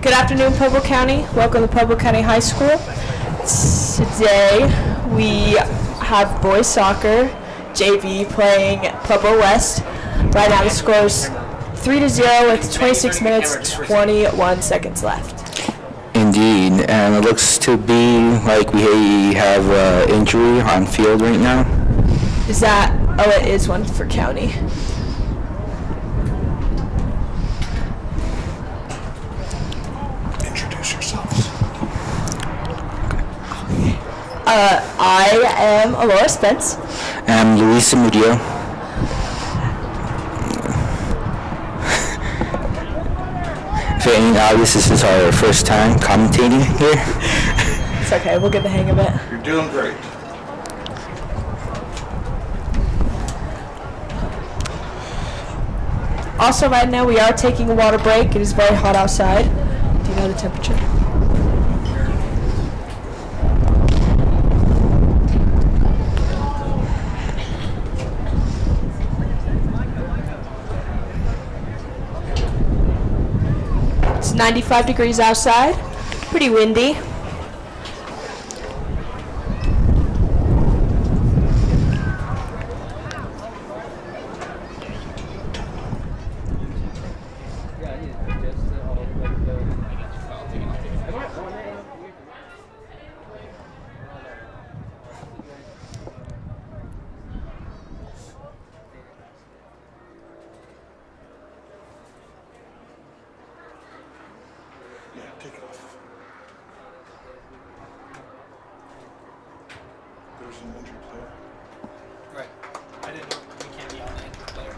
Good afternoon, Pueblo County. Welcome to Pueblo County High School. Today we have boys soccer, JV, playing Pueblo West. Right now the score is 3-0 with 26 minutes, 21 seconds left. Indeed, and it looks to be like we have injury on field right now. Is that, oh, it is one for County. Introduce yourselves. I am Alora Spence. I'm Luisa Murillo. If it ain't obvious, this is our first time commentating here. It's okay, we'll get the hang of it. You're doing great. Also, right now we are taking a water break. It is very hot outside. Do you know the temperature? It's 95 degrees outside. Pretty windy. Yeah, take it off. There's an injured player. Right. I didn't know we can't be on the injured player.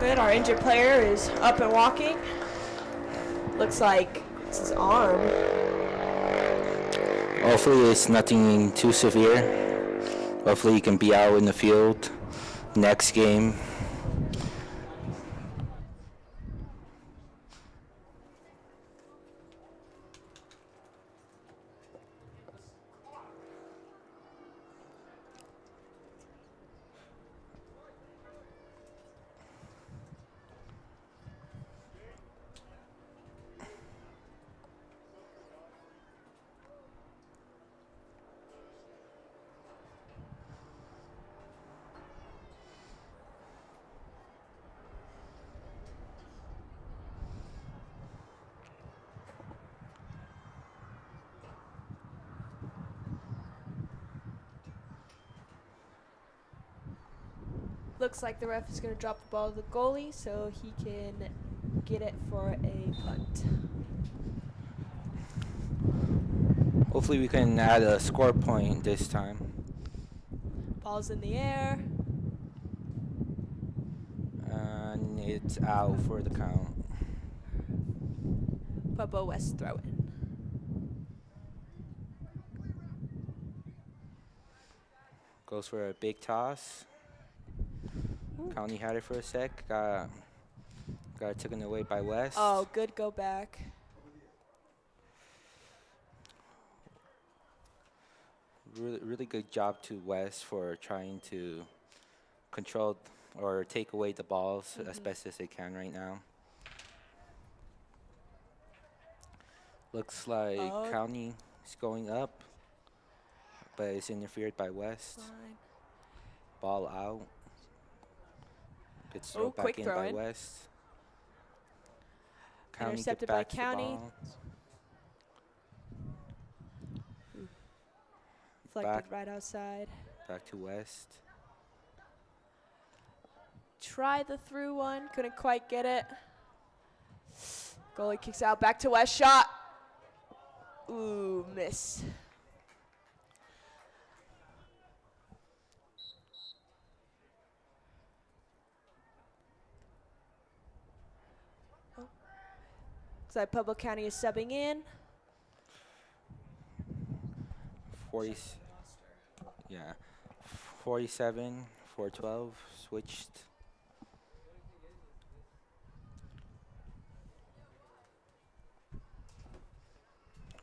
Good, our injured player is up and walking. Looks like it's his arm. Hopefully it's nothing too severe. Hopefully he can be out in the field next game. Looks like the ref is going to drop the ball to the goalie so he can get it for a punt. Hopefully we can add a score point this time. Ball's in the air. And it's out for the count. Pueblo West throw in. Goes for a big toss. County had it for a sec. Got it taken away by West. Oh, good go back. Really good job to West for trying to control or take away the balls as best as they can right now. Looks like County is going up, but it's interfered by West. Fine. Ball out. Gets thrown back in by West. County Intercepted get by back to the County. ball. Flected right outside. Back to West. Try the through one. Couldn't quite get it. Goalie kicks out. Back to West. Shot. Ooh, miss. Looks like Pueblo County is subbing in. 40, yeah, 47, 412, switched.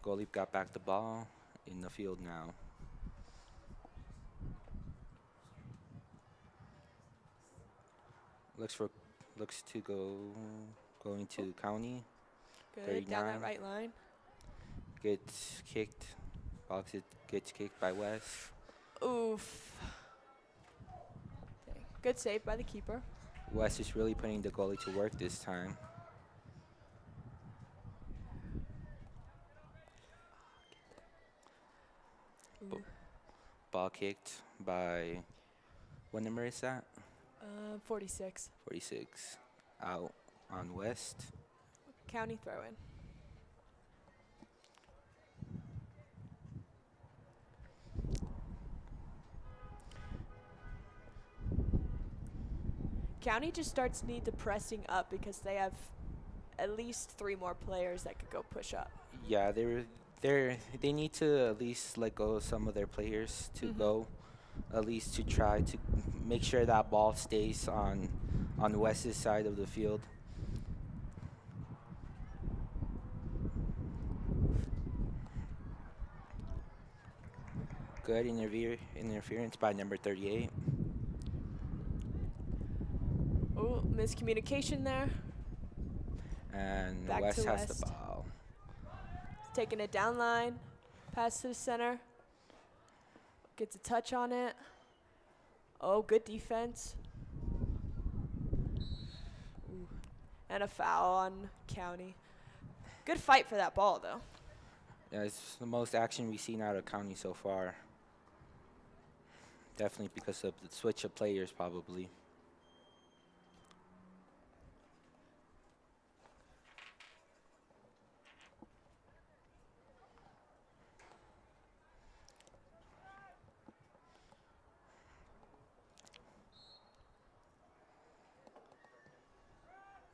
Goalie got back the ball in the field now. Looks to go Going to County. Good, down that 39. right line. Gets kicked. Gets kicked by West. Oof. Dang. Good save by the keeper. West is really putting the goalie to work this time. Ooh. Ball kicked by, what number is that? 46. 46. Out on West. County throw in. County just starts need the pressing up because they have at least 3 more players that could go push up. Yeah, they need to at least let go of some of their players to go, at least to try to make sure that ball stays on West's side of the field. Good interference by number 38. Oh, miscommunication there. And Back West to has West. the ball. Taking it down line. Pass to the center. Gets a touch on it. Oh, good defense. Ooh. And a foul on County. Good fight for that ball, though. Yeah, it's the most action we've seen out of County so far. Definitely because of the switch of players, probably.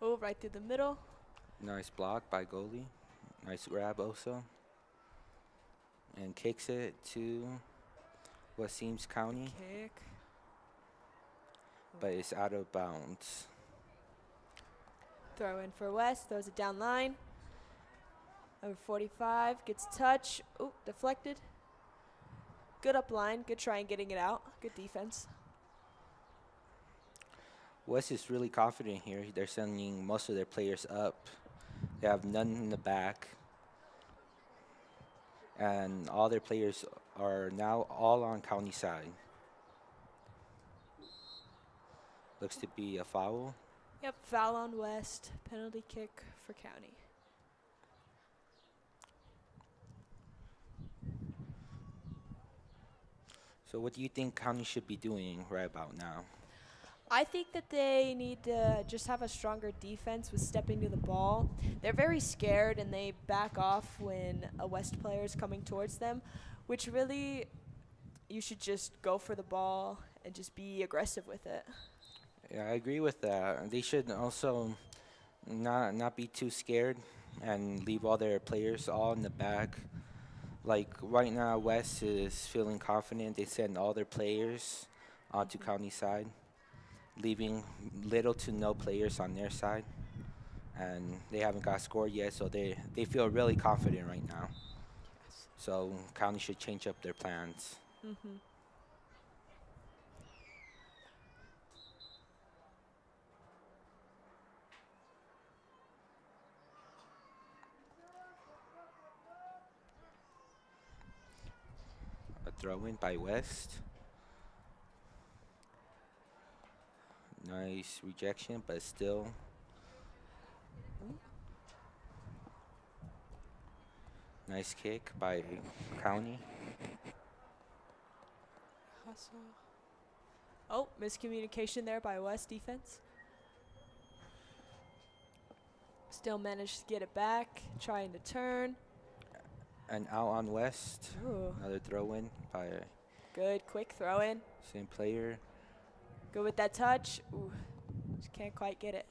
Oh, right through the middle. Nice block by goalie. Nice grab also. And kicks it to what seems County, Kick. but it's out of bounds. Throw in for West. Throws it down line. Number 45 gets a touch. Oh, deflected. Good up line. Good try in getting it out. Good defense. West is really confident here. They're sending most of their players up. They have none in the back. And all their players are now all on County side. Looks to be a foul. Yep, foul on West. Penalty kick for County. So what do you think County should be doing right about now? I think that they need to just have a stronger defense with stepping to the ball. They're very scared and they back off when a West player is coming towards them, which really you should just go for the ball and just be aggressive with it. Yeah, I agree with that. They should also not be too scared and leave all their players all in the back. Like right now, West is feeling confident. They send all their players onto County side, leaving little to no players on their side. And they haven't got scored yet, so they feel really confident right now. So County should change up their plans. A throw in by West. Nice rejection, but still. Nice kick by County. Hustle. Oh, miscommunication there by West defense. Still managed to get it back, trying to turn. And out on West. Ooh. Another throw in by Good, quick throw in. same player. Good with that touch. Ooh, just can't quite get it.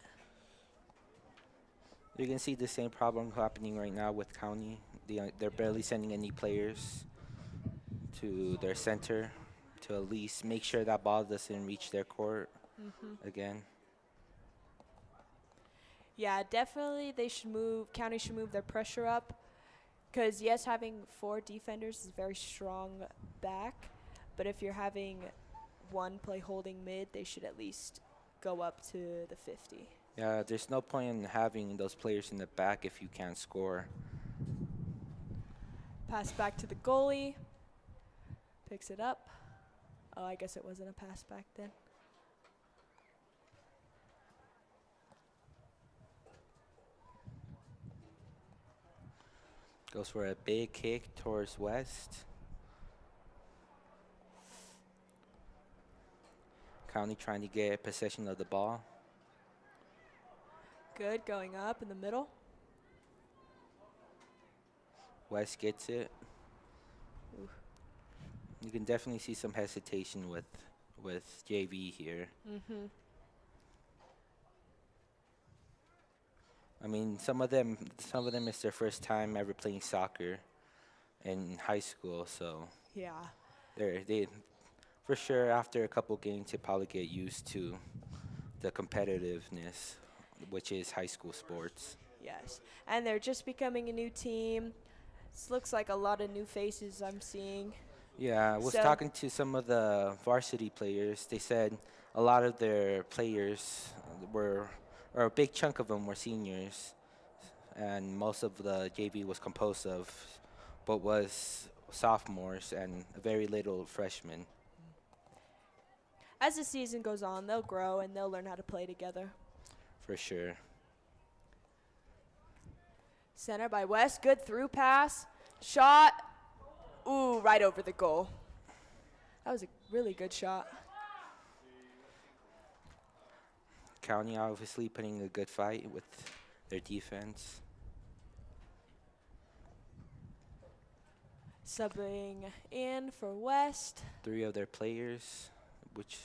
You can see the same problem happening right now with County. They're barely sending any players to their center to at least make sure that ball doesn't reach their court again. Yeah, definitely they should move, County should move their pressure up. Because, yes, having 4 defenders is very strong back. But if you're having one play holding mid, they should at least go up to the 50. Yeah, there's no point in having those players in the back if you can't score. Pass back to the goalie. Picks it up. Oh, I guess it wasn't a pass back then. Goes for a big kick towards West. County trying to get possession of the ball. Good, going up in the middle. West gets it. You can definitely see some hesitation with JV here. Mm-hmm. I mean, some of them it's their first time ever playing soccer in high school, so Yeah. they for sure after a couple games they probably get used to the competitiveness, which is high school sports. Yes. And they're just becoming a new team. This looks like a lot of new faces I'm seeing. Yeah, I was So- talking to some of the varsity players. They said a lot of their players or a big chunk of them were seniors, and most of the JV was composed of, but was sophomores and very little freshmen. As the season goes on, they'll grow and they'll learn how to play together. For sure. Center by West. Good through pass. Shot. Ooh, right over the goal. That was a really good shot. County obviously putting a good fight with their defense. Subbing in for West. 3 of their players,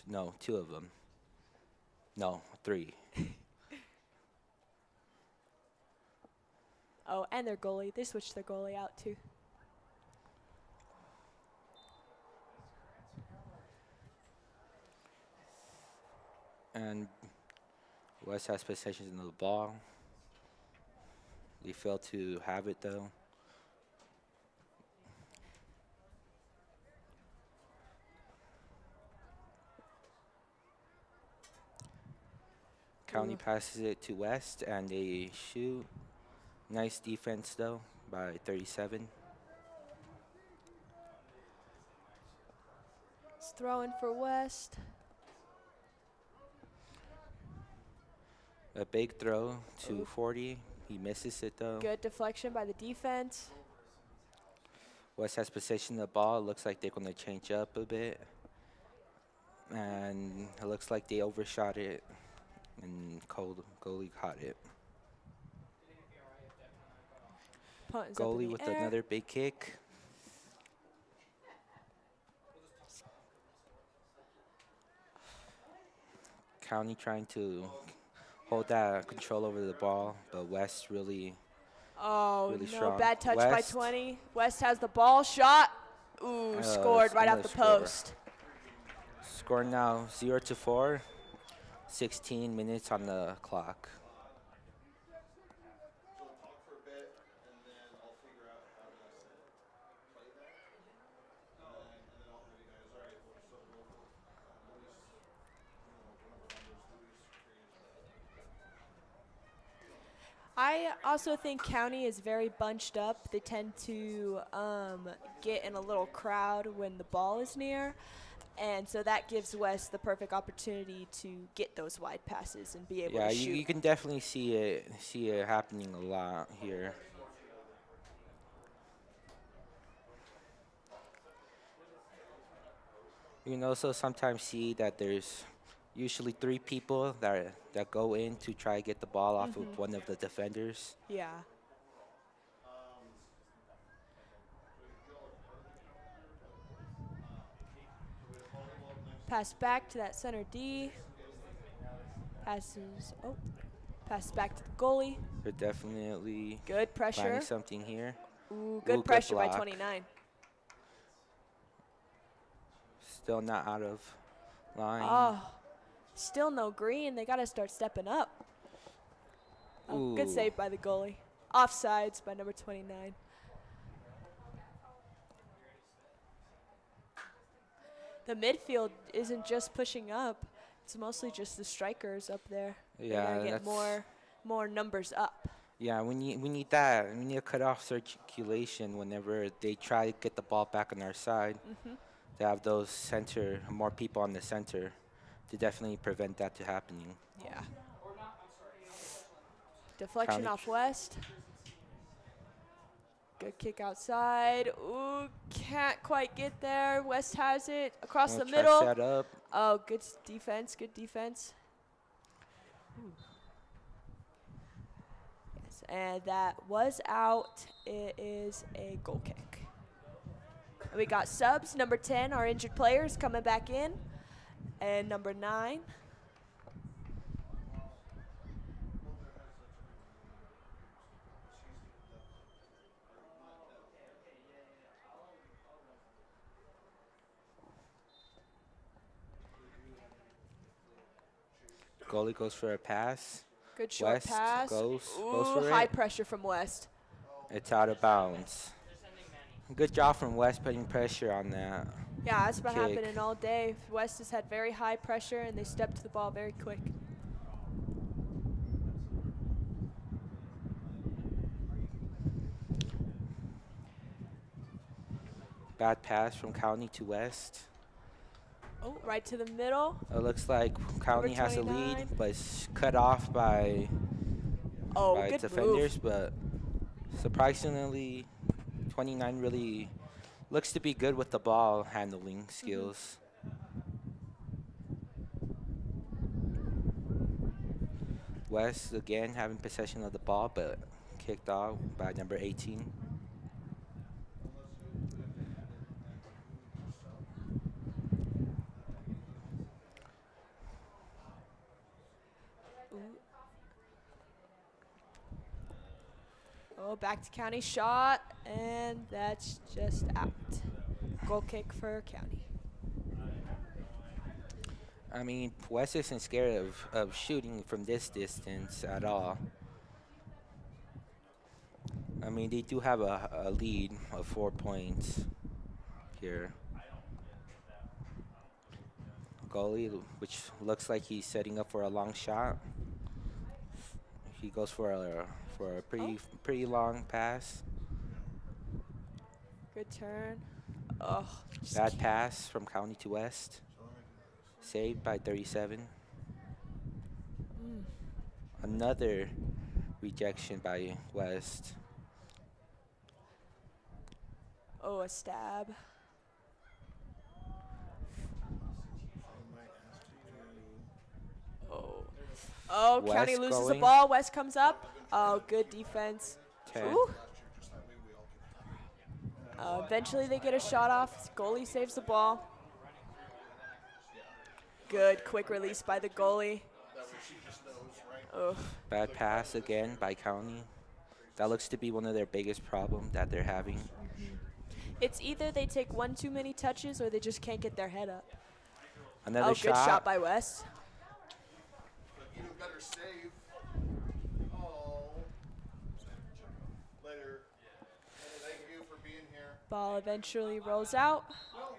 no, 2 of them. No, 3. Oh, and their goalie. They switched their goalie out too. And West has possession of the ball. They fail to have it though. County passes it to West and they shoot. Nice defense though by 37. It's throwing for West. A big throw to 40. He misses it though. Good deflection by the defense. West has possession of the ball. It looks like they're going to change up a bit. And it looks like they overshot it. And goalie caught it. Punt is up in Goalie the with air. another big kick. County trying to hold that control over the ball, but West really Oh, really no, strong. bad touch by West. 20. West has the ball, shot. Ooh, scored right off another the score. post. Score now 0-4. 16 minutes on the clock. I also think County is very bunched up. They tend to get in a little crowd when the ball is near. And so that gives West the perfect opportunity to get those wide passes and be able Yeah, to you shoot. can definitely see it happening a lot here. You can also sometimes see that there's usually 3 people that go in to try to get the ball off of one of the defenders. Yeah. Pass back to that center D. Pass back to the goalie. They're definitely Good pressure. planning something here. Ooh, Ooh, good good pressure by block. 29. Still not out of line. Oh, still no green. They got to start stepping up. Oh, good Ooh. save by the goalie. Offsides by number 29. The midfield isn't just pushing up. It's mostly just the strikers up there. They're Yeah, gonna get that's more numbers up. yeah. We need that. We need to cut off circulation whenever they try to get the ball back on our side. To have those more people on the center, to definitely prevent that to happening. Yeah. Deflection County off West. Good kick outside. Ooh, can't quite get there. West has it across Gonna the try middle. set up. Oh, good defense. Good defense. Yes, and that was out. It is a goal kick. And we got subs. Number 10, our injured players coming back in, and number 9. Goalie goes for a pass. Good short West pass. goes Ooh, for high it. pressure from West. It's out of bounds. Good job from West putting pressure on that. Yeah, that's been Kick. happening all day. West has had very high pressure, and they stepped to the ball very quick. Bad pass from County to West. Oh, right to the middle. It looks like County has a 29. lead, but it's cut off by Oh, good defenders. move. But surprisingly, 29 really looks to be good with the ball handling skills. West again having possession of the ball, but kicked off by number 18. Oh, back to County shot, and that's just out. Goal kick for County. I mean, West isn't scared of shooting from this distance at all. I mean, they do have a lead of 4 points here. Goalie, which looks like he's setting up for a long shot. He goes for a pretty long pass. Good turn. Oh, just Bad pass from County to West. Saved by 37. Another rejection by West. Oh, a stab. Oh, County West loses the going. ball. West comes up. Oh, good defense. 10. Ooh. Eventually they get a shot off. Goalie saves the ball. Good quick release by the goalie. Oh, Bad pass again by County. That looks to be one of their biggest problems that they're having. it's either they take one too many touches or they just can't get their head up. Another Good shot by West. Even better save. Oh. Later. Thank you for being here. Ball eventually rolls out. Well,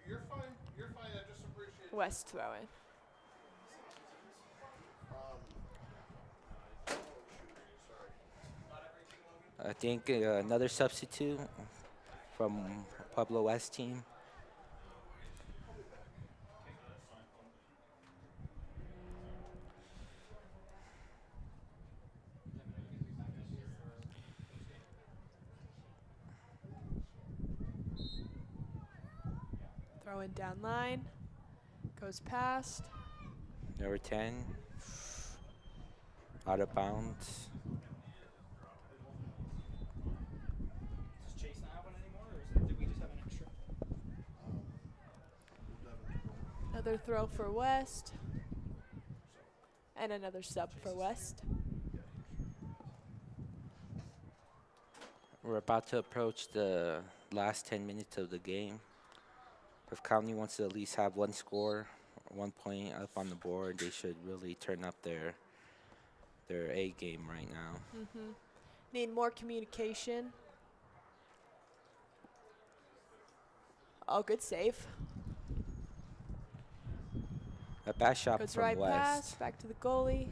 you're fine. You're fine. I just appreciate it. West throwing. I think another substitute from Pueblo West team. Throwing down line. Goes past. Number 10. Out of bounds. Does Chase not have one anymore, or did we just have an extra? Another throw for West. And another sub for West. We're about to approach the last 10 minutes of the game. If County wants to at least have one score, 1 point up on the board, they should really turn up their A game right now. Need more communication. Oh, good save. A bad shot Goes from right pass, West. back to the goalie.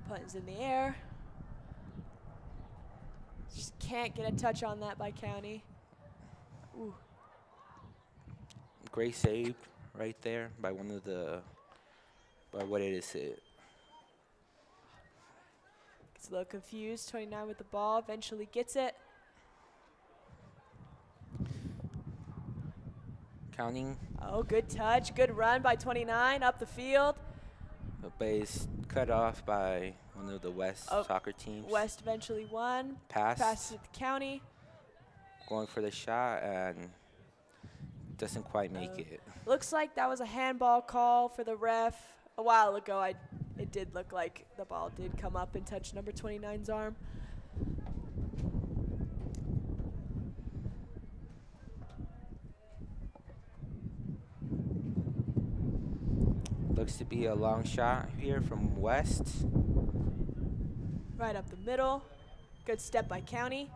Punt's in the air. Just can't get a touch on that by County. Ooh, Great save right there by one of the, by what it is. gets a little confused. 29 with the ball, eventually gets it. Counting, Oh, good touch, good run by 29 up the field. but it's cut off by one of the West Oh, soccer teams. West eventually won. Pass, Passes it to County. going for the shot and doesn't quite make it. Looks like that was a handball call for the ref. A while ago, it did look like the ball did come up and touch number 29's arm. Looks to be a long shot here from West. Right up the middle. Good step by County.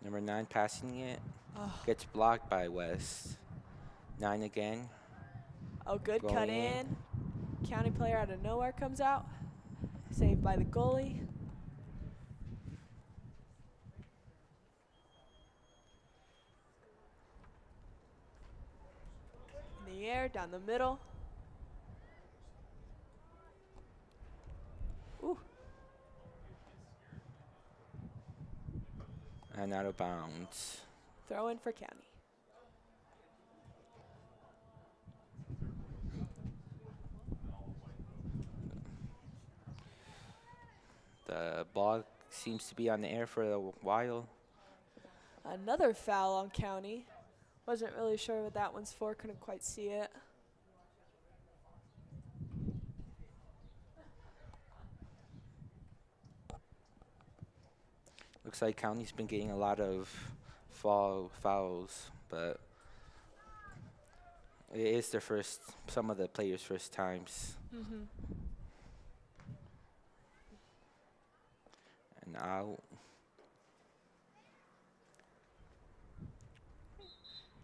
Number 9 passing it. Oh, Gets blocked by West. 9 again. oh good Going cut in. in. County player out of nowhere comes out. Saved by the goalie. In the air, down the middle. Ooh, And out of bounds. throw in for County. The ball seems to be on the air for a while. Another foul on County. Wasn't really sure what that one's for, couldn't quite see it. Looks like County's been getting a lot of fouls, but it is their first, some of the players' first times. Mm-hmm. And out.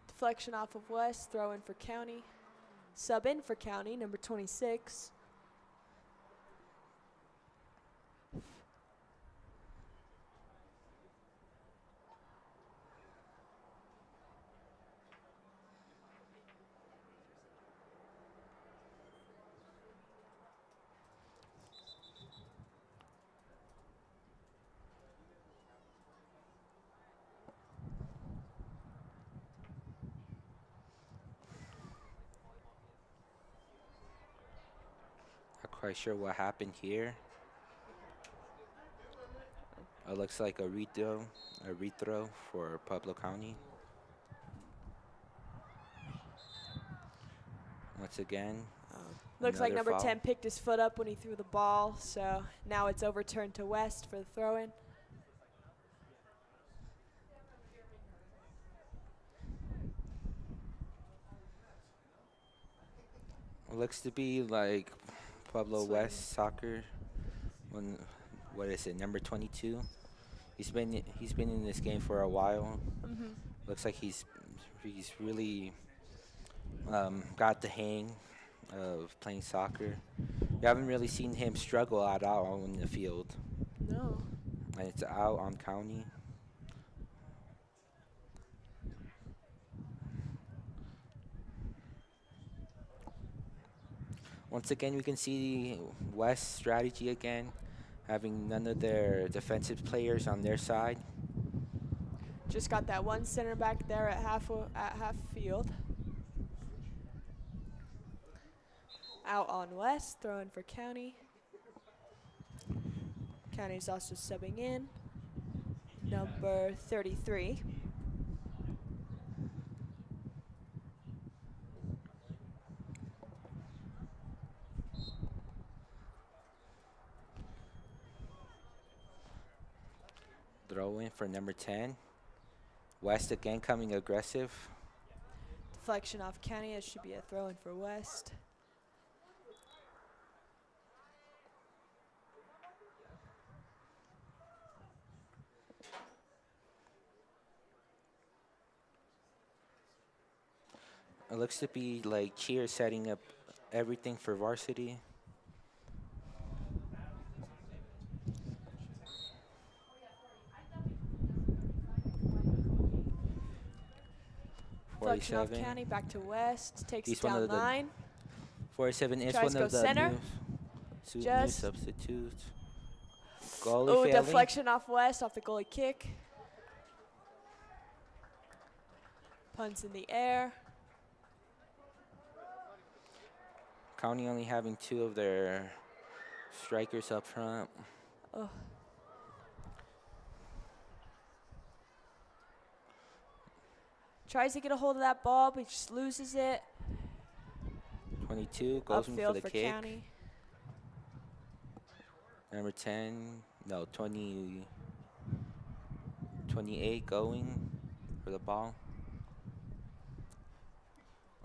Deflection off of West, throw in for County. Sub in for County, number 26. Not quite sure what happened here. It looks like a rethrow for Pueblo County. Once again, Looks like another number foul. 10 picked his foot up when he threw the ball, so now it's overturned to West for the throw in. Looks to be like Pueblo Swing. West soccer. What is it? Number 22. He's been in this game for a while. Mm-hmm. Looks like he's really got the hang of playing soccer. You haven't really seen him struggle at all in the field. No. And it's out on County. Once again, we can see West strategy again, having none of their defensive players on their side. Just got that one center back there at half field. Out on West, throwing for County. County's also subbing in. Number 33. Throw in for number 10. West again coming aggressive. Deflection off County. It should be a throw in for West. It looks to be like cheer setting up everything for varsity. Deflection off 47. County, back to West. Takes He's it one down of the line. 47 is Tries one to go of the center. new Just. substitutes. Goalie Oh, failing. deflection off West, off the goalie kick. Punts in the air. County only having 2 of their strikers up front. Oh. Tries to get a hold of that ball, but he just loses it. 22 goes in for Upfield the for kick. County. Number 10, no, 20, 28 going for the ball.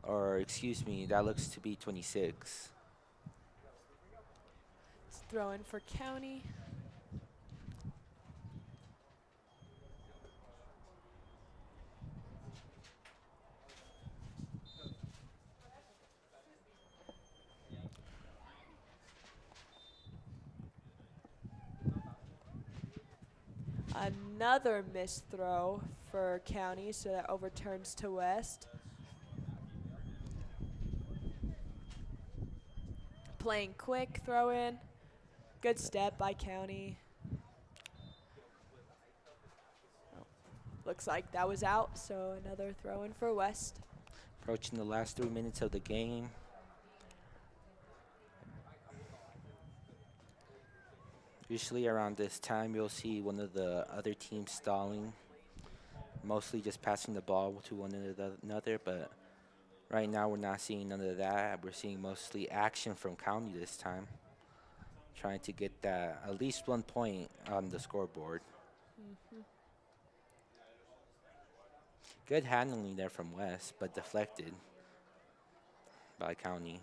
Or, excuse me, that looks to be 26. It's throw in for County. Another missed throw for County, so that overturns to West. Playing quick, throw in. Good step by County. Oh, looks like that was out, so another throw in for West. Approaching the last 3 minutes of the game. Usually around this time, you'll see one of the other teams stalling, mostly just passing the ball to one another, but right now we're not seeing none of that. We're seeing mostly action from County this time, trying to get that at least 1 point on the scoreboard. Good handling there from West, but deflected by County.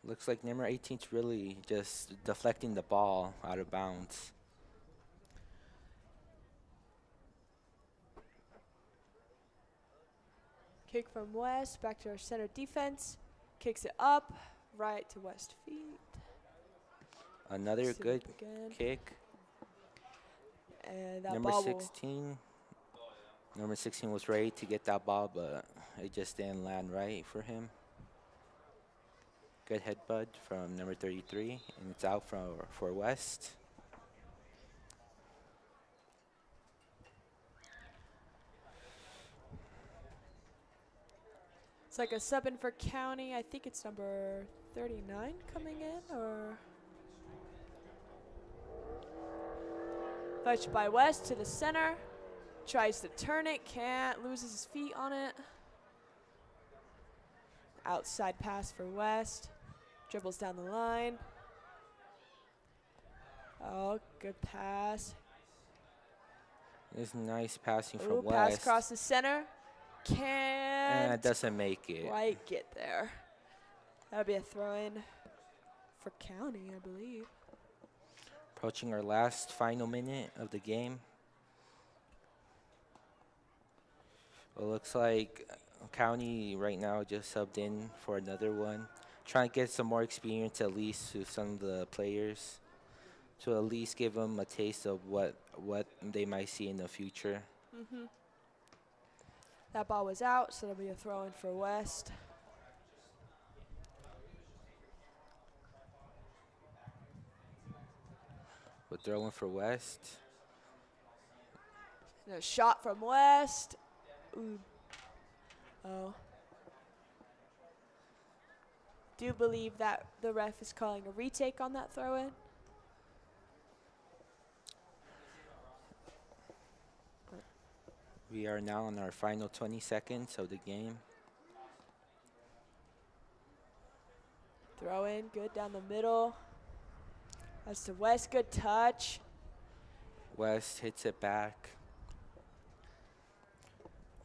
Looks like number 18's really just deflecting the ball out of bounds. Kick from West, back to our center defense. Kicks it up, right to West feet. Another Sit good up again. kick. And that Number ball will 16. Number 16 was ready to get that ball, but it just didn't land right for him. Good headbutt from number 33, and it's out for West. It's like a sub in for County. I think it's number 39 coming in, or fetched by West to the center. Tries to turn it, can't, loses his feet on it. Outside pass for West. Dribbles down the line. Oh, good pass. It's nice passing Ooh, from pass West. across the center. And Can't it doesn't make it. quite get there. That'll be a throw-in for County, I believe. Approaching our last final minute of the game. It looks like County right now just subbed in for another one. Trying to get some more experience at least to some of the players, to at least give them a taste of what they might see in the future. That ball was out, so that'll be a throw-in for West. We're throwing for West. And a shot from West. Ooh. Oh. Do you believe that the ref is calling a retake on that throw-in? We are now in our final 20 seconds of the game. Throw in, good down the middle. That's to West, good touch. West hits it back.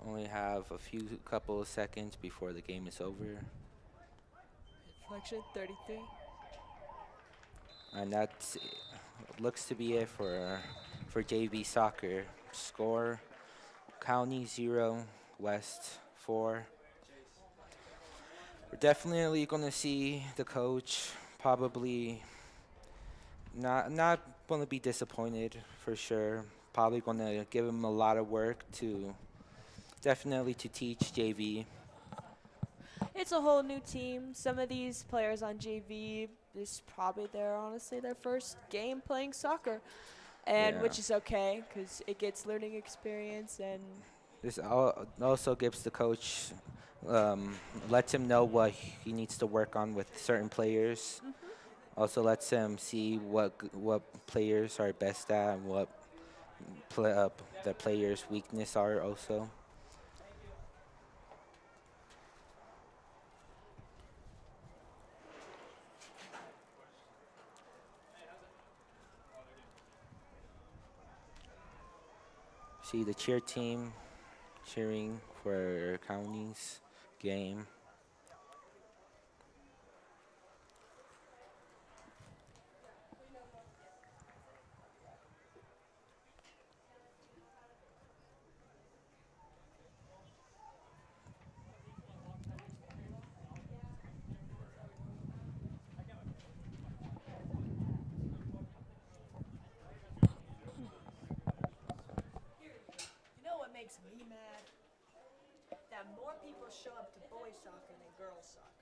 Only have a couple of seconds before the game is over. deflection, 33. And that looks to be it for JV soccer. Score: County 0, West 4. We're definitely gonna see the coach probably not gonna be disappointed for sure. Probably gonna give him a lot of work to definitely to teach JV. It's a whole new team. Some of these players on JV, this is probably honestly their first game playing soccer, and Yeah. which is okay because it gets learning experience and This also gives the coach, um, lets him know what he needs to work on with certain players. Also lets him see what players are best at and what the players' weakness are also. See the cheer team cheering for County's game. you know what makes me mad? That more people show up to boys soccer than girls soccer.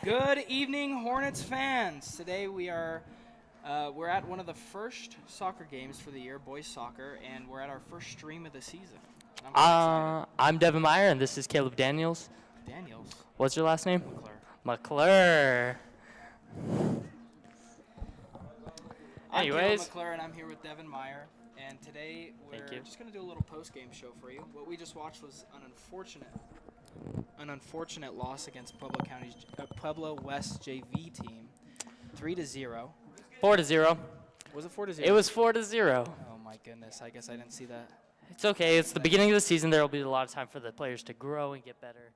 Good evening, Hornets fans. Today we're at one of the first soccer games for the year, boys soccer, and we're at our first stream of the season. I'm very excited. I'm Devin Meyer, and this is Caleb Daniels. Daniels. What's your last name? McClure. McClure. I'm Caleb Anyways. McClure, and I'm here with Devin Meyer. And today we're Thank you. just going to do a little post-game show for you. What we just watched was an unfortunate loss against Pueblo West JV team, 3-0. 4-0. Was it 4-0? It was 4-0. Oh my goodness! I guess I didn't see that. It's okay. It's the beginning of the season. There will be a lot of time for the players to grow and get better.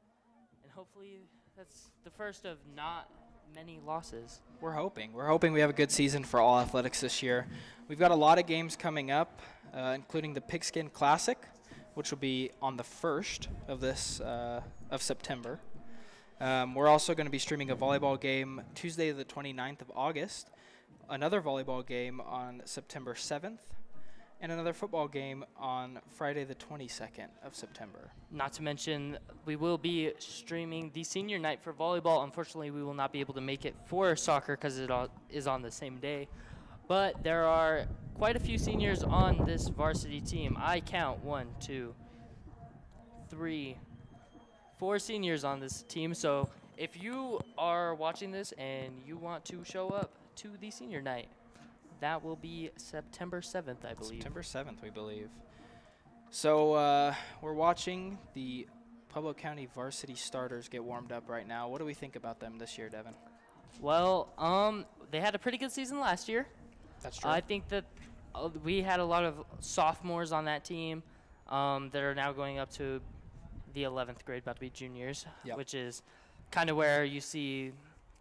And hopefully that's the first of not many losses. We're hoping. We're hoping we have a good season for all athletics this year. We've got a lot of games coming up, including the Pigskin Classic, which will be on the 1st of September. We're also going to be streaming a volleyball game Tuesday the 29th of August, another volleyball game on September 7th, and another football game on Friday the 22nd of September. Not to mention, we will be streaming the senior night for volleyball. Unfortunately, we will not be able to make it for soccer because it is on the same day. But there are quite a few seniors on this varsity team. I count 1, 2, 3, 4 seniors on this team. So if you are watching this and you want to show up to the senior night, that will be September 7th, I believe. September 7th, we believe. So we're watching the Pueblo County varsity starters get warmed up right now. What do we think about them this year, Devin? Well, they had a pretty good season last year. That's true. I think that we had a lot of sophomores on that team that are now going up to the 11th grade, about to be juniors, Yep. which is kind of where you see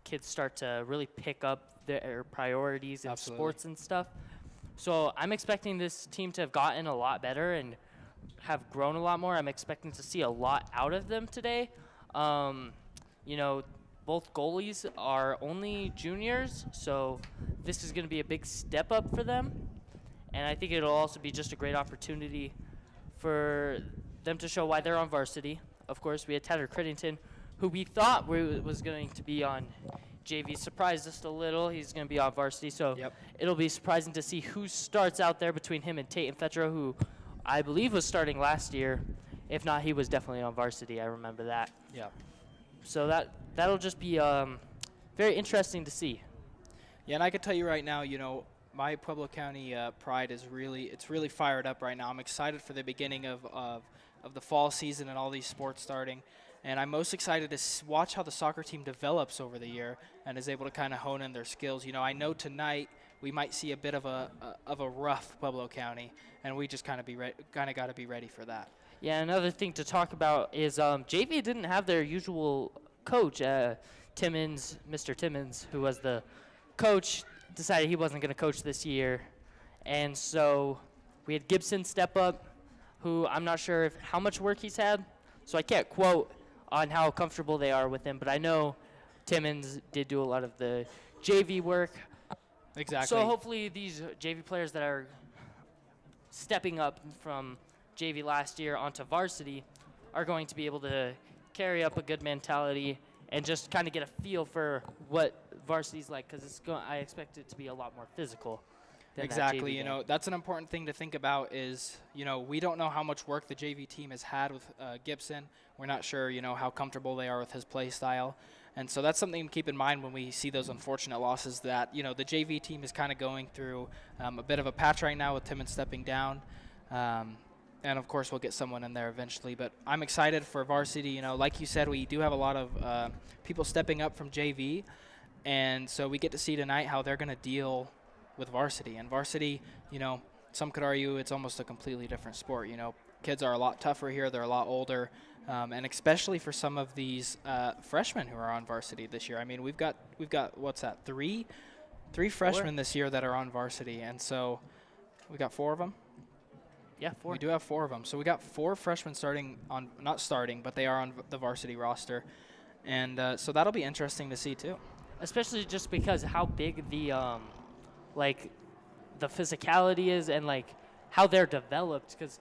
kids start to really pick up their priorities in Absolutely. sports and stuff. So I'm expecting this team to have gotten a lot better and have grown a lot more. I'm expecting to see a lot out of them today. Both goalies are only juniors, so this is going to be a big step up for them. And I think it'll also be just a great opportunity for them to show why they're on varsity. Of course, we had Tyler Criddington, who we thought was going to be on JV. Surprised us a little. He's going to be on varsity, so Yep. it'll be surprising to see who starts out there between him and Tate and Fetro, who I believe was starting last year. If not, he was definitely on varsity. I remember that. Yeah. So that'll just be very interesting to see. Yeah, and I can tell you right now, my Pueblo County pride is really fired up right now. I'm excited for the beginning of the fall season and all these sports starting. And I'm most excited to watch how the soccer team develops over the year and is able to kind of hone in their skills. I know tonight we might see a bit of a rough Pueblo County, and we just kind of got to be ready for that. Yeah, another thing to talk about is JV didn't have their usual coach, Timmons, Mr. Timmons, who was the coach, decided he wasn't going to coach this year. And so we had Gibson step up, who I'm not sure how much work he's had, so I can't quote on how comfortable they are with him, but I know Timmons did do a lot of the JV work. Exactly. So hopefully these JV players that are stepping up from JV last year onto varsity are going to be able to carry up a good mentality and just kind of get a feel for what varsity's like, because I expect it to be a lot more physical than Exactly. that JV game. That's an important thing to think about is, we don't know how much work the JV team has had with Gibson. We're not sure, how comfortable they are with his play style. And so that's something to keep in mind when we see those unfortunate losses that, the JV team is kind of going through a bit of a patch right now with Timmons stepping down. And, of course, we'll get someone in there eventually. But I'm excited for varsity. Like you said, we do have a lot of people stepping up from JV. And so we get to see tonight how they're going to deal with varsity. And varsity, some could argue it's almost a completely different sport. Kids are a lot tougher here. They're a lot older. And especially for some of these freshmen who are on varsity this year. I mean, we've got what's that, three freshmen this year that are on varsity. And so we got 4 of them. Yeah, 4. We do have 4 of them. So we got 4 freshmen not starting, but they are on the varsity roster. And so that'll be interesting to see too. Especially just because how big the the physicality is and how they're developed, because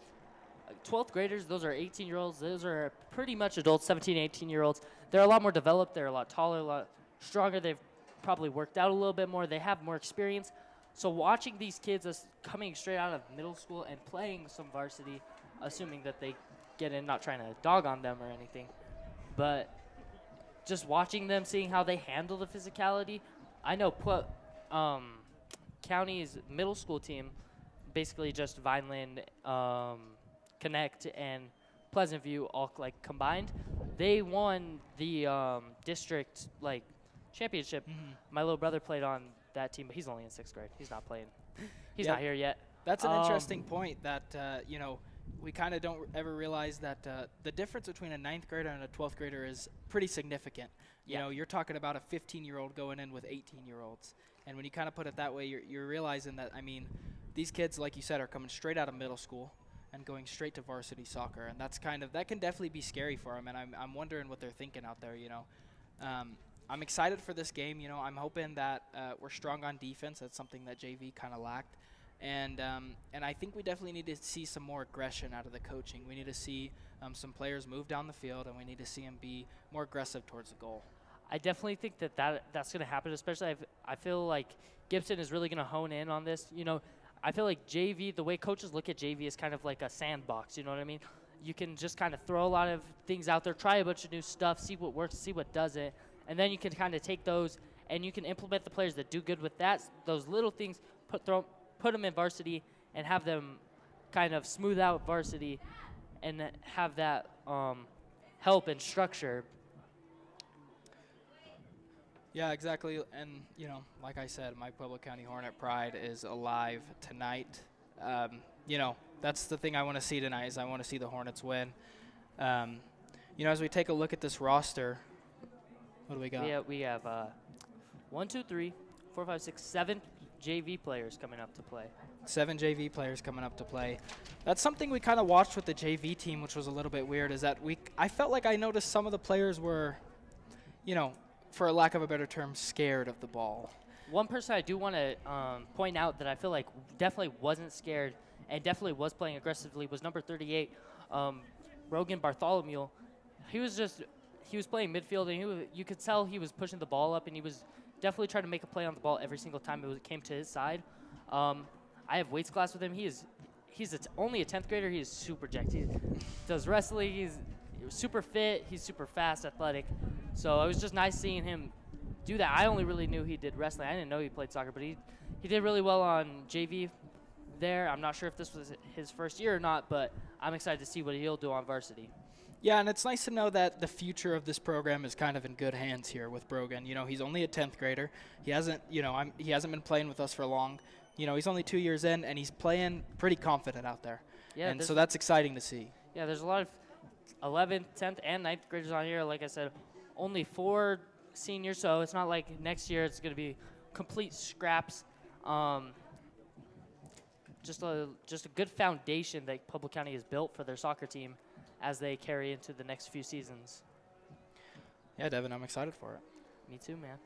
12th graders, those are 18-year-olds. Those are pretty much adults, 17, 18-year-olds. They're a lot more developed. They're a lot taller, a lot stronger. They've probably worked out a little bit more. They have more experience. So watching these kids coming straight out of middle school and playing some varsity, assuming that they get in, not trying to dog on them or anything, but just watching them, seeing how they handle the physicality. I know County's middle school team, basically just Vineland, Connect, and Pleasant View all like combined, they won the district like championship. My little brother played on that team, but he's only in 6th grade. He's not playing. He's not here yet. That's an interesting point that, we kind of don't ever realize that the difference between a 9th grader and a 12th grader is pretty significant. You know, you're talking about a 15-year-old going in with 18-year-olds. And when you kind of put it that way, you're realizing that, I mean, these kids, like you said, are coming straight out of middle school and going straight to varsity soccer. And that can definitely be scary for them. And I'm wondering what they're thinking out there, I'm excited for this game. I'm hoping that we're strong on defense. That's something that JV kind of lacked. And I think we definitely need to see some more aggression out of the coaching. We need to see some players move down the field, and we need to see them be more aggressive towards the goal. I definitely think that's going to happen, especially I feel like Gibson is really going to hone in on this. I feel like JV, the way coaches look at JV is kind of like a sandbox, you know what I mean? You can just kind of throw a lot of things out there, try a bunch of new stuff, see what works, see what doesn't, and then you can kind of take those and you can implement the players that do good with those little things, put them in varsity and have them kind of smooth out varsity and have that help and structure. Yeah, exactly. And, like I said, my Pueblo County Hornet pride is alive tonight. That's the thing I want to see tonight is I want to see the Hornets win. As we take a look at this roster, what do we got? We have 1, 2, 3, 4, 5, 6, 7 JV players coming up to play. 7 JV players coming up to play. That's something we kind of watched with the JV team, which was a little bit weird, is that I felt like I noticed some of the players were, for a lack of a better term, scared of the ball. One person I do want to point out that I feel like definitely wasn't scared and definitely was playing aggressively was number 38, Rogan Bartholomew. He was playing midfield, and you could tell he was pushing the ball up, and he was definitely trying to make a play on the ball every single time it came to his side. I have weights class with him. He's only a 10th grader. He is super jacked. He does wrestling. He's super fit. He's super fast, athletic. So it was just nice seeing him do that. I only really knew he did wrestling. I didn't know he played soccer, but he did really well on JV there. I'm not sure if this was his first year or not, but I'm excited to see what he'll do on varsity. Yeah, and it's nice to know that the future of this program is kind of in good hands here with Brogan. He's only a 10th grader. He hasn't been playing with us for long. He's only 2 years in, and he's playing pretty confident out there. Yeah, and so that's exciting to see. Yeah, there's a lot of 11th, 10th, and 9th graders on here. Like I said, only 4 seniors, so it's not like next year it's going to be complete scraps. Just a good foundation that Pueblo County has built for their soccer team as they carry into the next few seasons. Yeah, Devin, I'm excited for it. Me too, man.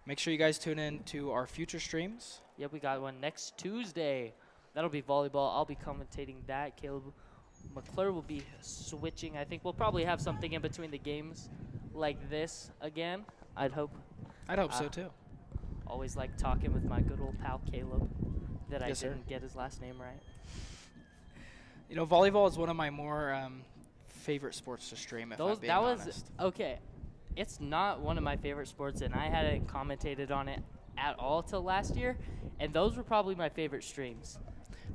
Make sure you guys tune in to our future streams. Yep, we got one next Tuesday. That'll be volleyball. I'll be commentating that. Caleb McClure will be switching. I think we'll probably have something in between the games like this again, I'd hope. I'd hope so, too. Always like talking with my good old pal Caleb that Yes, I didn't get his last name right. Volleyball is one of my more favorite sports to stream, if I'm being honest. Okay. It's not one of my favorite sports, and I hadn't commentated on it at all till last year, and those were probably my favorite streams.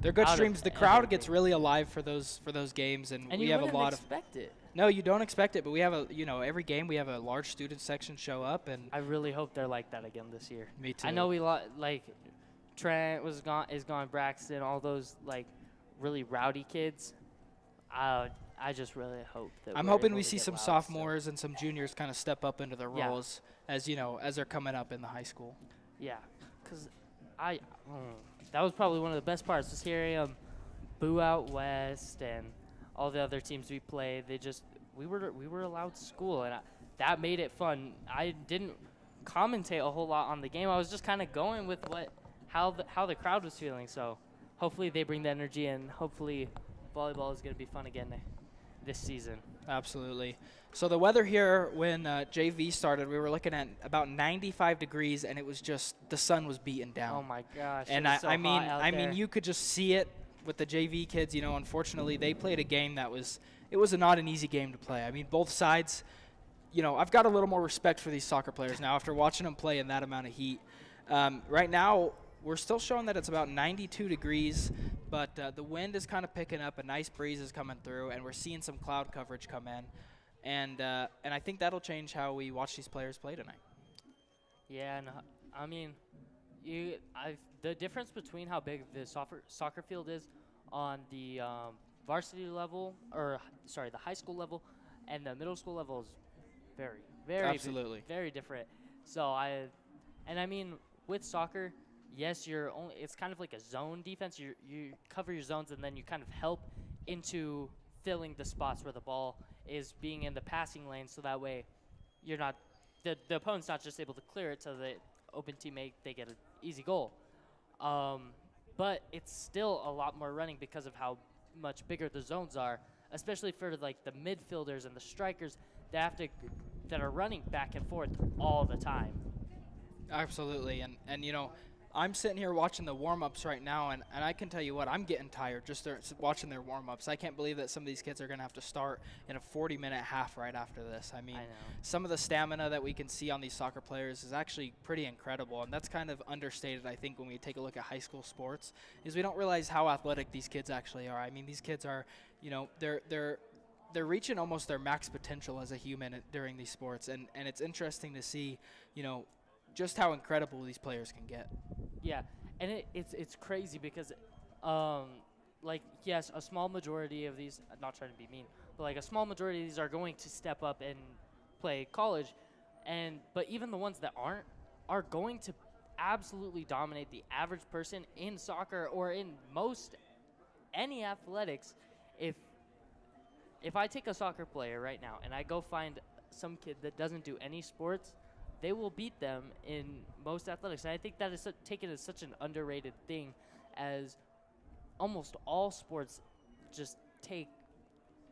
They're good streams. The crowd gets really alive for those games, and we have a lot of. Expect it. No, you don't expect it, but we have every game we have a large student section show up, and I really hope they're like that again this year. Me too. I know like Trent is gone, Braxton, all those like really rowdy kids. I just really hope that I'm hoping we see some sophomores and some juniors kind of step up into their roles as they're coming up in the high school. Yeah, because that was probably one of the best parts was hearing them boo out west and all the other teams we played. We were allowed school, and that made it fun. I didn't commentate a whole lot on the game. I was just kind of going with how the crowd was feeling. So hopefully they bring the energy, and hopefully volleyball is going to be fun again this season. Absolutely. So the weather here when JV started, we were looking at about 95 degrees, and it was just the sun was beating down. Oh my gosh! And it was so I mean, hot out there. you could just see it with the JV kids. You know, unfortunately, they played a game that was not an easy game to play. I mean, both sides. You know, I've got a little more respect for these soccer players now after watching them play in that amount of heat. Right now, we're still showing that it's about 92 degrees, but the wind is kind of picking up. A nice breeze is coming through, and we're seeing some cloud coverage come in. And I think that'll change how we watch these players play tonight. Yeah, and I mean, the difference between how big the soccer field is on the varsity level, or sorry, the high school level, and the middle school level is very Absolutely. very different. So I mean, with soccer, yes, it's kind of like a zone defense. You cover your zones, and then you kind of help into filling the spots where the ball is being in the passing lane, so that way you're not the opponent's not just able to clear it to the open teammate, they get an easy goal. But it's still a lot more running because of how much bigger the zones are, especially for like the midfielders and the strikers that are running back and forth all the time. Absolutely. And you know, I'm sitting here watching the warm-ups right now, and I can tell you what, I'm getting tired just watching their warm-ups. I can't believe that some of these kids are going to have to start in a 40-minute half right after this. I mean, some of the stamina that we can see on these soccer players is actually pretty incredible, and that's kind of understated, I think, when we take a look at high school sports, is we don't realize how athletic these kids actually are. I mean, these kids are, you know, they're reaching almost their max potential as a human during these sports, and it's interesting to see, you know, just how incredible these players can get. Yeah, and it's crazy because, like, yes, a small majority of these, not trying to be mean, but like a small majority of these are going to step up and play college, but even the ones that aren't are going to absolutely dominate the average person in soccer or in any athletics. If I take a soccer player right now and I go find some kid that doesn't do any sports, they will beat them in most athletics. And I think that is taken as such an underrated thing, as almost all sports just take,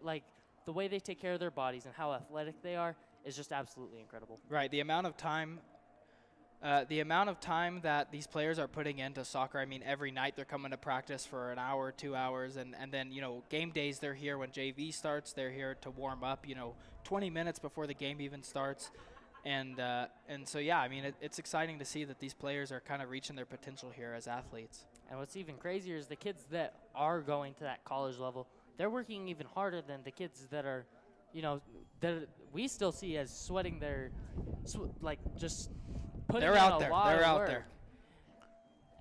like, the way they take care of their bodies and how athletic they are is just absolutely incredible. Right, the amount of time that these players are putting into soccer. I mean, every night they're coming to practice for an hour, 2 hours, and then, you know, game days, they're here when JV starts. They're here to warm up, you know, 20 minutes before the game even starts. And so, yeah, I mean, it's exciting to see that these players are kind of reaching their potential here as athletes. And what's even crazier is the kids that are going to that college level, they're working even harder than the kids that are, you know, that we still see as sweating their, like, just putting in a lot of work. They're out there.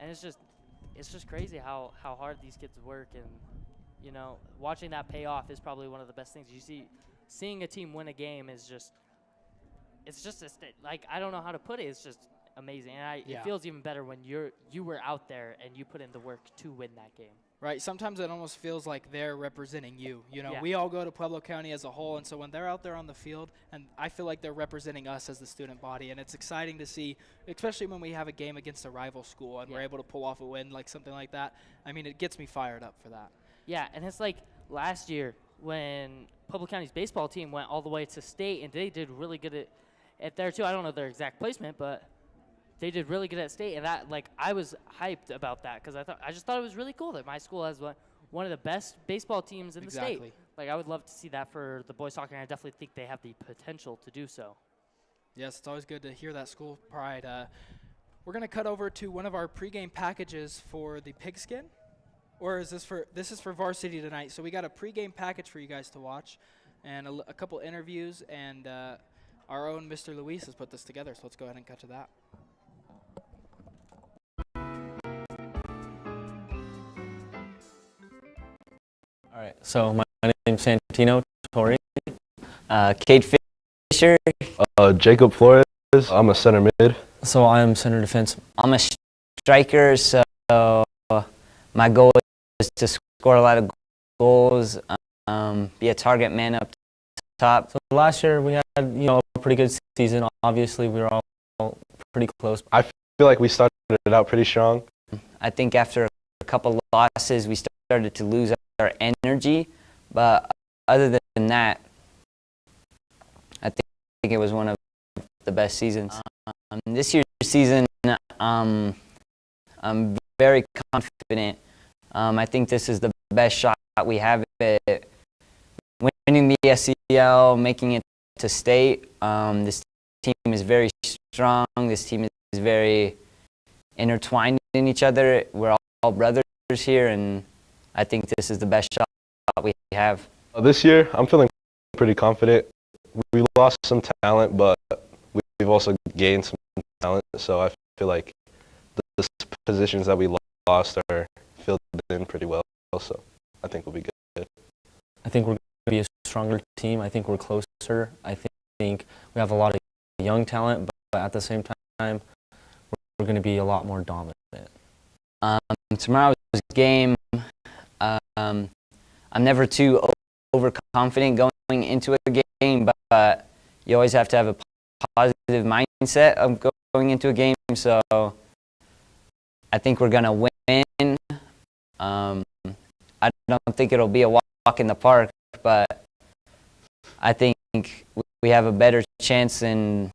And it's just crazy how hard these kids work, and, you know, watching that pay off is probably one of the best things you see. Seeing a team win a game is just, it's just like, I don't know how to put it. It's just amazing, and it feels even better when you were out there and you put in the work to win that game. Right. Sometimes it almost feels like they're representing you. You know, we all go to Pueblo County as a whole, and so when they're out there on the field, and I feel like they're representing us as the student body, and it's exciting to see, especially when we have a game against a rival school and we're able to pull off a win, like something like that. I mean, it gets me fired up for that. Yeah, and it's like last year when Pueblo County's baseball team went all the way to state, and they did really good at there too. I don't know their exact placement, but they did really good at state, and that, like, I was hyped about that because I just thought it was really cool that my school has one of the best baseball teams in the state. Like, I would love to see that for the boys soccer, and I definitely think they have the potential to do so. Yes, it's always good to hear that school pride. We're going to cut over to one of our pregame packages for the Pigskin, or is this is for varsity tonight? So we got a pregame package for you guys to watch, and a couple interviews, and our own Mr. Luis has put this together. So let's go ahead and cut to that. All right, so my name's Santino Torre. Cade Fisher. Jacob Flores. I'm a center mid. So I'm center defense. I'm a striker, so my goal is to score a lot of goals, be a target man up top. So last year we had, you know, a pretty good season. Obviously, we were all pretty close. I feel like we started it out pretty strong. I think after a couple losses, we started to lose our energy, but other than that, I think it was one of the best seasons. This year's season, I'm very confident. I think this is the best shot we have at winning the SEL, making it to state. This team is very strong. This team is very intertwined in each other. We're all brothers here, and I think this is the best shot we have. This year, I'm feeling pretty confident. We lost some talent, but we've also gained some talent. So I feel like the positions that we lost are filled in pretty well. So I think we'll be good. I think we're going to be a stronger team. I think we're closer. I think we have a lot of young talent, but at the same time, we're going to be a lot more dominant. Tomorrow's game, I'm never too overconfident going into a game, but you always have to have a positive mindset of going into a game. So I think we're going to win. I don't think it'll be a walk in the park, but I think we have a better chance than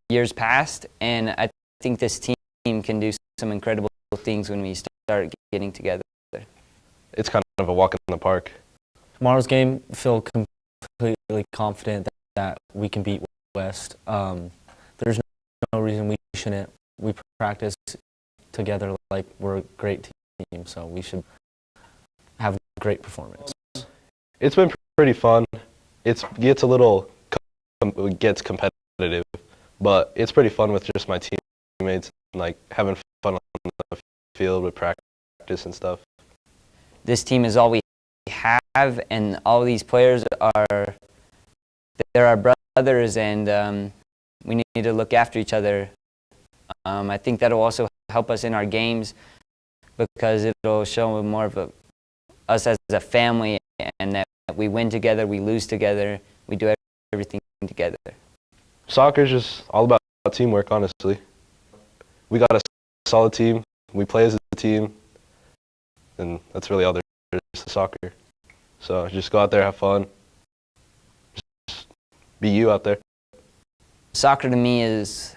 years past, and I think this team can do some incredible things when we start getting together. It's kind of a walk in the park. Tomorrow's game, feel completely confident that we can beat West. There's no reason we shouldn't. We practice together like we're a great team, so we should have a great performance. It's been pretty fun. It gets a little competitive, but it's pretty fun with just my teammates, and like having fun on the field with practice and stuff. This team is all we have, and all these players they're our brothers, and we need to look after each other. I think that'll also help us in our games because it'll show more of us as a family, and that we win together, we lose together, we do everything together. Soccer is just all about teamwork, honestly. We got a solid team. We play as a team, and that's really all there is to soccer. So just go out there, have fun. Just be you out there. Soccer to me is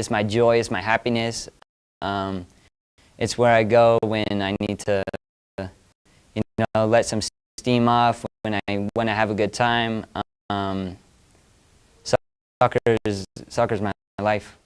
my joy, it's my happiness. It's where I go when I need to, let some steam off, when I want to have a good time. Soccer's my life.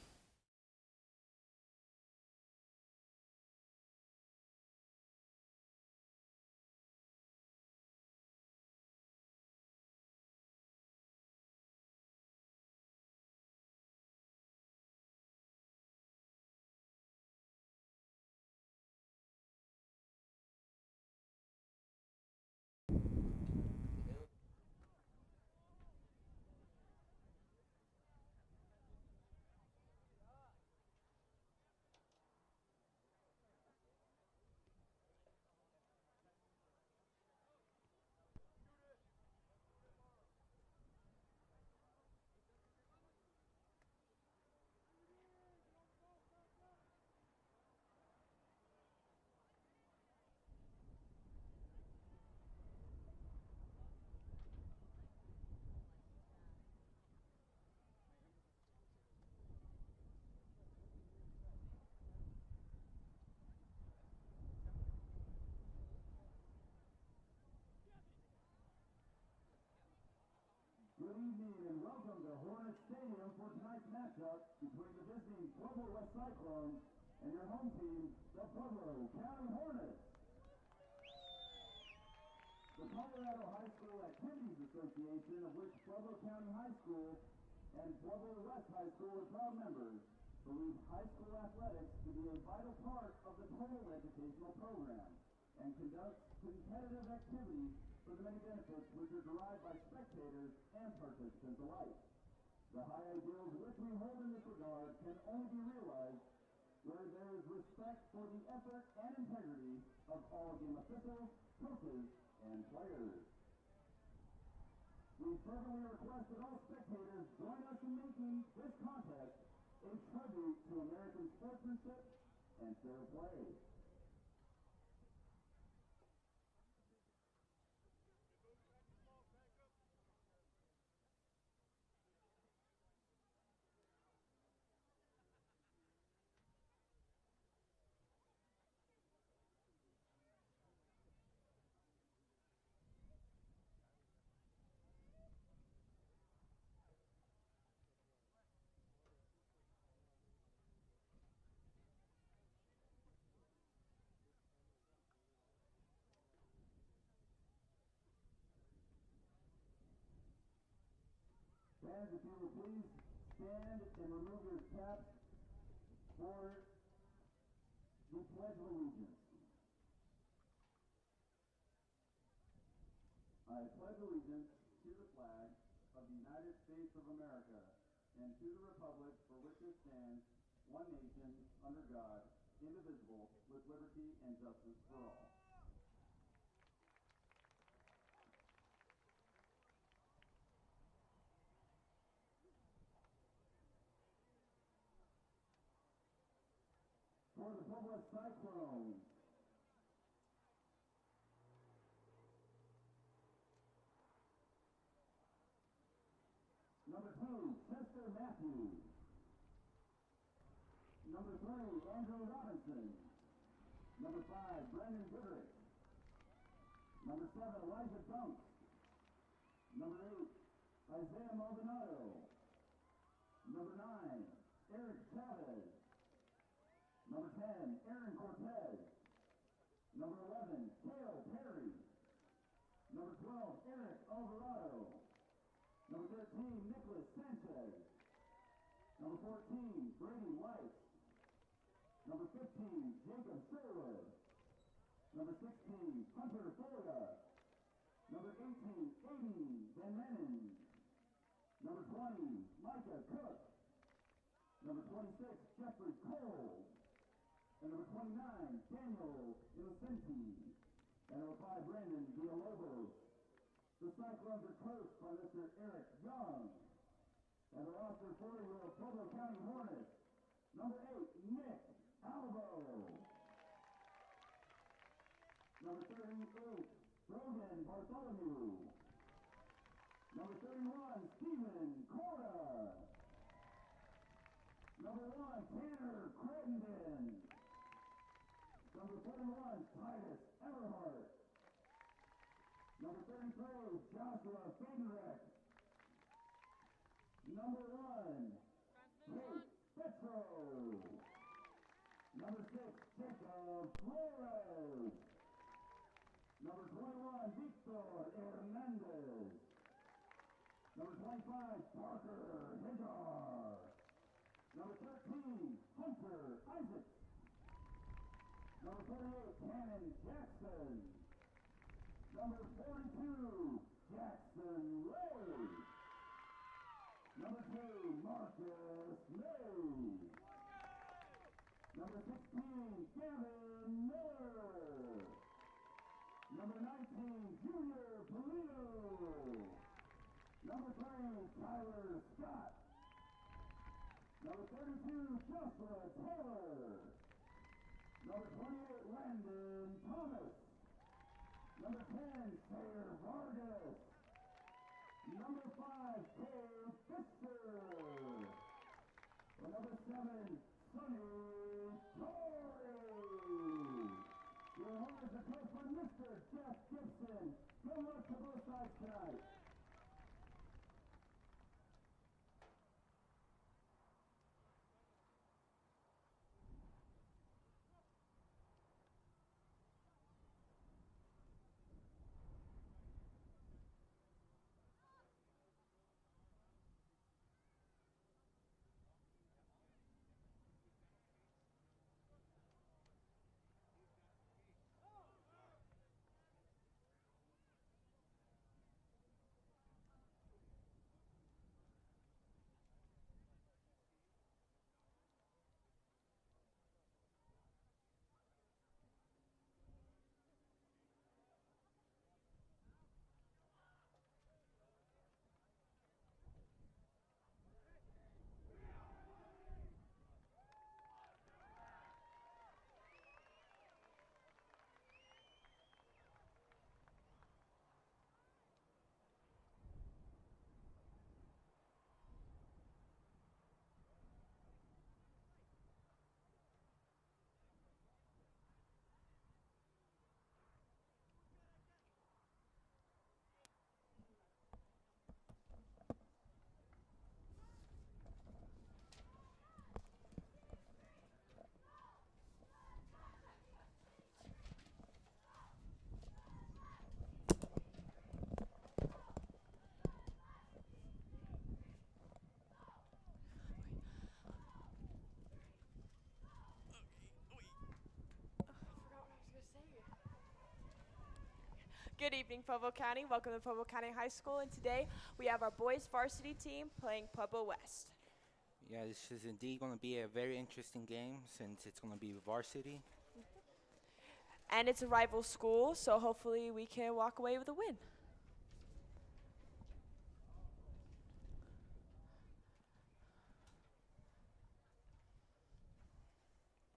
Good evening and welcome to Hornet Stadium for tonight's matchup between the visiting Pueblo West Cyclones and your home team, the Pueblo County Hornets. The Colorado High School Activities Association, of which Pueblo County High School and Pueblo West High School are proud members, believes high school athletics to be a vital part of the total educational program and conducts competitive activities for the many benefits which are derived by spectators and participants alike. The high ideals which we hold in this regard can only be realized where there is respect for the effort and integrity of all game officials, coaches, and players. We fervently request that all spectators join us in making this contest a tribute to American sportsmanship and fair play. fans, if you will please stand and remove your caps for the Pledge of Allegiance. I pledge allegiance to the flag of the United States of America and to the republic for which it stands, one nation, under God, indivisible, with liberty and justice for all. For the Puebla Cyclones, number 2, Chester Matthews. Number 3, Andrew Robinson. Number 5, Brandon Goodrich. Number 7, Elijah Dunks. Number 8, Isaiah Maldonado. Number 9, Eric Chavez. Number 10, Aaron Cortez. Number 11, Cale Perry. Number 12, Eric Alvarado. Number 13, Nicholas Sanchez. Number 14, Brady White. Number 15, Jacob Sherwood. Number 16, Hunter Foya. Number 18, Aiden Van Mennen. Number 20, Micah Cook. Number 26, Jeffrey Cole. And number 29, Daniel Innocenti. And number 5, Brandon Villalobos. The Cyclones are coached by Mr. Eric Young. And the roster for your Pueblo County Hornets. Number 8, Nick Alvo. Number 38, Brogan Bartholomew. Number 31, Stephen Cora. Number 1, Tanner Crittenden. Number 41, Titus Everhart. Number 33, Joshua Fadenreck. Number 1, Kate Petro. Number 6, Jacob Flores. Number 21, Victor Hernandez. Number 25, Parker Hagar. Number 13, Hunter Isaacs. Number 48, Cannon Jackson. Number 42, Jackson Ray. Number 2, Marcus May. Number 16, Gavin Miller. Number 19, Junior Polito. Number 3, Tyler Scott. Number 32, Joshua Taylor. Number 28, Landon Thomas. Number 10, Sayer Vargas. Number 5, Cade Fisher. And number 7, Sonny Torrey. Your Hornets are coached by Mr. Jeff Gibson. Good luck to both sides tonight. Good evening, Pueblo County. Welcome to Pueblo County High School, and today we have our boys varsity team playing Pueblo West. Yeah, this is indeed going to be a very interesting game since it's going to be varsity. And it's a rival school, so hopefully we can walk away with a win.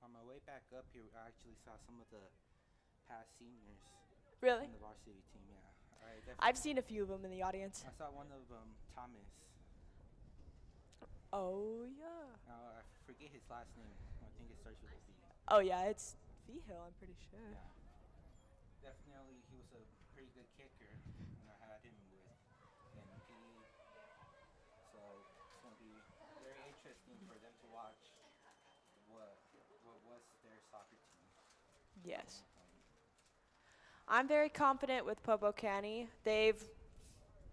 On my way back up here, I actually saw some of the past seniors Really? on the varsity team. Yeah, I've seen a few of them in the audience. I saw one of them, Thomas. Oh, yeah. Now I forget his last name. I think it starts with a V. Oh, yeah, it's V-Hill, I'm pretty sure. Yeah, definitely he was a pretty good kicker when I had him in PE. So it's going to be very interesting for them to watch what was their soccer team. Yes. I'm very confident with Pueblo County. They've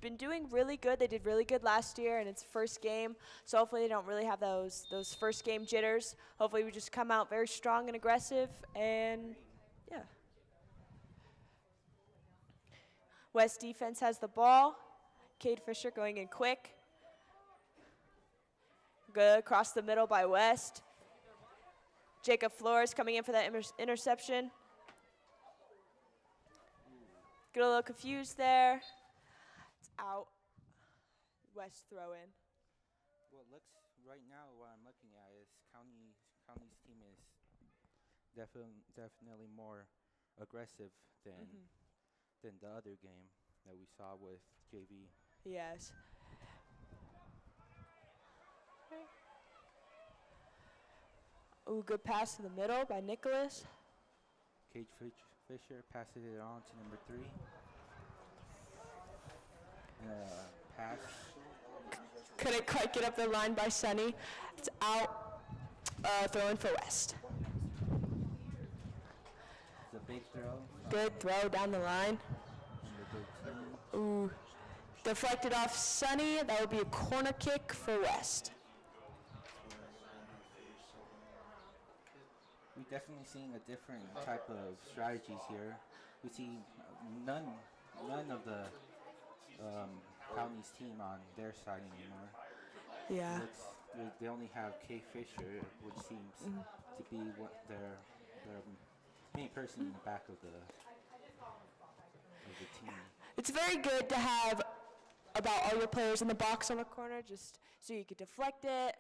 been doing really good. They did really good last year, and it's first game, so hopefully they don't really have those first game jitters. Hopefully we just come out very strong and aggressive, and yeah. West defense has the ball. Cade Fisher going in quick. Good across the middle by West. Jacob Flores coming in for that interception. Get a little confused there. It's out. West throw in. Well, it looks right now what I'm looking at is County's team is definitely more aggressive than the other game that we saw with JV. Yes. Ooh, good pass to the middle by Nicholas. Cade Fisher passes it on to number 3. Pass. Couldn't quite get up the line by Sonny. It's out. Throwing for West. It's a big throw. Good throw down the line. Number 13. Ooh. Deflected off Sonny. That would be a corner kick for West. We're definitely seeing a different type of strategies here. We see none of the County's team on their side anymore. Yeah. They only have Kay Fisher, which seems to be what their main person in the back of the team. It's very good to have about all your players in the box on the corner, just so you could deflect it,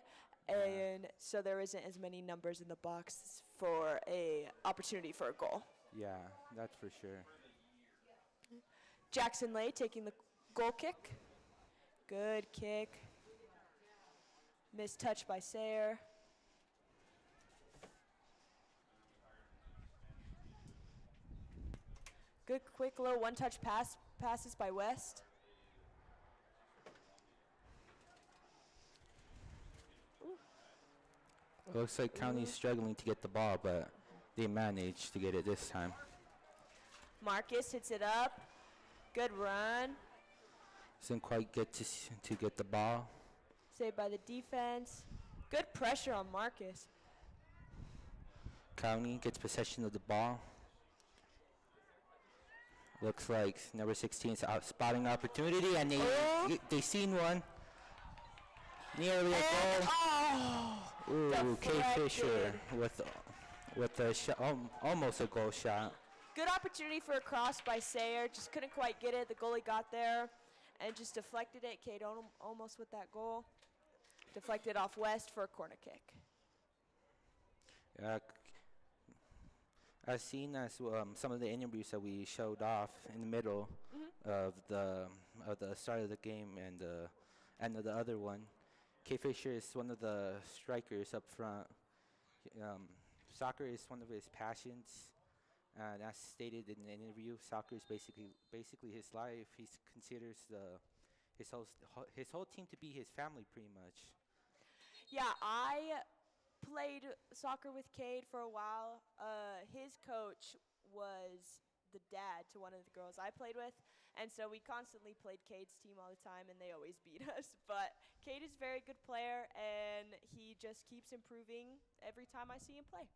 and so there isn't as many numbers in the box for a opportunity for a goal. Yeah, that's for sure. Jackson Lay taking the goal kick. Good kick. Missed touch by Sayer. Good quick little one-touch passes by West. Looks like County's struggling to get the ball, but they managed to get it this time. Marcus hits it up. Good run. Doesn't quite get to get the ball. Saved by the defense. Good pressure on Marcus. County gets possession of the ball. Looks like number 16's out spotting opportunity, and they seen one. Nearly a goal. Ooh, Kay Fisher with a shot, almost a goal shot. Good opportunity for a cross by Sayer. Just couldn't quite get it. The goalie got there and just deflected it. Cade almost with that goal. Deflected off West for a corner kick. As seen as some of the interviews that we showed off in the middle of the start of the game and the end of the other one, Kay Fisher is one of the strikers up front. Soccer is one of his passions, and as stated in the interview, soccer is basically his life. He considers his whole team to be his family, pretty much. Yeah, I played soccer with Cade for a while. His coach was the dad to one of the girls I played with, and so we constantly played Cade's team all the time, and they always beat us. But Cade is a very good player, and he just keeps improving every time I see him play.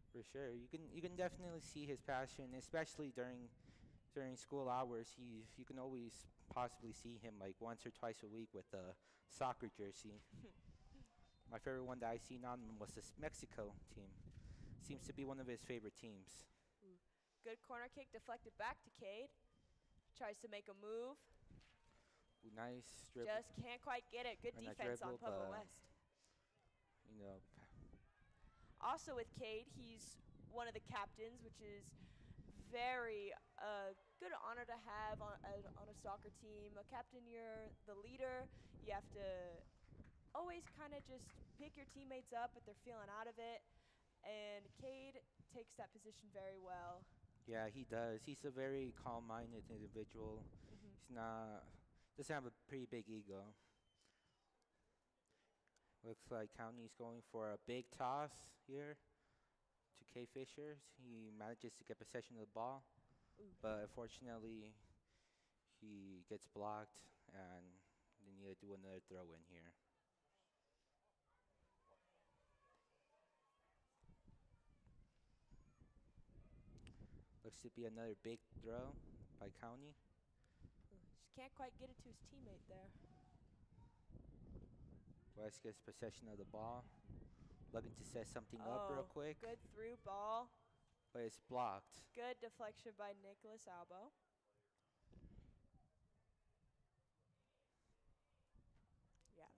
For sure, you can definitely see his passion, especially during during school hours, you can always possibly see him like once or twice a week with a soccer jersey. My favorite one that I seen on him was this Mexico team. Seems to be one of his favorite teams. Ooh. Good corner kick deflected back to Cade. Tries to make a move. Ooh, nice dribble. Just can't quite get it. Good And a defense on dribble, Pueblo but, West. You know, Also with Cade, he's one of the captains, which is very good honor to have on a soccer team. A captain, you're the leader. You have to always kind of just pick your teammates up if they're feeling out of it. And Cade takes that position very well. yeah, he does. He's a very calm-minded individual. He's not doesn't have a pretty big ego. Looks like County's going for a big toss here to K. Fishers. He manages to get possession of the ball, but unfortunately, he gets blocked, and they need to do another throw in here. Looks to be another big throw by County. Just can't quite get it to his teammate there. West gets possession of the ball. Looking to set something up real quick. Good through ball. But it's blocked. Good deflection by Nicholas Albo. Yeah.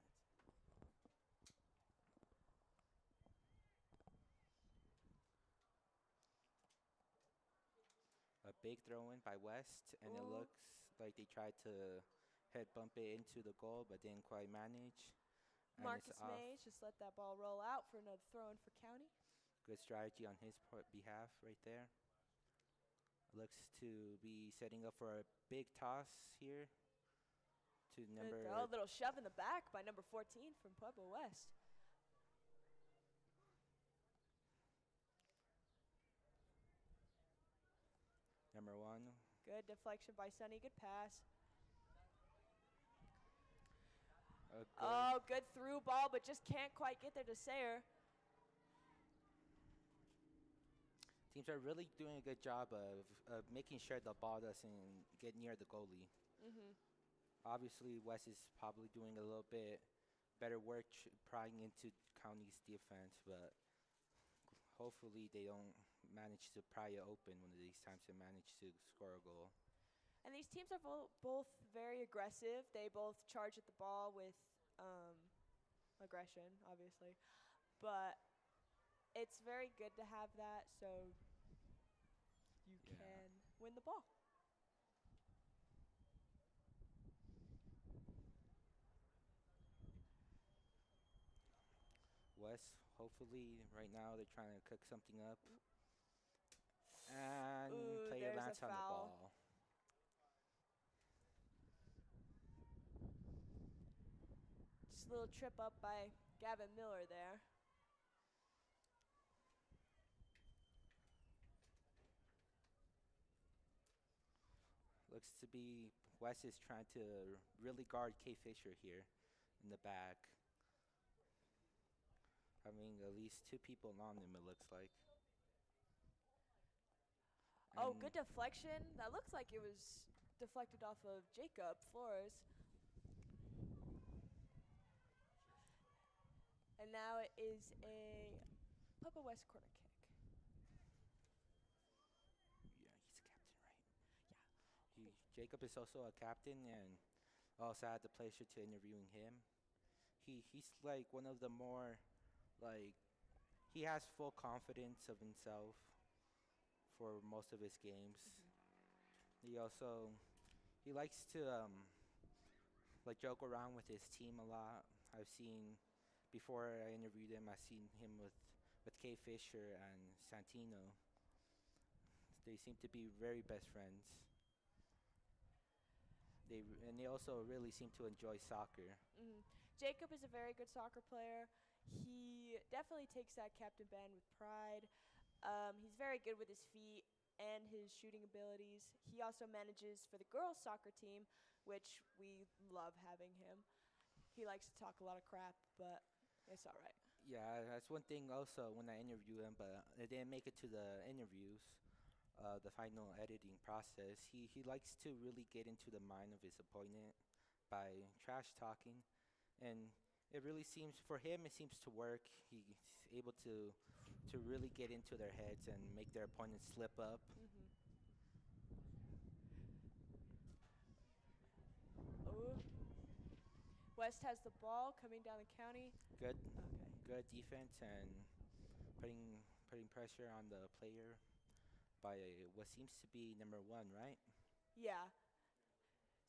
A big throw in by West, and it looks like they tried to head bump it into the goal, but didn't quite manage. And Marcus Mays just let that ball roll out for another throw in for County. Good strategy on his behalf right there. Looks to be setting up for a big toss here to number. A little shove in the back by number 14 from Pueblo West. Number 1. Good deflection by Sonny. Good pass. Good through ball, but just can't quite get there to Sayer. Teams are really doing a good job of making sure the ball doesn't get near the goalie. Obviously, West is probably doing a little bit better work prying into County's defense, but hopefully they don't manage to pry it open one of these times and manage to score a goal. And these teams are both very aggressive. They both charge at the ball with aggression, obviously. But it's very good to have that so you can win the ball. West, hopefully, right now they're trying to cook something up. And player lands on the ball. Just a little trip up by Gavin Miller there. Looks to be West is trying to really guard K. Fisher here in the back. Having at least 2 people on him, it looks like. And Good deflection. That looks like it was deflected off of Jacob Flores. And now it is a Pueblo West corner kick. Yeah, he's a captain, right? Yeah. Jacob is also a captain, and also had the pleasure to interviewing him. He's like one of the more, like, he has full confidence of himself for most of his games. He likes to like joke around with his team a lot. I've seen, before I interviewed him, I've seen him with K. Fisher and Santino. They seem to be very best friends. They also really seem to enjoy soccer. Jacob is a very good soccer player. He definitely takes that captain band with pride. He's very good with his feet and his shooting abilities. He also manages for the girls' soccer team, which we love having him. He likes to talk a lot of crap, but it's all right. Yeah, that's one thing also when I interviewed him, but I didn't make it to the interviews. the final editing process. He likes to really get into the mind of his opponent by trash talking, and it really seems for him it seems to work. He's able to really get into their heads and make their opponents slip up. Oh, West has the ball coming down the county. Good, Okay. good defense and putting pressure on the player by what seems to be number 1, right? Yeah.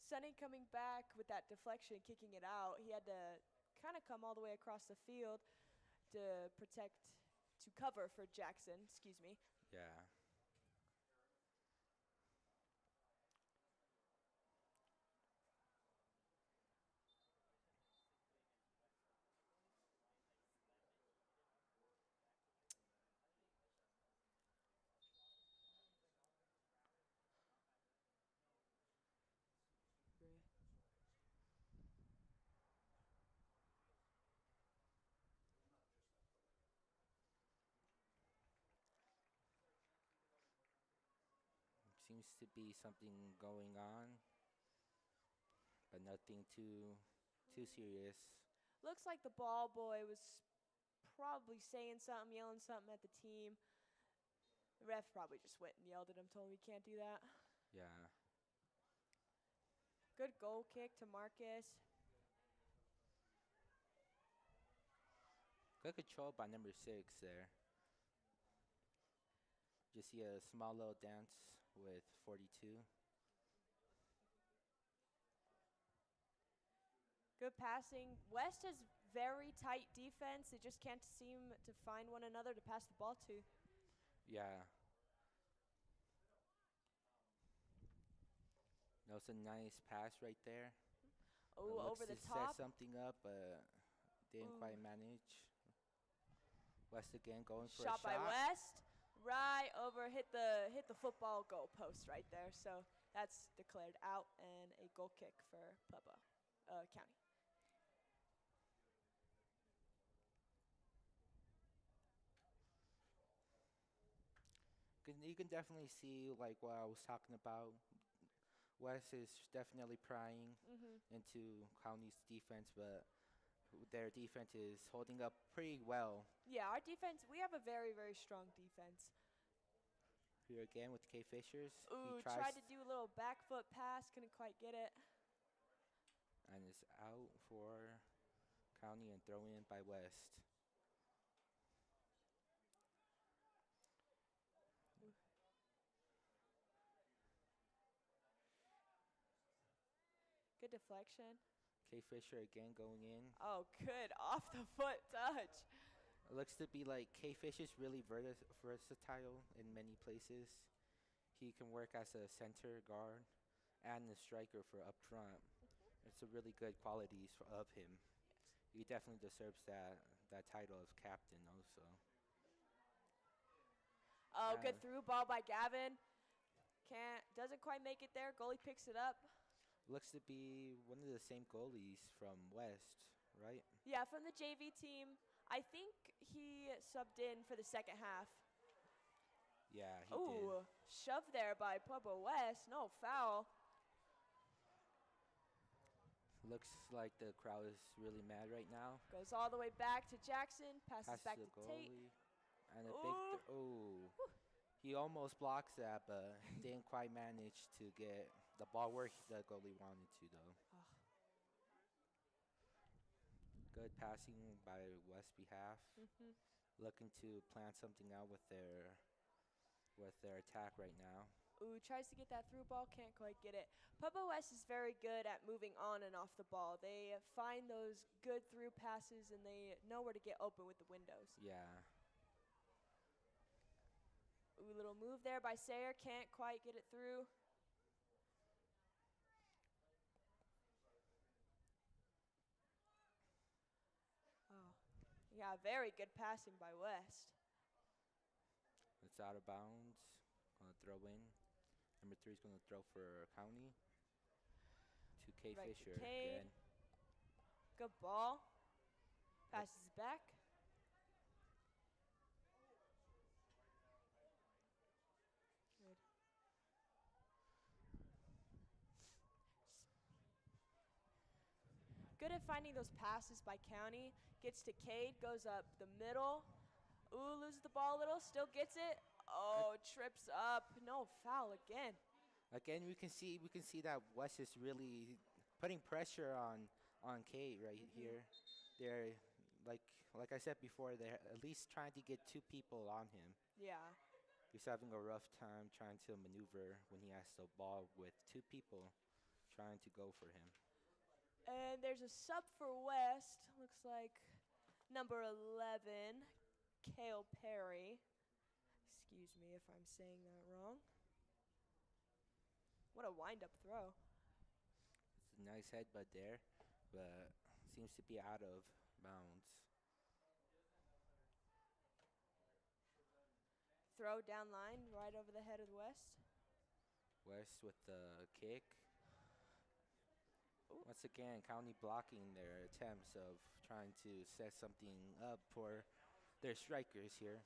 Sonny coming back with that deflection, kicking it out. He had to kind of come all the way across the field to cover for Jackson, excuse me. Yeah. Seems to be something going on, but nothing too serious. Looks like the ball boy was probably saying something, yelling something at the team. The ref probably just went and yelled at him, told him he can't do that. Yeah. Good goal kick to Marcus. Good control by number 6 there. Just see a small little dance with 42. Good passing. West has very tight defense. They just can't seem to find one another to pass the ball to. Yeah. That was a nice pass right there. Oh, over the Set top. something up, but didn't quite manage. West again going for a Shot shot. by West. Right over, hit the football goal post right there. So that's declared out and a goal kick for Pueblo County. You can definitely see like what I was talking about. West is definitely prying into County's defense, but their defense is holding up pretty well. Yeah, our defense, we have a very, very strong defense. Here again with K. Fishers. Ooh, He tries tried to do a little back foot pass, couldn't quite get it. and it's out for County and thrown in by West. Good deflection. K. Fisher again going in. Oh, good off the foot touch. It looks to be like K. Fisher's really versatile in many places. He can work as a center guard and a striker for up front. It's a really good qualities of him. He definitely deserves that title of captain also. Oh, good through ball by Gavin. Doesn't quite make it there. Goalie picks it up. Looks to be one of the same goalies from West, right? Yeah, from the JV team. I think he subbed in for the second half. Yeah, he Ooh, shoved there by Pueblo West. No foul. did. Looks like the crowd is really mad right now. Goes all the way back to Jackson. Passes back the to Tate. goalie. And a Ooh. big, ooh. He almost blocks that, but didn't quite manage to get the ball where the goalie wanted to, though. Oh. Good passing by West behalf. Looking to plan something out with their attack right now. Ooh, tries to get that through ball, can't quite get it. Pueblo West is very good at moving on and off the ball. They find those good through passes, and they know where to get open with the windows. Yeah. Ooh, little move there by Sayer, can't quite get it through. Oh, yeah, very good passing by West. It's out of bounds. Gonna throw in. Number 3 is gonna throw for County. To K. Right to Fisher Cade. again. Good ball. Passes back. Good. Good at finding those passes by County. Gets to Cade, goes up the middle. Ooh, loses the ball a little, still gets it. Oh, trips up. No, foul again. Again, we can see that West is really putting pressure on Kate right here. They're like I said before, they're at least trying to get 2 people on him. Yeah. He's having a rough time trying to maneuver when he has the ball with 2 people trying to go for him. And there's a sub for West. Looks like number 11, Kale Perry. Excuse me if I'm saying that wrong. What a wind-up throw. It's a nice headbutt there, but seems to be out of bounds. Throw down line right over the head of West. West with the kick. Once again, County blocking their attempts of trying to set something up for their strikers here.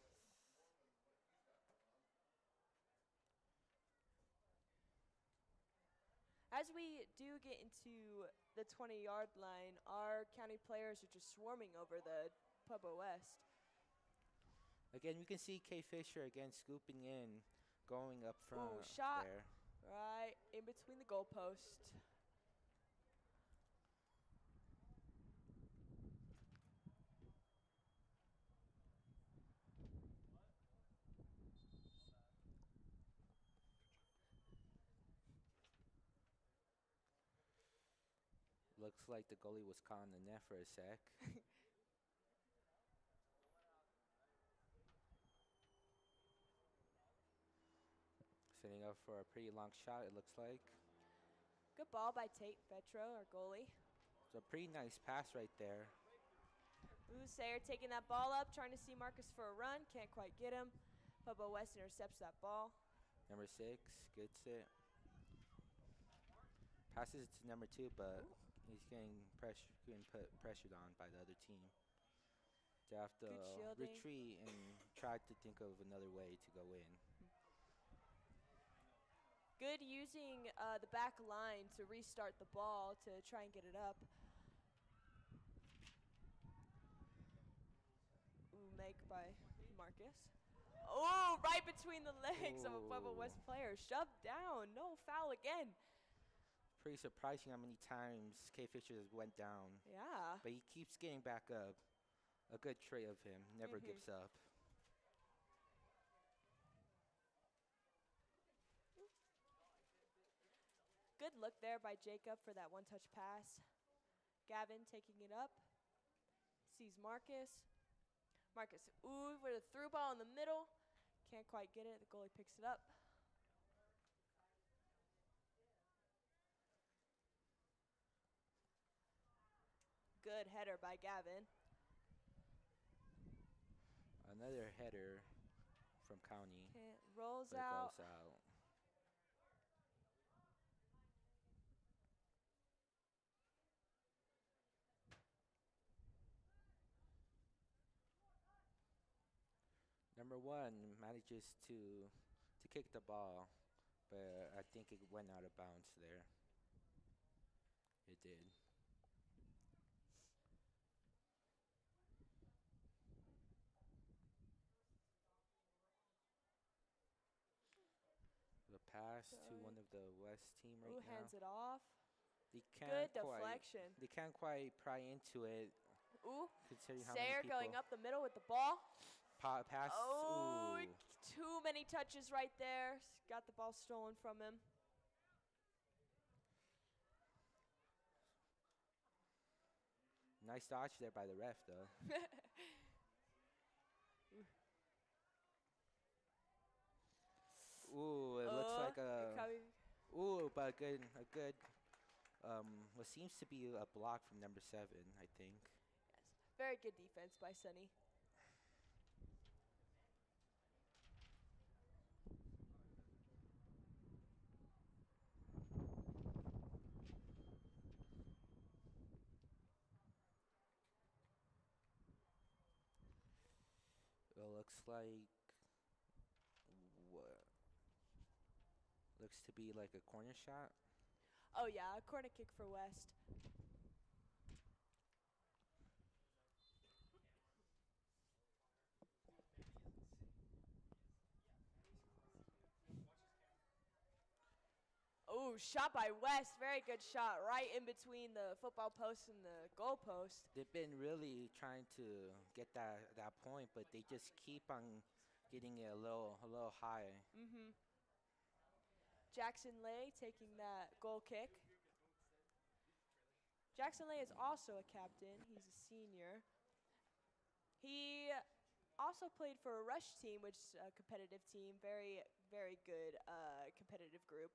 As we do get into the 20-yard line, our County players are just swarming over the Pueblo West. Again, you can see Kay Fisher again scooping in, going up front. Ooh, shot there. right in between the goalpost. Looks like the goalie was caught in the net for a sec. Setting up for a pretty long shot, it looks like. Good ball by Tate Petro, our goalie. It's a pretty nice pass right there. Ooh, Sayer taking that ball up, trying to see Marcus for a run. Can't quite get him. Pueblo West intercepts that ball. Number 6 gets it. Passes it to number 2, but he's getting pressured on by the other team. They have to retreat and try to think of another way to go in. Good using the back line to restart the ball to try and get it up. Ooh, make by Marcus. Oh, right between the legs of a Pueblo West player. Shoved down. No foul again. Pretty surprising how many times K. Fisher just went down. Yeah. But he keeps getting back up. A good trait of him. Never gives up. Good look there by Jacob for that one-touch pass. Gavin taking it up. Sees Marcus. Marcus, ooh, with a through ball in the middle. Can't quite get it. The goalie picks it up. Good header by Gavin. Another header from County. Rolls but out. Goes out. Number 1 manages to kick the ball, but I think it went out of bounds there. It did. The pass to one of the West team right now. Who hands it off? They can't Good deflection. They can't quite pry into it. Ooh, Considering how many Sayer people going up the middle with the ball. pass. Oh, Ooh. too many touches right there. Got the ball stolen from him. Nice dodge there by the ref, though. Ooh, it looks like but a good, what seems to be a block from number 7, I think. Yes, very good defense by Sonny. It looks like what looks to be like a corner shot. Oh yeah, a corner kick for West. Ooh, shot by West. Very good shot, right in between the football post and the goal post. They've been really trying to get that point, but they just keep on getting it a little high. Jackson Lay taking that goal kick. Jackson Lay is also a captain. He's a senior. He also played for a rush team, which is a competitive team. Very, very good competitive group.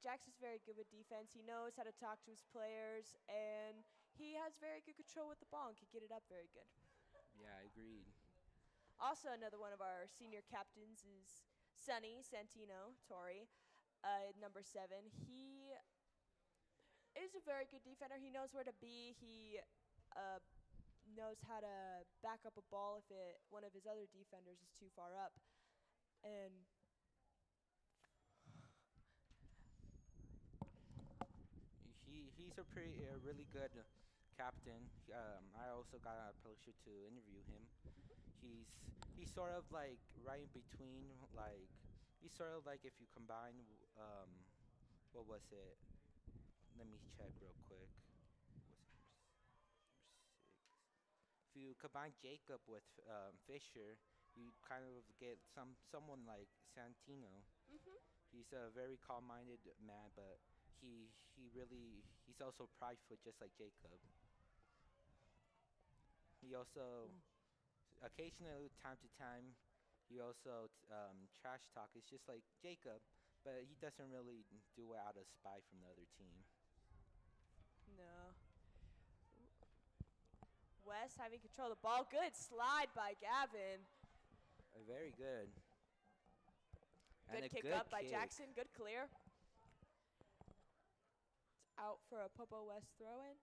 Jackson's very good with defense. He knows how to talk to his players, and he has very good control with the ball and can get it up very good. Yeah, I agreed. Also, another one of our senior captains is Sonny Santino Torrey, number 7. He is a very good defender. He knows where to be. He knows how to back up a ball if one of his other defenders is too far up. And He's a really good captain. I also got a pleasure to interview him. He's sort of like right in between, like he's sort of like if you combine what was it? Let me check real quick. Was it number 6? If you combine Jacob with Fisher, you kind of get someone like Santino. He's a very calm-minded man, but he's also prideful, just like Jacob. He also occasionally, time to time, he also trash talk. It's just like Jacob, but he doesn't really do it out of spite from the other team. no. West having control of the ball. Good slide by Gavin. Very good. And Good a kick good up by kick. Jackson. Good clear. It's out for a Popo West throw-in.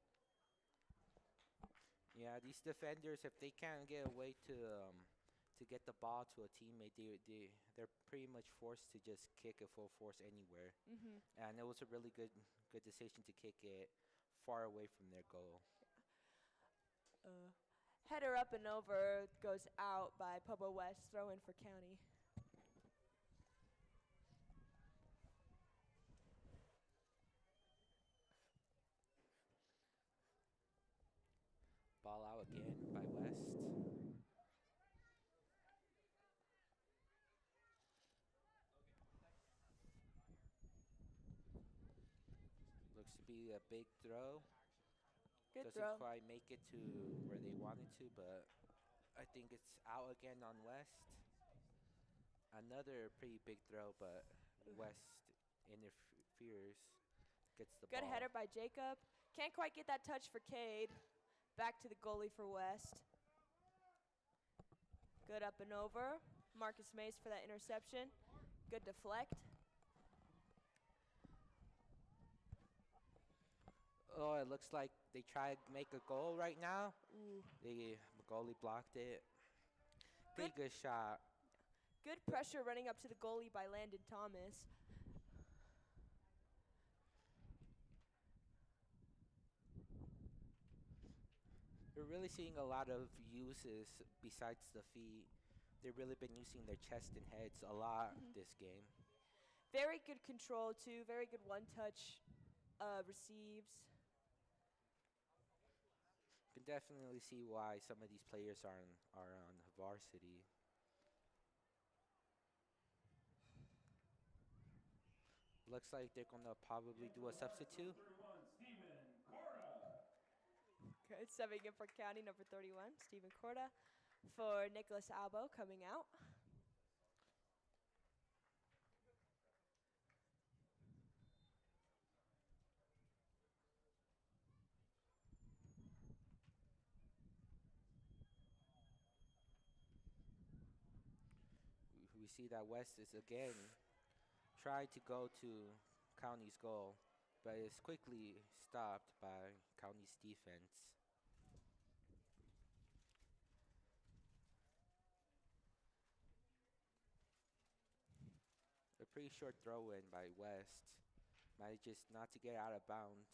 Yeah, these defenders, if they can't get away to get the ball to a teammate, they're pretty much forced to just kick it full force anywhere. And it was a really good decision to kick it far away from their goal. Header up and over goes out by Popo West. Throw-in for County. Ball out again by West. Looks to be a big throw. Good Doesn't throw. quite make it to where they wanted to, but I think it's out again on West. Another pretty big throw, but West interferes, gets the Good ball. header by Jacob. Can't quite get that touch for Cade. Back to the goalie for West. Good up and over. Marcus Mace for that interception. Good deflect. Oh, it looks like they tried to make a goal right now. The goalie blocked it. Pretty good shot. Good pressure running up to the goalie by Landon Thomas. We're really seeing a lot of uses besides the feet. They've really been using their chest and heads a lot this game. Very good control too. Very good one-touch receives. You can definitely see why some of these players are on varsity. Looks like they're gonna probably do a substitute. Good subbing in for County, number 31, Stephen Corda, for Nicholas Albo coming out. We see that West is again tried to go to County's goal, but is quickly stopped by County's defense. A pretty short throw in by West. Manages not to get out of bounds.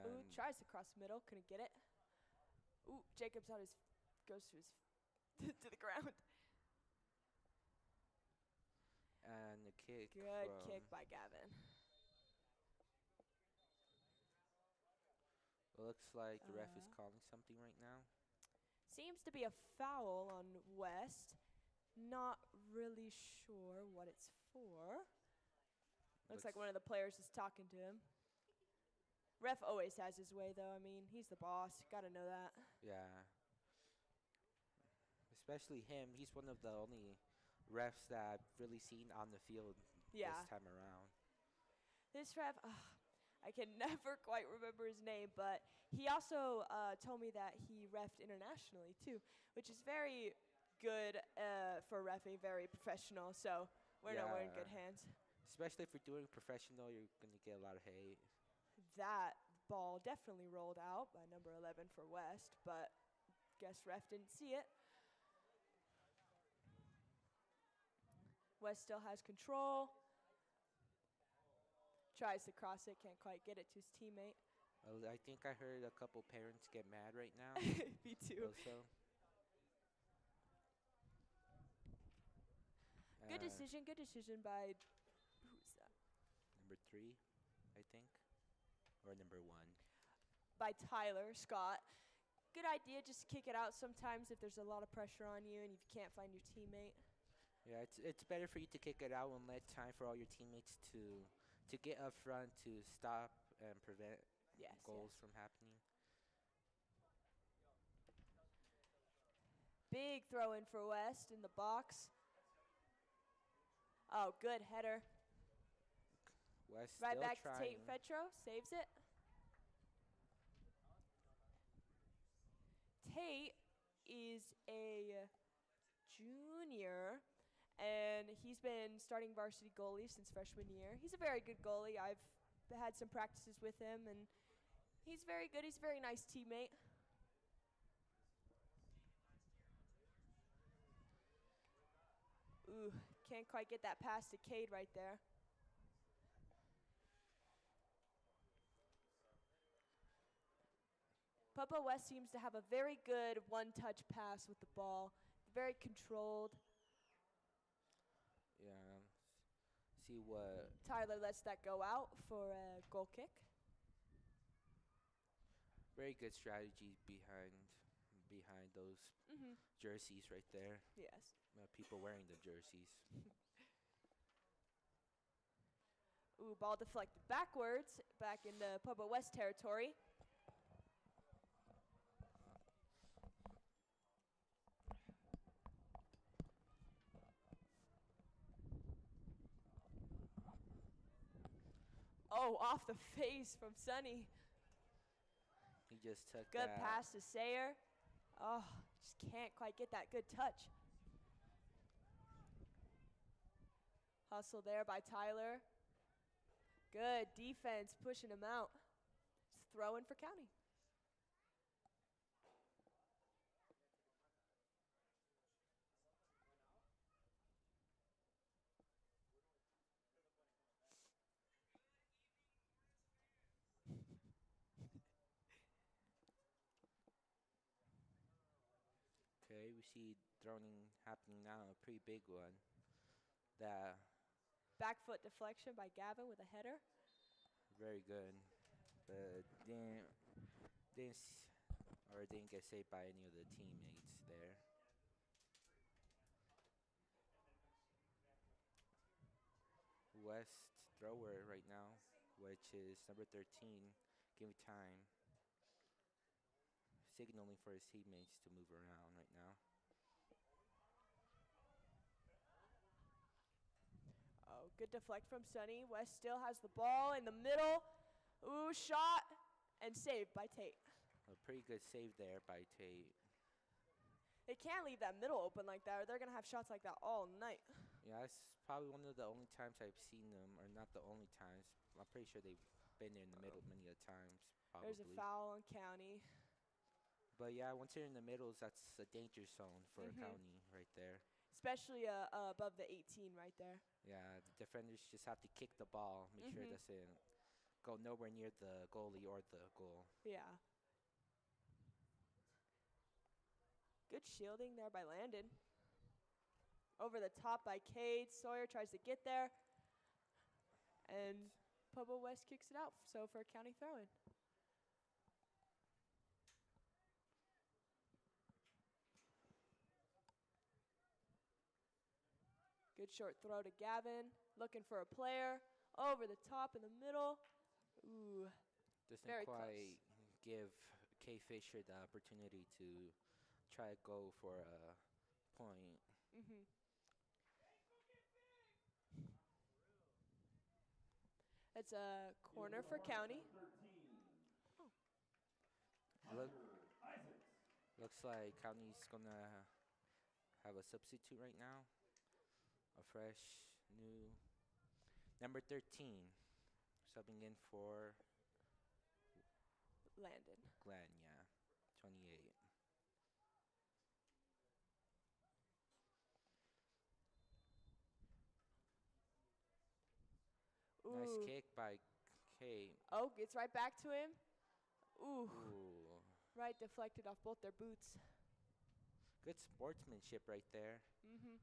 Ooh, tries to cross middle, couldn't get it. Ooh, Jacobs on his, goes to his, to the ground. And the kick. Good from, kick by Gavin. It looks like the ref is calling something right now. Seems to be a foul on West. Not really sure what it's for. Looks like one of the players is talking to him. Ref always has his way, though. I mean, he's the boss. Gotta know that. Yeah. Especially him. He's one of the only refs that I've really seen on the field Yeah. this time around. This ref, I can never quite remember his name, but he also told me that he refed internationally, too, which is very good for reffing, very professional. So we're in good hands. Especially if you're doing professional, you're going to get a lot of hate. That ball definitely rolled out by number 11 for West, but guess ref didn't see it. West still has control. Tries to cross it, can't quite get it to his teammate. I think I heard a couple parents get mad right now. Me too. Also. Good decision by, who's that? Number 3, I think, or number 1. By Tyler Scott. Good idea, just kick it out sometimes if there's a lot of pressure on you and you can't find your teammate. Yeah, it's better for you to kick it out and let time for all your teammates to get up front to stop and prevent goals from happening. Big throw in for West in the box. Oh, good header. West Right still back trying. to Tate Fetro, saves it. Tate is a junior, and he's been starting varsity goalie since freshman year. He's a very good goalie. I've had some practices with him, and he's very good. He's a very nice teammate. Ooh, can't quite get that pass to Cade right there. Papa West seems to have a very good one-touch pass with the ball. Very controlled. Yeah. See what Tyler lets that go out for a goal kick. very good strategy behind those jerseys right there. Yes. People wearing the jerseys. Ooh, ball deflected backwards, back into Papa West territory. Oh, off the face from Sonny. He just took Good that. pass to Sayer. Oh, just can't quite get that good touch. Hustle there by Tyler. Good defense, pushing him out. Just throwing for County. Okay, we see throwing happening now, a pretty big one. That Back foot deflection by Gavin with a header. very good, but didn't get saved by any of the teammates there. West thrower right now, which is number 13, giving time, signaling for his teammates to move around right now. Oh, good deflect from Sonny. West still has the ball in the middle. Ooh, shot and saved by Tate. A pretty good save there by Tate. They can't leave that middle open like that, or they're going to have shots like that all night. Yeah, that's probably one of the only times I've seen them, or not the only times. I'm pretty sure they've been there in the middle many a times, probably. There's a foul on County. But yeah, once you're in the middles, that's a danger zone for County right there. Especially above the 18 right there. Yeah, the defenders just have to kick the ball, make sure it doesn't go nowhere near the goalie or the goal. Yeah. Good shielding there by Landon. Over the top by Cade. Sawyer tries to get there. And Pueblo West kicks it out, so for a county throw-in. Good short throw to Gavin, looking for a player, over the top in the middle. Ooh, Doesn't very quite close. give K Fisher the opportunity to try to go for a point. Mm-hmm. It's a corner for county. 13, Look, Hunter Isaacs. looks like County's gonna have a substitute right now. A fresh, new number 13 subbing in for Landon. Glenn, yeah, 28. Ooh. Nice kick by Kate. Oh, gets right back to him. Ooh. Ooh, Right deflected off both their boots. good sportsmanship right there. Mm-hmm.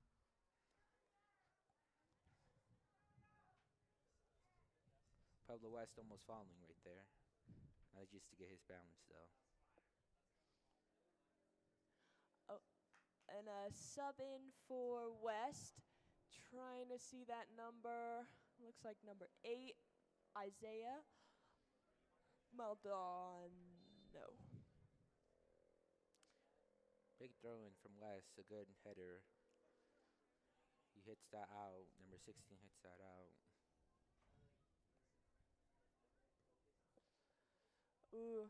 Pueblo West almost falling right there. Just to get his balance though. Oh, and a sub in for West. Trying to see that number. Looks like number 8, Isaiah Maldonado. Big throw in from West, a good header. He hits that out. Number 16 hits that out. Ooh,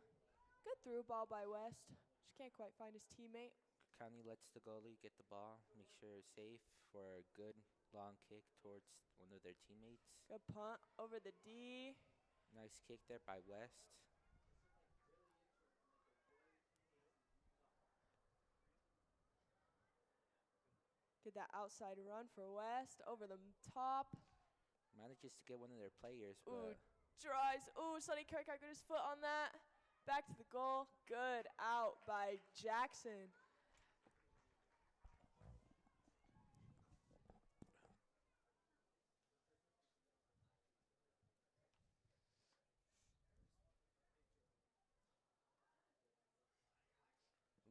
good through ball by West. Just can't quite find his teammate. County lets the goalie get the ball, make sure it's safe for a good long kick towards one of their teammates. Good punt over the D. Nice kick there by West. Get that outside run for West over the top. Manages to get one of their players, Ooh, but tries. Ooh, Sonny Kirkhope got his foot on that. Back to the goal. Good out by Jackson.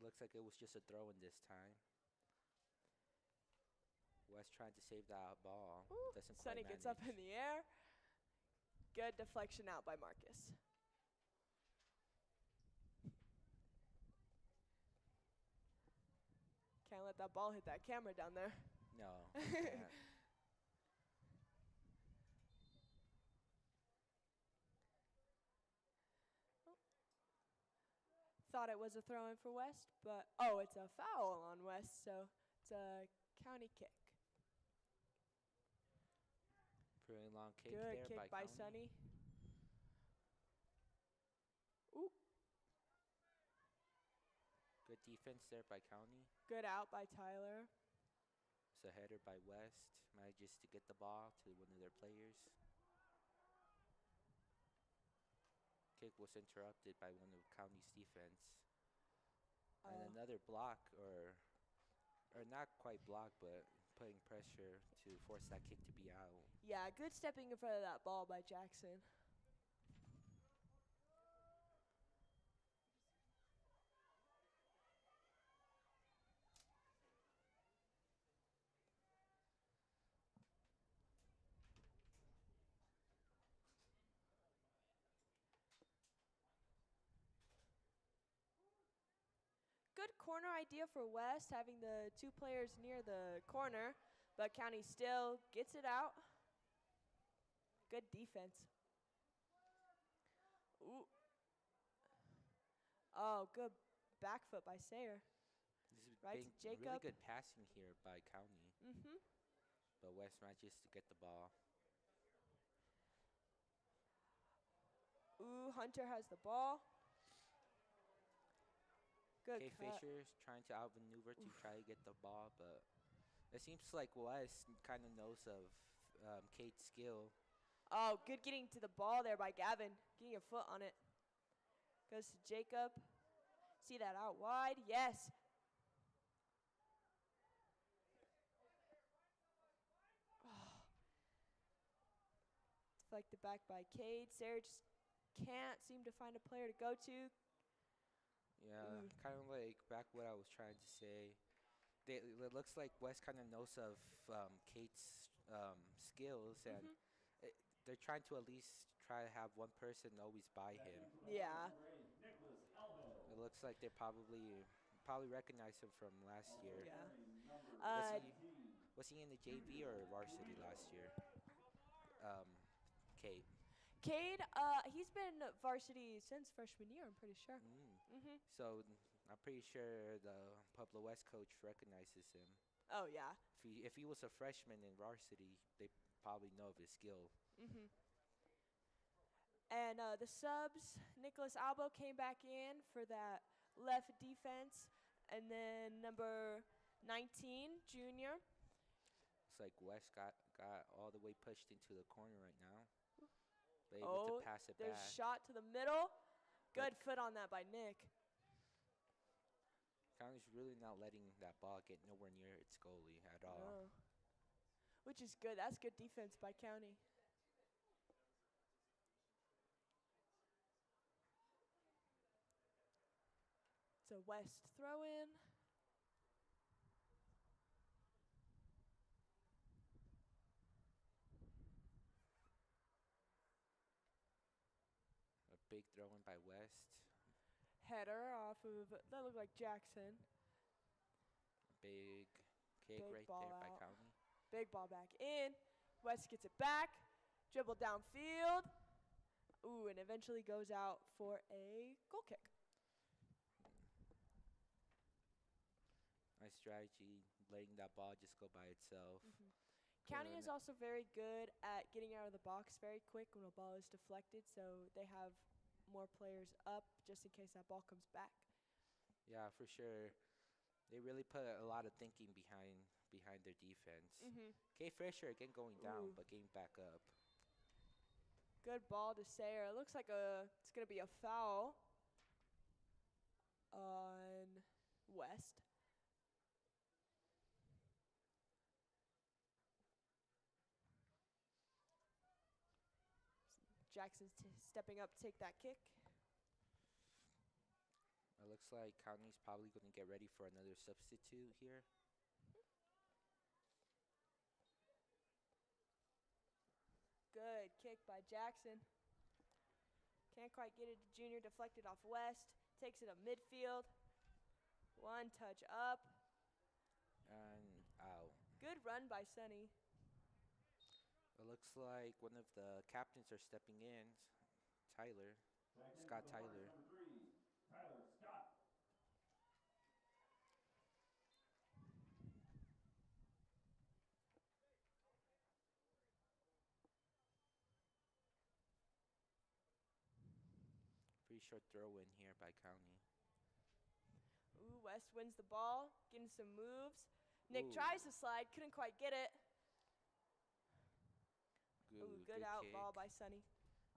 looks like it was just a throw in this time. West trying to save that ball. Ooh, Doesn't quite Sonny manage. gets up in the air. Good deflection out by Marcus. Can't let that ball hit that camera down there. No, can't. Thought it was a throw in for West, but oh, it's a foul on West, so it's a county kick. Pretty long kick Good there kick by by County. Sonny. Ooh, Good defense there by County. good out by Tyler. It's a header by West. Manages to get the ball to one of their players. Kick was interrupted by one of County's defense. And Oh. another block, or not quite block, but putting pressure to force that kick to be out. Yeah, good stepping in front of that ball by Jackson. Good corner idea for West, having the 2 players near the corner, but County still gets it out. Good defense. Ooh. Oh, good back foot by Sayer. This is Right to really Jacob. good passing here by County. Mm-hmm. But West manages to get the ball. Ooh, Hunter has the ball. Good Kay cut. Fisher's trying to outmaneuver to try to get the ball, but it seems like West kind of knows of Kate's skill. Oh, good getting to the ball there by Gavin. Getting a foot on it. Goes to Jacob. See that out wide? Yes. deflected back by Cade. Sarah just can't seem to find a player to go to. Yeah, kind of like back what I was trying to say. It looks like West kind of knows of Kate's skills, and they're trying to at least try to have one person always by him. Yeah. It looks like they probably recognize him from last year. Yeah. Was he in the JV or varsity last year? Kate. Cade, he's been varsity since freshman year, I'm pretty sure. So I'm pretty sure the Pueblo West coach recognizes him. Oh, yeah. If he was a freshman in varsity, they probably know of his skill. And the subs, Nicholas Albo came back in for that left defense. And then number 19, junior. It's like West got all the way pushed into the corner right now. But able to pass it there's back. a shot to the middle. Good foot on that by Nick. County's really not letting that ball get nowhere near its goalie at all. Oh. Which is good. That's good defense by County. It's a West throw in. A big throw in by West. Header off of, that looked like Jackson. A big kick Big right ball there by out. County. Big ball back in. West gets it back. Dribble downfield. Ooh, and eventually goes out for a goal kick. Nice strategy, letting that ball just go by itself. County is also very good at getting out of the box very quick when a ball is deflected, so they have more players up just in case that ball comes back. Yeah, for sure. They really put a lot of thinking behind their defense. Kay Fisher again going down, but getting back up. Good ball to Sayer. It looks like it's going to be a foul on West. Jackson's stepping up to take that kick. It looks like County's probably going to get ready for another substitute here. Good kick by Jackson. Can't quite get it to Junior. Deflected off West. Takes it up midfield. One touch up. And out. Good run by Sonny. It looks like one of the captains are stepping in. Tyler. Scott Tyler. Tyler Scott. Pretty short throw in here by County. Ooh, West wins the ball. Getting some moves. Nick tries to slide. Couldn't quite get it. Ooh, good out kick. ball by Sonny.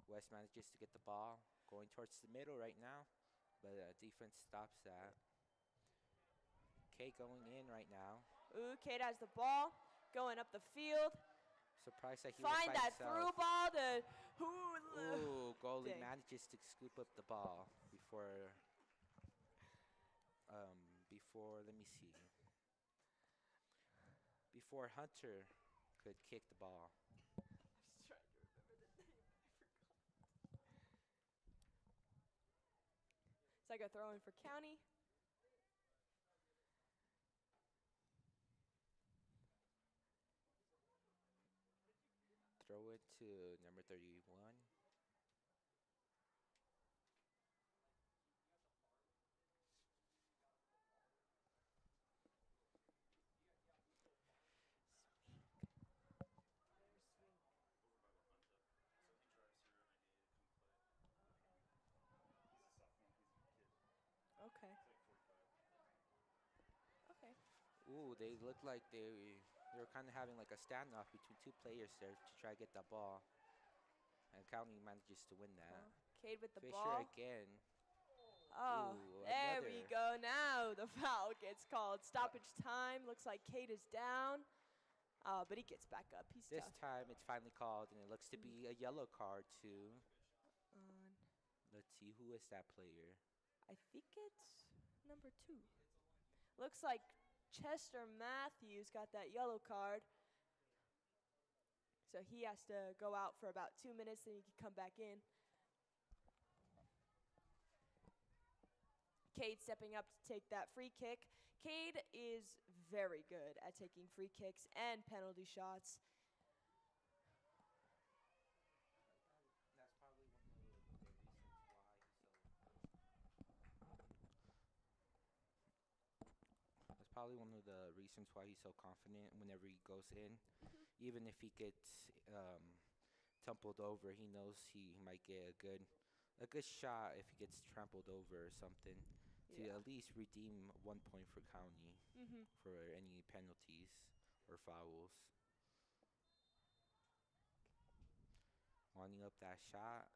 West manages to get the ball. Going towards the middle right now. But defense stops that. Kate going in right now. Ooh, Kate has the ball. Going up the field. Surprised that he was Find by that himself. through ball to Ooh, goalie Dang. manages to scoop up the ball before, let me see. Before Hunter could kick the ball. I was trying to remember the name. I forgot. It's like a throw in for County. Throw it to number 31. Okay. Okay. Ooh, they look like they were kind of having like a standoff between two players there to try to get the ball. And County manages to win that. Cade with the Fisher ball. again. Oh, Ooh, there we another. go. Now the foul gets called. Stoppage time. Looks like Cade is down. But he gets back up. He's This tough. time it's finally called, and it looks to be a yellow card too. Um, Let's see, who is that player? I think it's number 2. Looks like Chester Matthews got that yellow card. So he has to go out for about 2 minutes, then he can come back in. Cade stepping up to take that free kick. Cade is very good at taking free kicks and penalty shots. That's probably one of the reasons why he's so confident whenever he goes in. Even if he gets tumbled over, he knows he might get a good shot if he gets trampled over or something to Yeah. at least redeem 1 point for County for any penalties or fouls. Winding up that shot.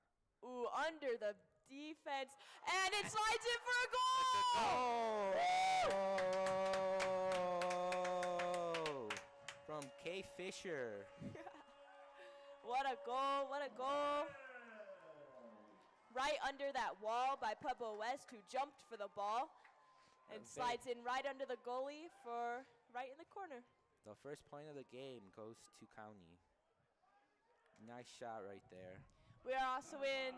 Ooh, under the defense, and it slides in for a goal! Oh! From Kay Fisher. What a goal, what a goal. Right under that wall by Pueblo West, who jumped for the ball and slides in right under the goalie for right in the corner. The first point of the game goes to County. Nice shot right there. We're also in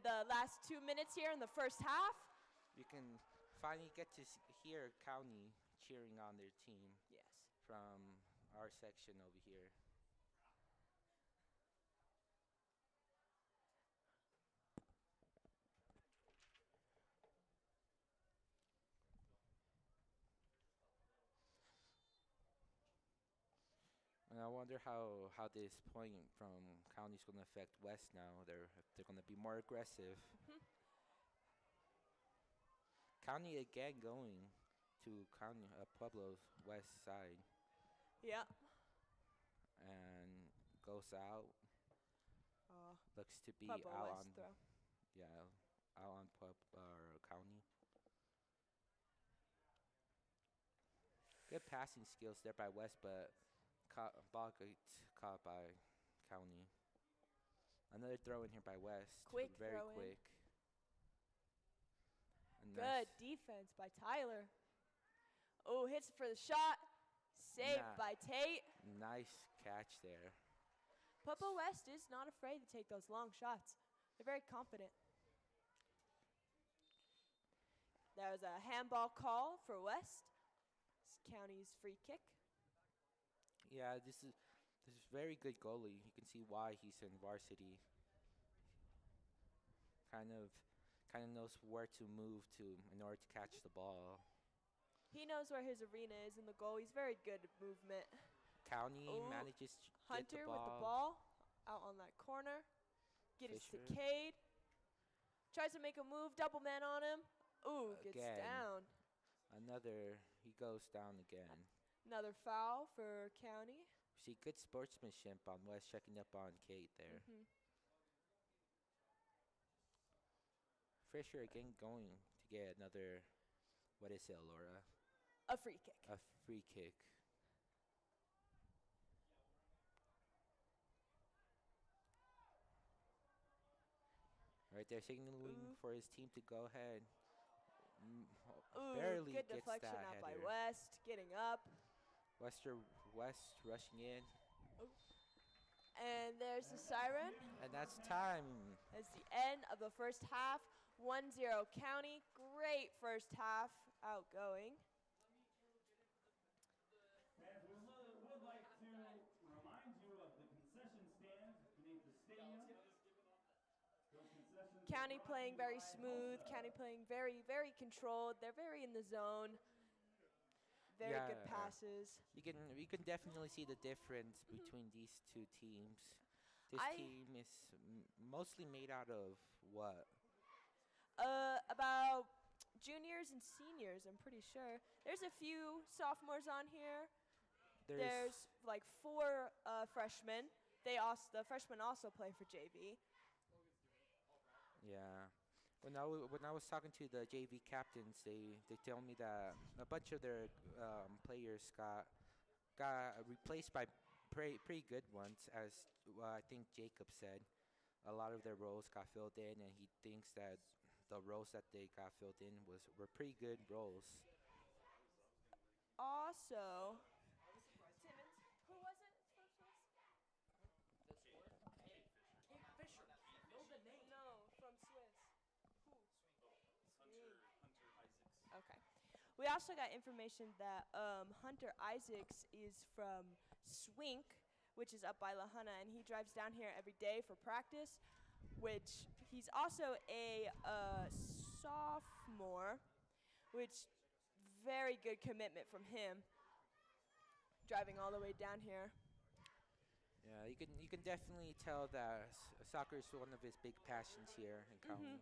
the last 2 minutes here in the first half. You can finally get to hear County cheering on their team Yes. from our section over here. And I wonder how this point from County is going to affect West now. They're going to be more aggressive. County again going to County Pueblo's west side Yeah. and goes out. Looks to be out Pueblo West on throw. out on County. Good passing skills there by West, but ball gets caught by County. Another throw in here by West. Quick very throw in. quick. A Good nice- defense by Tyler. Oh, hits for the shot. Saved Nah. by Tate. Nice catch there. Pueblo West is not afraid to take those long shots. They're very confident. There was a handball call for West. It's County's free kick. Yeah, this is very good goalie. You can see why he's in varsity. Kind of knows where to move to in order to catch the ball. He knows where his arena is in the goal. He's very good at movement. County Ooh, manages to get Hunter the ball. with the ball out on that corner. Get it to Fisher. Cade. Tries to make a move, double man on him. Ooh, gets Again. down. He goes down again. Another foul for County. See good sportsmanship on West checking up on Kate there. Fisher again going to get another, what is it, Laura? A free kick. A free kick. Right there, signaling for his team to go ahead. Ooh, Barely good gets deflection that out by header. West. Getting up. West rushing in, And there's the siren. and that's time. That's the end of the first half. 1-0 County. Great first half outgoing. Fans, we would like to remind you of the concession stand beneath the stadium. Those concessions County are brought playing to you very by smooth. Tulsa. County playing very, very controlled. They're very in the zone. Very good Yeah. passes. You can definitely see the difference between these two teams. This I- team is mostly made out of what? About juniors and seniors, I'm pretty sure. There's a few sophomores on here. There's like 4 freshmen. The freshmen also play for JV. Yeah. When I was talking to the JV captains, they tell me that a bunch of their players got replaced by pretty good ones, as I think Jacob said. A lot of their roles got filled in, and he thinks that the roles that they got filled in were pretty good roles. Also, Timmons, who was it from Swiss? No, from Swiss. Who? Okay. We also got information that Hunter Isaacs is from Swink, which is up by La Junta, and he drives down here every day for practice, which he's also a sophomore, which very good commitment from him, driving all the way down here. Yeah, you can definitely tell that soccer is one of his big passions here in County.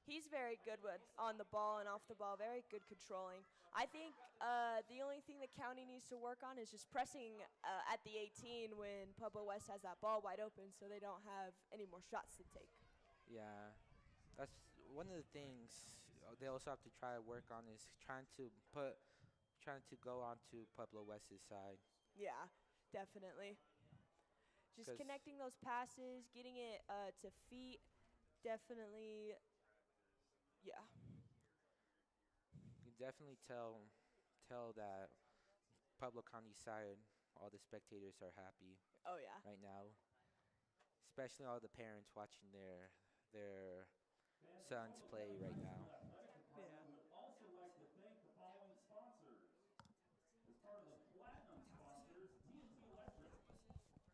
He's very good with on the ball and off the ball, very good controlling. I think the only thing that County needs to work on is just pressing at the 18 when Pueblo West has that ball wide open so they don't have any more shots to take. Yeah, that's one of the things they also have to try to work on is trying to go onto Pueblo West's side. Yeah, definitely. Just 'Cause connecting those passes, getting it to feet, definitely, yeah. you can definitely tell that Pueblo County side, all the spectators are happy Oh, yeah. right now, especially all the parents watching their sons play right now. Yeah. would also like to thank the following sponsors. As part of the platinum sponsors, TNT Electric.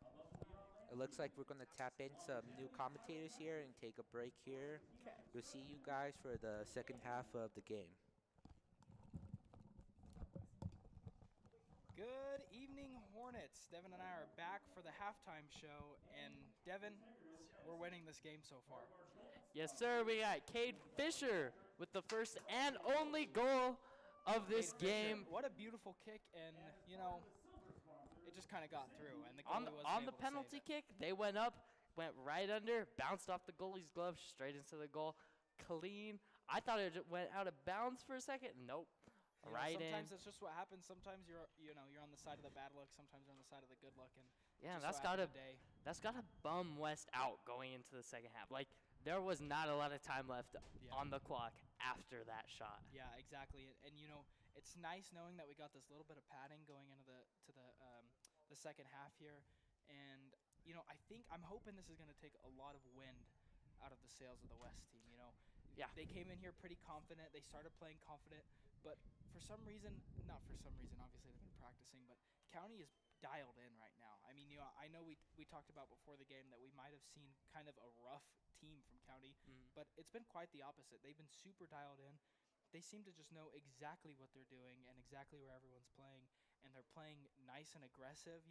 Above and beyond It looks like we're going to tap in some new commentators here and take a break here. Okay. We'll see you guys for the second half of the game. Good evening, Hornets. Devin and I are back for the halftime show, and Devin, we're winning this game so far. Yes, sir. We got Cade Fisher with the first and only goal of this Cade Fisher, game. what a beautiful kick, and it just kind of got through. And the On goalie the, wasn't on the able to save penalty it. kick, they went up, went right under, bounced off the goalie's glove straight into the goal. Clean. I thought it went out of bounds for a second. Nope. You know, Right in. sometimes that's just what happens. Sometimes you're on the side of the bad luck. Sometimes you're on the side of the good luck. And Yeah, just that's so gotta happened today. that's gotta bum West out going into the second half. Like there was not a lot of time left on the clock after that shot. Yeah, exactly. And it's nice knowing that we got this little bit of padding going into the second half here. And I'm hoping this is going to take a lot of wind out of the sails of the West team. Yeah. They came in here pretty confident. They started playing confident, but not for some reason, obviously they've been practicing, but County is dialed in right now. I mean, I know we talked about before the game that we might have seen kind of a rough team from County, but it's been quite the opposite. They've been super dialed in. They seem to just know exactly what they're doing and exactly where everyone's playing, and they're playing nice and aggressive,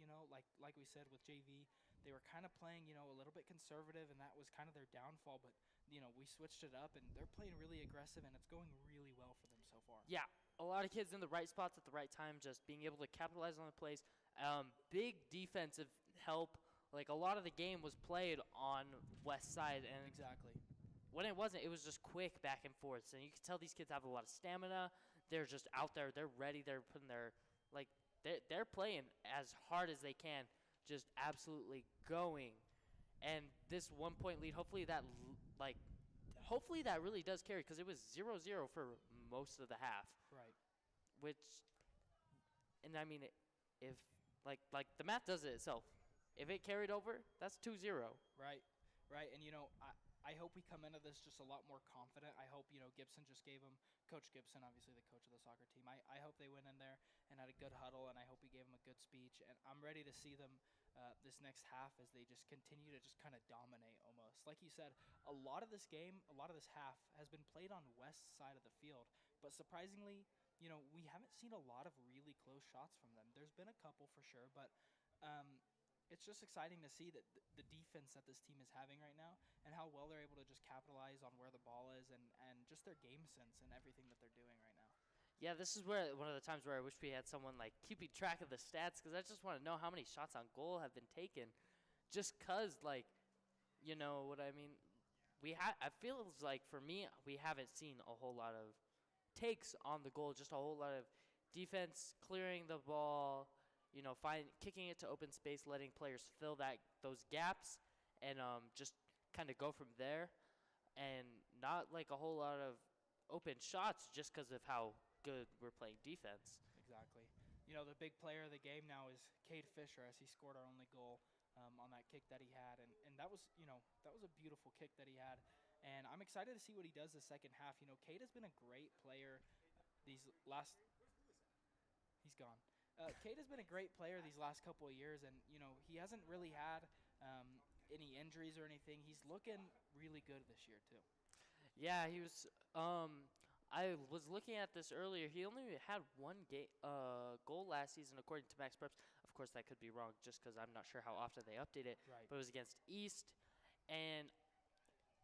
like we said with JV. They were kind of playing, a little bit conservative, and that was kind of their downfall, but, we switched it up, and they're playing really aggressive, and it's going really well for them so far. Yeah, a lot of kids in the right spots at the right time, just being able to capitalize on the plays. Big defensive help. Like, a lot of the game was played on West side. And Exactly. when it wasn't, it was just quick back and forth. And you could tell these kids have a lot of stamina. They're just out there. They're ready. They're putting they're playing as hard as they can, just absolutely going. And this 1 point lead, hopefully that really does carry, because it was 0-0 for most of the half. Right. And I mean, if like the math does it itself. If it carried over, that's 2-0. Right. And, I hope we come into this just a lot more confident. I hope, Gibson just gave them, Coach Gibson, obviously the coach of the soccer team. I hope they went in there and had a good huddle, and I hope he gave them a good speech. And I'm ready to see them this next half as they just continue to just kind of dominate almost. Like you said, a lot of this half has been played on West side of the field. But surprisingly, we haven't seen a lot of really close shots from them. There's been a couple for sure, but it's just exciting to see that the defense that this team is having right now and how well they're able to just capitalize on where the ball is and just their game sense and everything that they're doing right now. Yeah, this is where one of the times where I wish we had someone keeping track of the stats, because I just want to know how many shots on goal have been taken, just because, you know what I mean? I feels like for me, we haven't seen a whole lot of takes on the goal, just a whole lot of defense clearing the ball, kicking it to open space, letting players fill those gaps, and just kind of go from there, and not like a whole lot of open shots just because of how good we're playing defense. Exactly. The big player of the game now is Cade Fisher, as he scored our only goal on that kick that he had, and that was that was a beautiful kick that he had, and I'm excited to see what he does the second half. Cade has been a great player these last. He's gone. Cade has been a great player these last couple of years, and he hasn't really had any injuries or anything. He's looking really good this year too. Yeah, he was. I was looking at this earlier. He only had one goal last season, according to Max Preps. Of course, that could be wrong, just because I'm not sure how often they update it. Right. But it was against East, and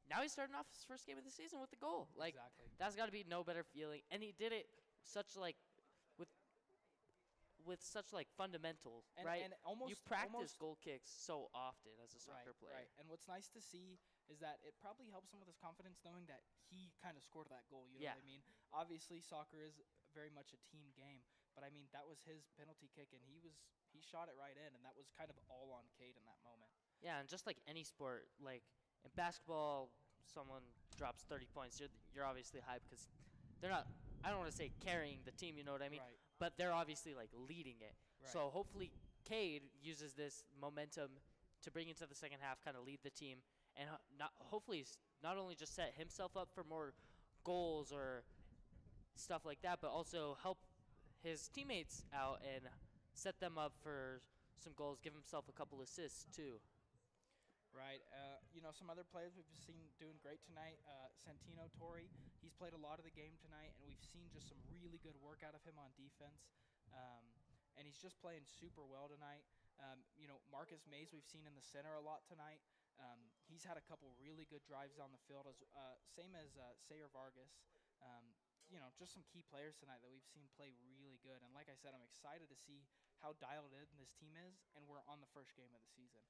now he's starting off his first game of the season with a goal. Like, Exactly. that's got to be no better feeling. And he did it with such fundamentals, right? And almost you practice almost, goal kicks so often as a soccer player. Right. And what's nice to see is that it probably helps him with his confidence knowing that he kind of scored that goal. You know what I mean? Obviously, soccer is very much a team game, but I mean that was his penalty kick, and he shot it right in, and that was kind of all on Cade in that moment. Yeah, and just like any sport, like in basketball, someone drops 30 points, you're obviously hyped because they're not. I don't want to say carrying the team, you know what I mean? Right. But they're obviously leading it. Right. So hopefully Cade uses this momentum to bring into the second half, kind of lead the team, and hopefully not only just set himself up for more goals or stuff like that, but also help his teammates out and set them up for some goals, give himself a couple assists too. Right. Some other players we've seen doing great tonight. Santino Torrey, he's played a lot of the game tonight, and we've seen just some really good work out of him on defense. And he's just playing super well tonight. Marcus Mays we've seen in the center a lot tonight. He's had a couple really good drives on the field, same as Sayer Vargas. Just some key players tonight that we've seen play really good. And like I said, I'm excited to see how dialed in this team is, and we're on the first game of the season.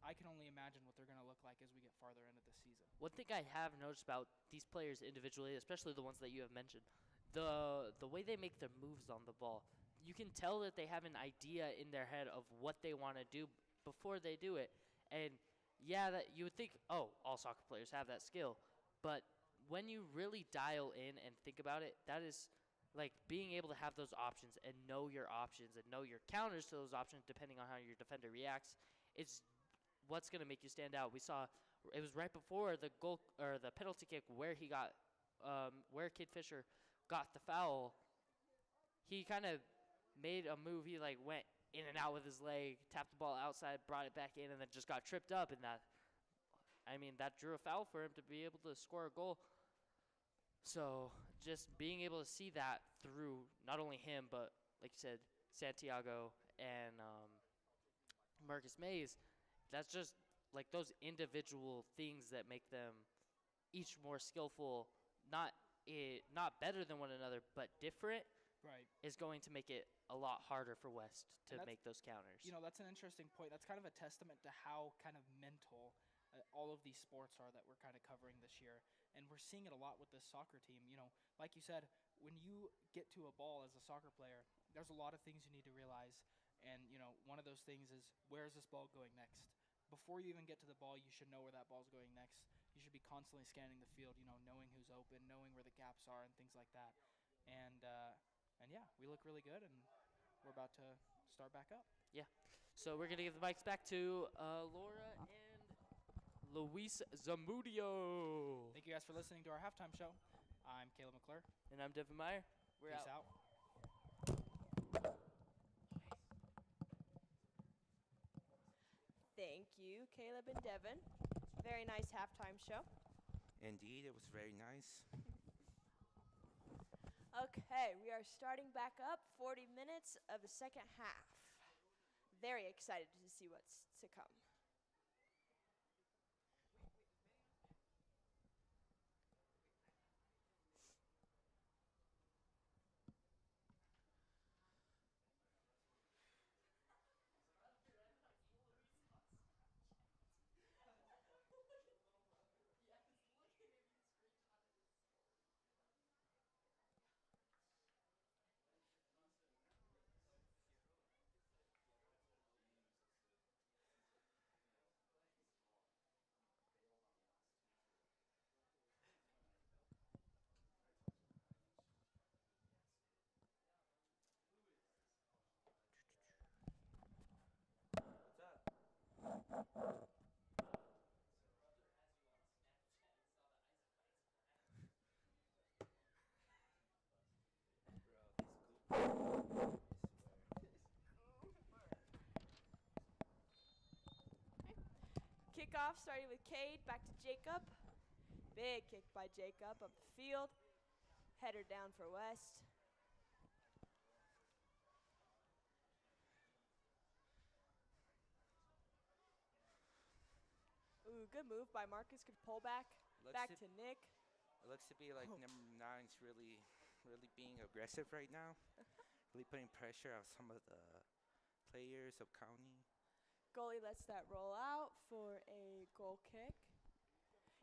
I can only imagine what they're going to look like as we get farther into the season. One thing I have noticed about these players individually, especially the ones that you have mentioned, the way they make their moves on the ball, you can tell that they have an idea in their head of what they want to do before they do it. And yeah, that you would think, oh, all soccer players have that skill, but when you really dial in and think about it, that is like being able to have those options and know your options and know your counters to those options depending on how your defender reacts. It's what's going to make you stand out. We saw it was right before the goal or the penalty kick where he got where Cade Fisher got the foul. He kind of made a move. He went in and out with his leg, tapped the ball outside, brought it back in, and then just got tripped up. And that drew a foul for him to be able to score a goal. So just being able to see that through not only him, but like you said, Santiago and Marcus Mays, that's just like those individual things that make them each more skillful, not better than one another, but different. Right. Is going to make it a lot harder for West to make those counters. That's an interesting point. That's kind of a testament to how kind of mental all of these sports are that we're kind of covering this year. And we're seeing it a lot with this soccer team. Like you said, when you get to a ball as a soccer player, there's a lot of things you need to realize. And, one of those things is, where is this ball going next? Before you even get to the ball, you should know where that ball's going next. You should be constantly scanning the field, knowing who's open, knowing where the gaps are and things like that. And yeah, we look really good, and we're about to start back up. Yeah. So we're going to give the mics back to Laura and Luis Zamudio. Thank you guys for listening to our halftime show. I'm Caleb McClure. And I'm Devin Meyer. We're Peace out. Thank you, Caleb and Devin. Very nice halftime show. Indeed, it was very nice. Okay, we are starting back up 40 minutes of the second half. Very excited to see what's to come. Kickoff starting with Cade, back to Jacob. Big kick by Jacob up the field. Header down for West. Ooh, good move by Marcus. Good pull back. Back to Nick. It looks to be like number 9's really being aggressive right now. Really putting pressure on some of the players of County. Goalie lets that roll out for a goal kick.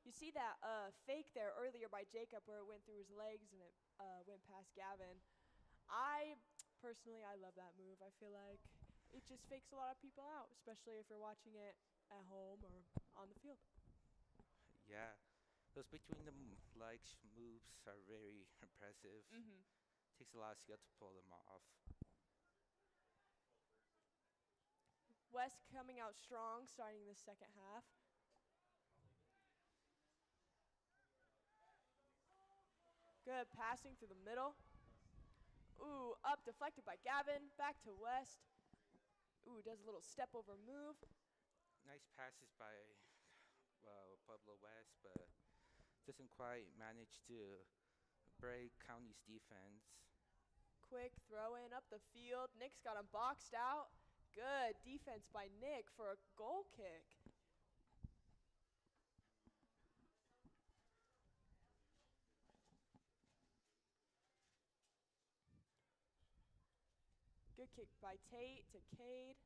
You see that fake there earlier by Jacob where it went through his legs and it went past Gavin. Personally, I love that move. I feel like it just fakes a lot of people out, especially if you're watching it at home or on the field. Yeah, those between the legs moves are very impressive. Takes a lot of skill to pull them off. West coming out strong, starting the second half. Good passing through the middle. Ooh, up, deflected by Gavin. Back to West. Ooh, does a little step over move. Nice passes by Pueblo West, but doesn't quite manage to break County's defense. Quick throw in up the field. Nick's got him boxed out. Good defense by Nick for a goal kick. Good kick by Tate to Cade.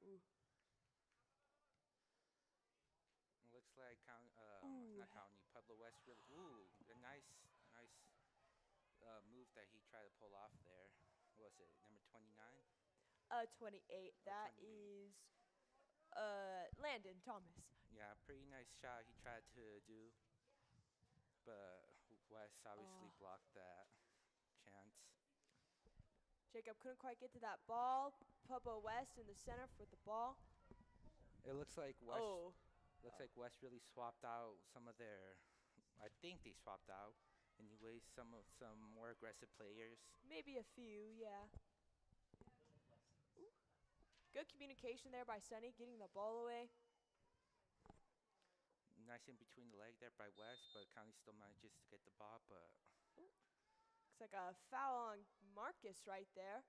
Ooh. It looks like Pueblo West really. Ooh, a nice move that he tried to pull off there. What was it, number 29? 28. Oh, That 28. is Landon Thomas. Yeah, pretty nice shot he tried to do, but West obviously blocked that chance. Jacob couldn't quite get to that ball. Pueblo West in the center with the ball. It looks like West really swapped out some of their. I think they swapped out, anyways, some more aggressive players. Maybe a few, yeah. Ooh. Good communication there by Sonny, getting the ball away. Nice in between the leg there by West, but County still manages to get the ball. But Looks like a foul on Marcus right there.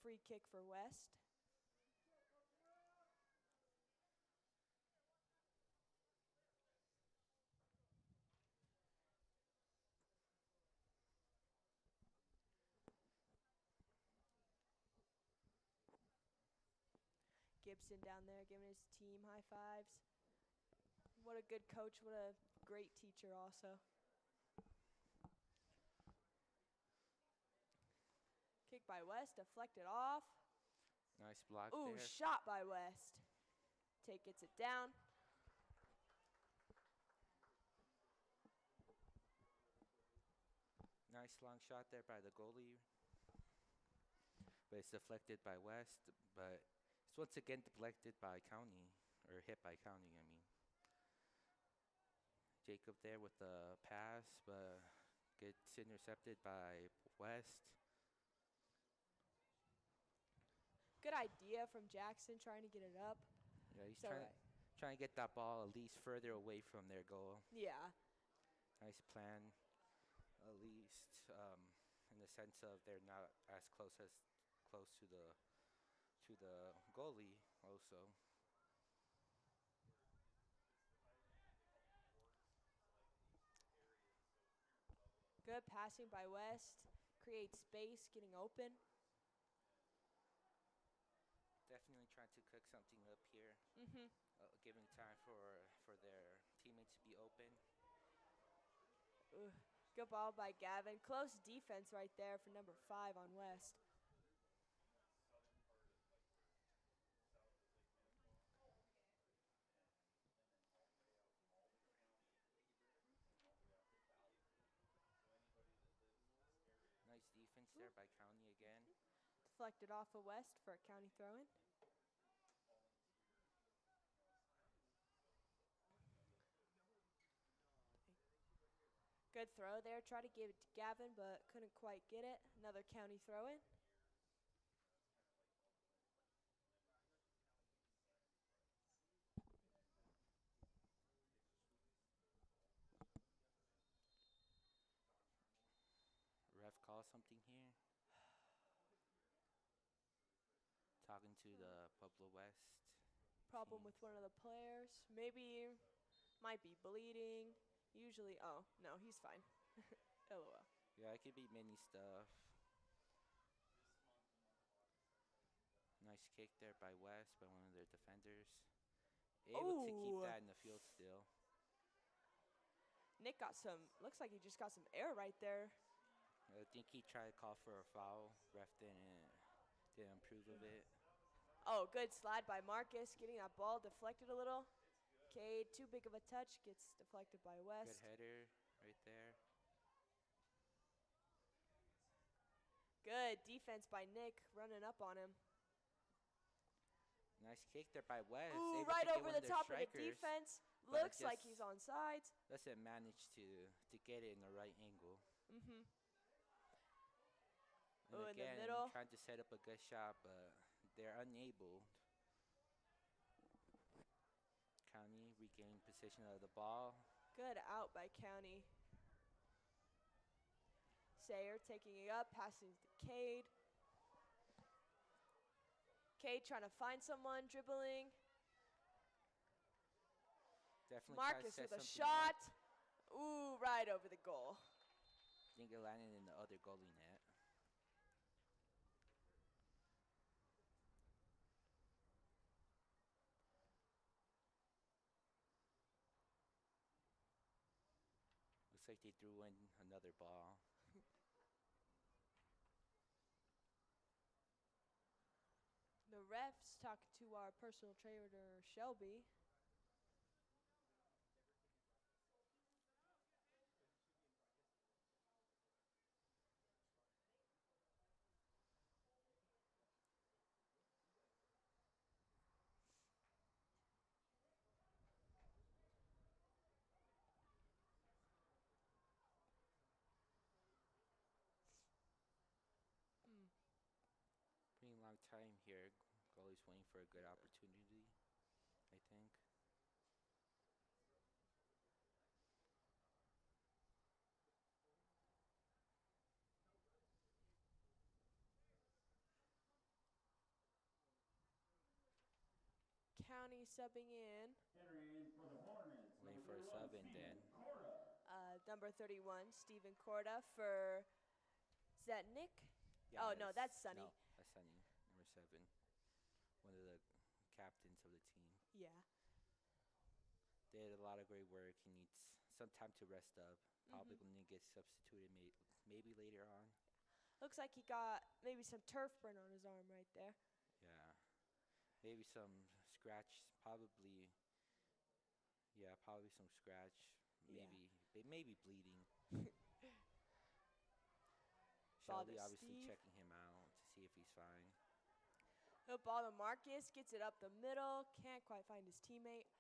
Free kick for West. Gibson down there giving his team high fives. What a good coach, what a great teacher also. Kick by West, deflected off. nice block Ooh, there. shot by West. Tate gets it down. Nice long shot there by the goalie. But it's deflected by West, but it's once again deflected by County, or hit by County, I mean. Jacob there with the pass, but gets intercepted by West. Good idea from Jackson trying to get it up. Yeah, he's So trying to get that ball at least further away from their goal. yeah. Nice plan, at least in the sense of they're not as close to the goalie also. Good passing by West. Creates space, getting open. Definitely trying to cook something up here. Mm-hmm. Giving time for their teammates to be open. Ooh, good ball by Gavin. Close defense right there for number 5 on West. Nice defense there by County again. Deflected off of West for a county throw-in. Good throw there. Tried to give it to Gavin, but couldn't quite get it. Another county throw-in. something here? Talking to the Pueblo West. Problem teams. with one of the players. Maybe might be bleeding. Usually, oh, no, he's fine. LOL. Yeah, it could be many stuff. Nice kick there by West, by one of their defenders. Able to keep Oh, that in the field still. Nick got some, looks like he just got some air right there. I think he tried to call for a foul. Ref didn't approve of it. Oh, good slide by Marcus, getting that ball deflected a little. Cade, too big of a touch, gets deflected by Good West. header right there. Good defense by Nick, running up on him. Nice kick there by West. Ooh, Able right to get over one the of their top of the strikers, defense. but Looks like just he's on sides. doesn't manage to get it in the right angle. Mm-hmm. And Ooh, in the again, middle. trying to set up a good shot, but they're unable. County regaining possession of the ball. Good out by County. Sayer taking it up, passing to Cade. Cade trying to find someone, dribbling. Definitely try to Marcus set with a something up. shot. Ooh, right over the goal. I think it landed in the other goalie net. Looks like they threw in another ball. The refs talking to our personal trainer, Shelby. Pretty long time here. Goalie's waiting for a good opportunity, I think. County subbing in. Entering for the Hornets. Waiting number for a 31, sub and then Steven Cora. Number 31, Stephen Corda for, is that Nick? yeah, Oh, no, that's Sonny. No, that's Sonny, number 7. One of the captains of the team. Yeah. Did a lot of great work. He needs some time to rest up. Probably Mm-hmm. going to get substituted maybe later on. Looks like he got maybe some turf burn on his arm right there. Yeah. Maybe some scratch, probably. Yeah, probably some scratch. Yeah. Maybe bleeding. Ball to Shelby obviously Steve. checking him out to see if he's fine. The ball to Marcus, gets it up the middle, can't quite find his teammate.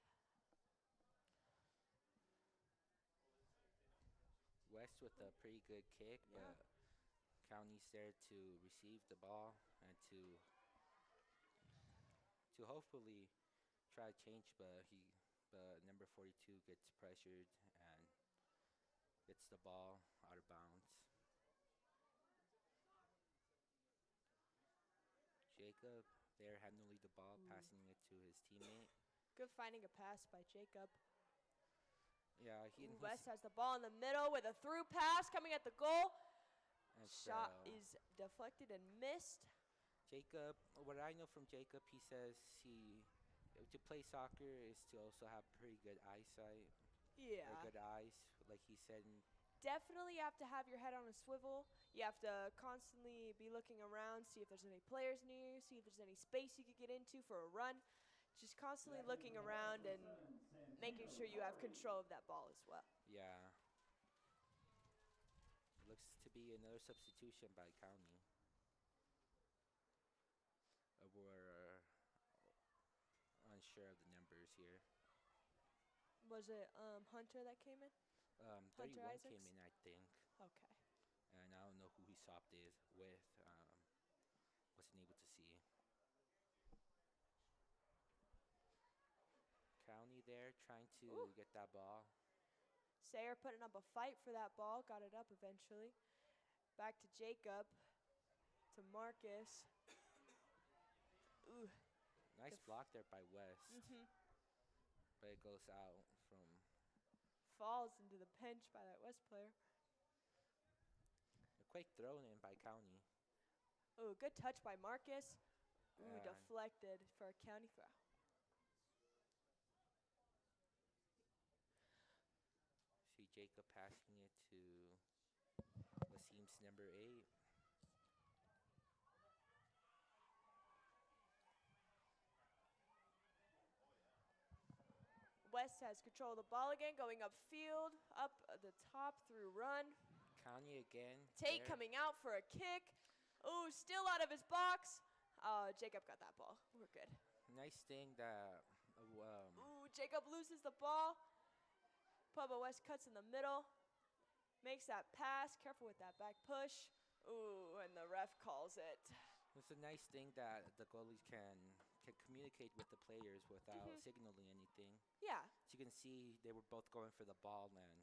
West with a pretty good kick, Yeah. but County's there to receive the ball and to hopefully try to change, but number 42 gets pressured and gets the ball out of bounds. Jacob there handling the ball, passing it to his teammate. Good finding a pass by Jacob. Yeah, Ooh, West has the ball in the middle with a through pass coming at the goal. Shot is deflected and missed. Jacob, what I know from Jacob, he says to play soccer is to also have pretty good eyesight. Yeah. Or good eyes, like he said. Definitely have to have your head on a swivel. You have to constantly be looking around, see if there's any players near you, see if there's any space you could get into for a run. Just constantly looking around and making sure you have control of that ball as well. Yeah. Looks to be another substitution by County. We're unsure of the numbers here. Was it Hunter that came in? 31 Isaacs? came in, I think. Okay. And I don't know who he swapped is with. Wasn't able to see. County there trying to get that ball. Sayer putting up a fight for that ball, got it up eventually. Back to Jacob. To Marcus. Ooh. Nice block there by West. But it goes out from. Falls into the pinch by that West player. A quick throw in by County. Ooh, good touch by Marcus. Ooh, And deflected for a county throw. see Jacob passing it to Wasim's number 8. West has control of the ball again, going upfield, up the top through run. County again. Tate there. coming out for a kick. Ooh, still out of his box. Jacob got that ball. We're good. Nice thing that. Ooh, Jacob loses the ball. Pueblo West cuts in the middle. Makes that pass. Careful with that back push. Ooh, and the ref calls it. It's a nice thing that the goalies can communicate with the players without signaling anything. Yeah. So you can see they were both going for the ball, and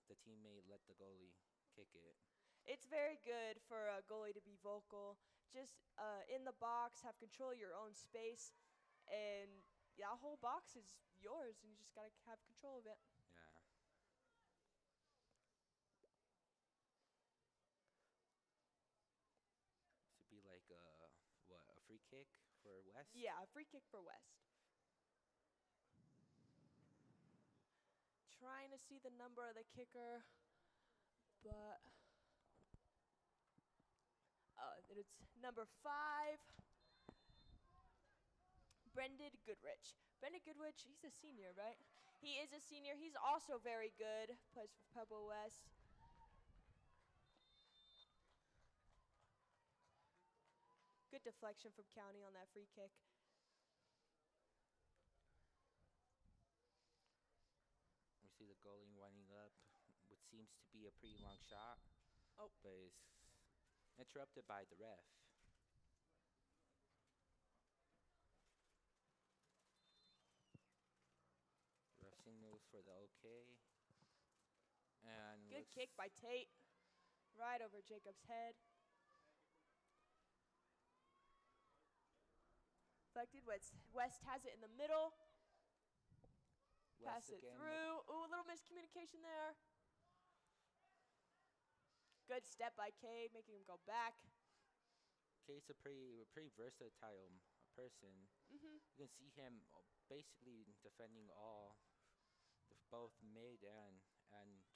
the teammate let the goalie kick it. It's very good for a goalie to be vocal. Just in the box, have control of your own space, and that whole box is yours, and you just gotta have control of it. Yeah. This would be like a free kick for West? Yeah, a free kick for West. Trying to see the number of the kicker, but it's number 5. Brendan Goodrich. Brendan Goodrich, he's a senior, right? He is a senior. He's also very good. Plays for Pueblo West. Good deflection from County on that free kick. We see the goalie winding up what seems to be a pretty long shot. Oh. But it's interrupted by the ref. Ref signals for the OK. And Good kick by Tate. Right over Jacob's head. Deflected. West has it in the middle. Pass it through. Ooh, a little miscommunication there. Good step by Cade, making him go back. Cade's a pretty versatile person. You can see him basically defending both mid and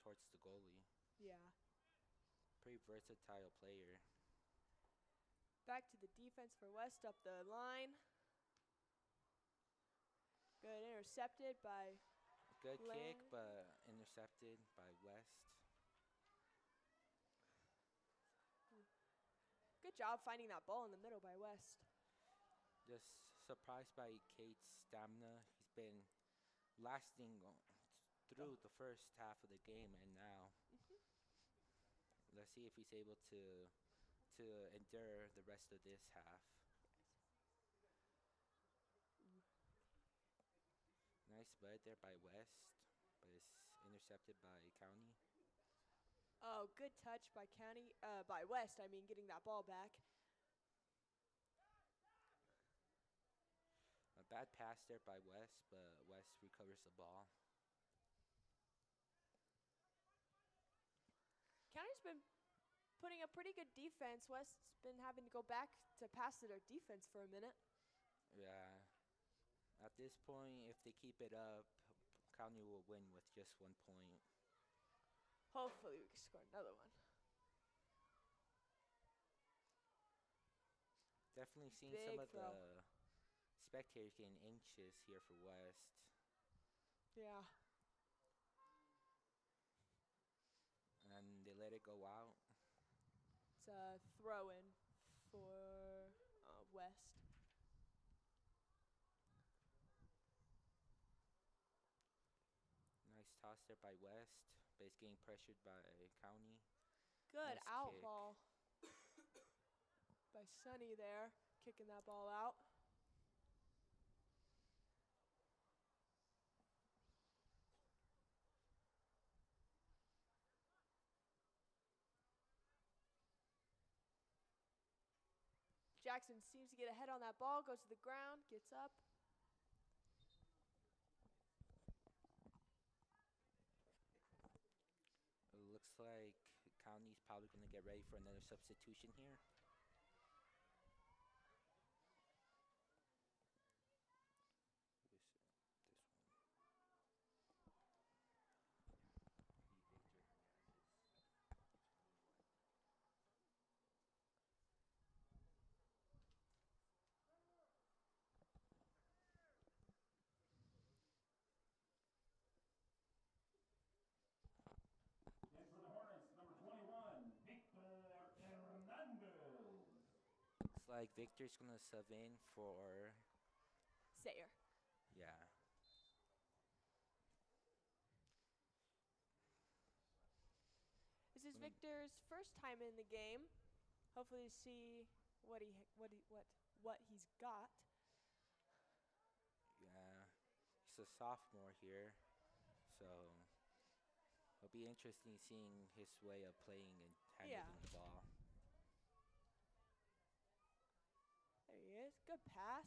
towards the goalie. Yeah. Pretty versatile player. Back to the defense for West up the line. Good, intercepted by Good Lang. kick, but intercepted by West. Good job finding that ball in the middle by West. Just surprised by Cade's stamina. He's been lasting through the first half of the game, and now let's see if he's able to endure the rest of this half. Nice bud there by West, but it's intercepted by County. Oh, good touch by by West, getting that ball back. A bad pass there by West, but West recovers the ball. County's been putting up pretty good defense. West's been having to go back to pass to their defense for a minute. Yeah. At this point, if they keep it up, County will win with just 1 point. Hopefully we can score another one. Definitely seeing Big some of throw. the spectators getting anxious here for West. Yeah. And they let it go out. It's a throw-in for West. Nice toss there by West, but it's getting pressured by County. Good Nice out kick. ball by Sonny there, kicking that ball out. Jackson seems to get ahead on that ball, goes to the ground, gets up. It looks like County's probably going to get ready for another substitution here. This one. And for the Hornets, number 21, Victor Hernandez. Looks like Victor's going to sub in for, Sayer. yeah. This is Victor's first time in the game. Hopefully to see what he's got. Yeah, he's a sophomore here, so it'll be interesting seeing his way of playing and handling the ball. There he is. Good pass.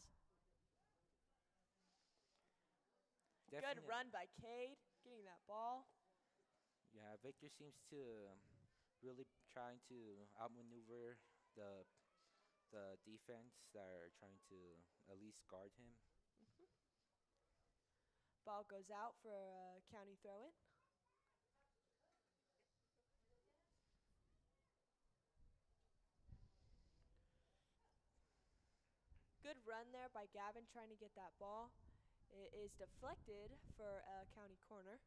Definite- Good run by Cade, getting that ball. Yeah, Victor seems to really trying to outmaneuver the defense that are trying to at least guard him. Ball goes out for a county throw-in. Good run there by Gavin trying to get that ball. It is deflected for a county corner.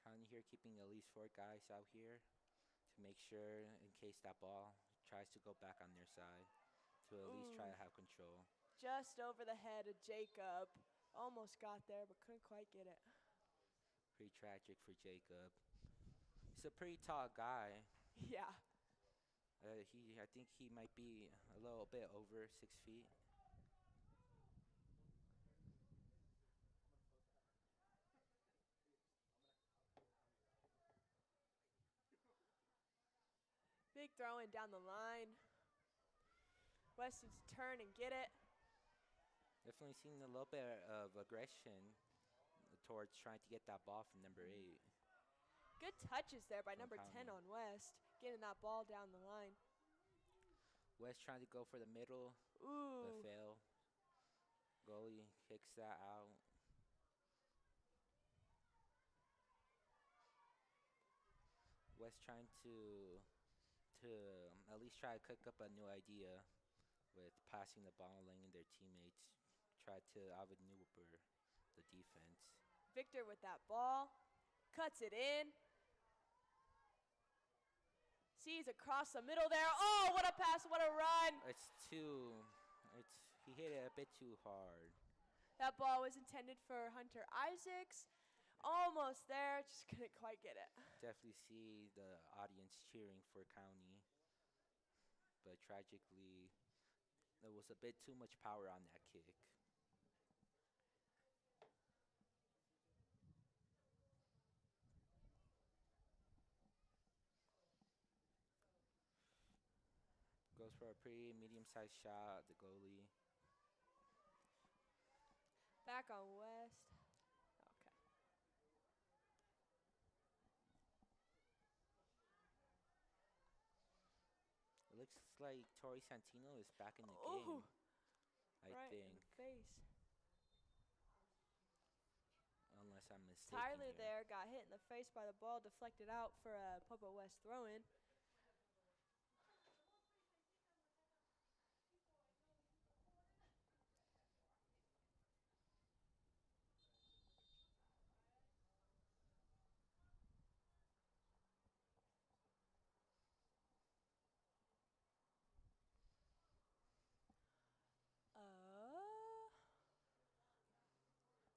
County here keeping at least 4 guys out here to make sure in case that ball tries to go back on their side to at least try to have control. Just over the head of Jacob. Almost got there, but couldn't quite get it. Pretty tragic for Jacob. He's a pretty tall guy. Yeah. I think he might be a little bit over 6 feet. Big throw-in down the line. West needs to turn and get it. Definitely seen a little bit of aggression towards trying to get that ball from number 8. Good touches there by From number County. 10 on West, getting that ball down the line. West trying to go for the middle, but Ooh. fail. Goalie kicks that out. West trying to at least try to cook up a new idea with passing the ball and letting their teammates try to outmaneuver the defense. Victor with that ball. Cuts it in. Sees across the middle there. Oh, what a pass, what a run. He hit it a bit too hard. That ball was intended for Hunter Isaacs. Almost there, just couldn't quite get it. Definitely see the audience cheering for County, but tragically, there was a bit too much power on that kick. Goes for a pretty medium-sized shot, the goalie. Back on West. Okay. It looks like Tori Santino is back in the Ooh. game, I Right in think, the face. unless I'm mistaken. Tyler here. there got hit in the face by the ball, deflected out for a Pueblo West throw-in.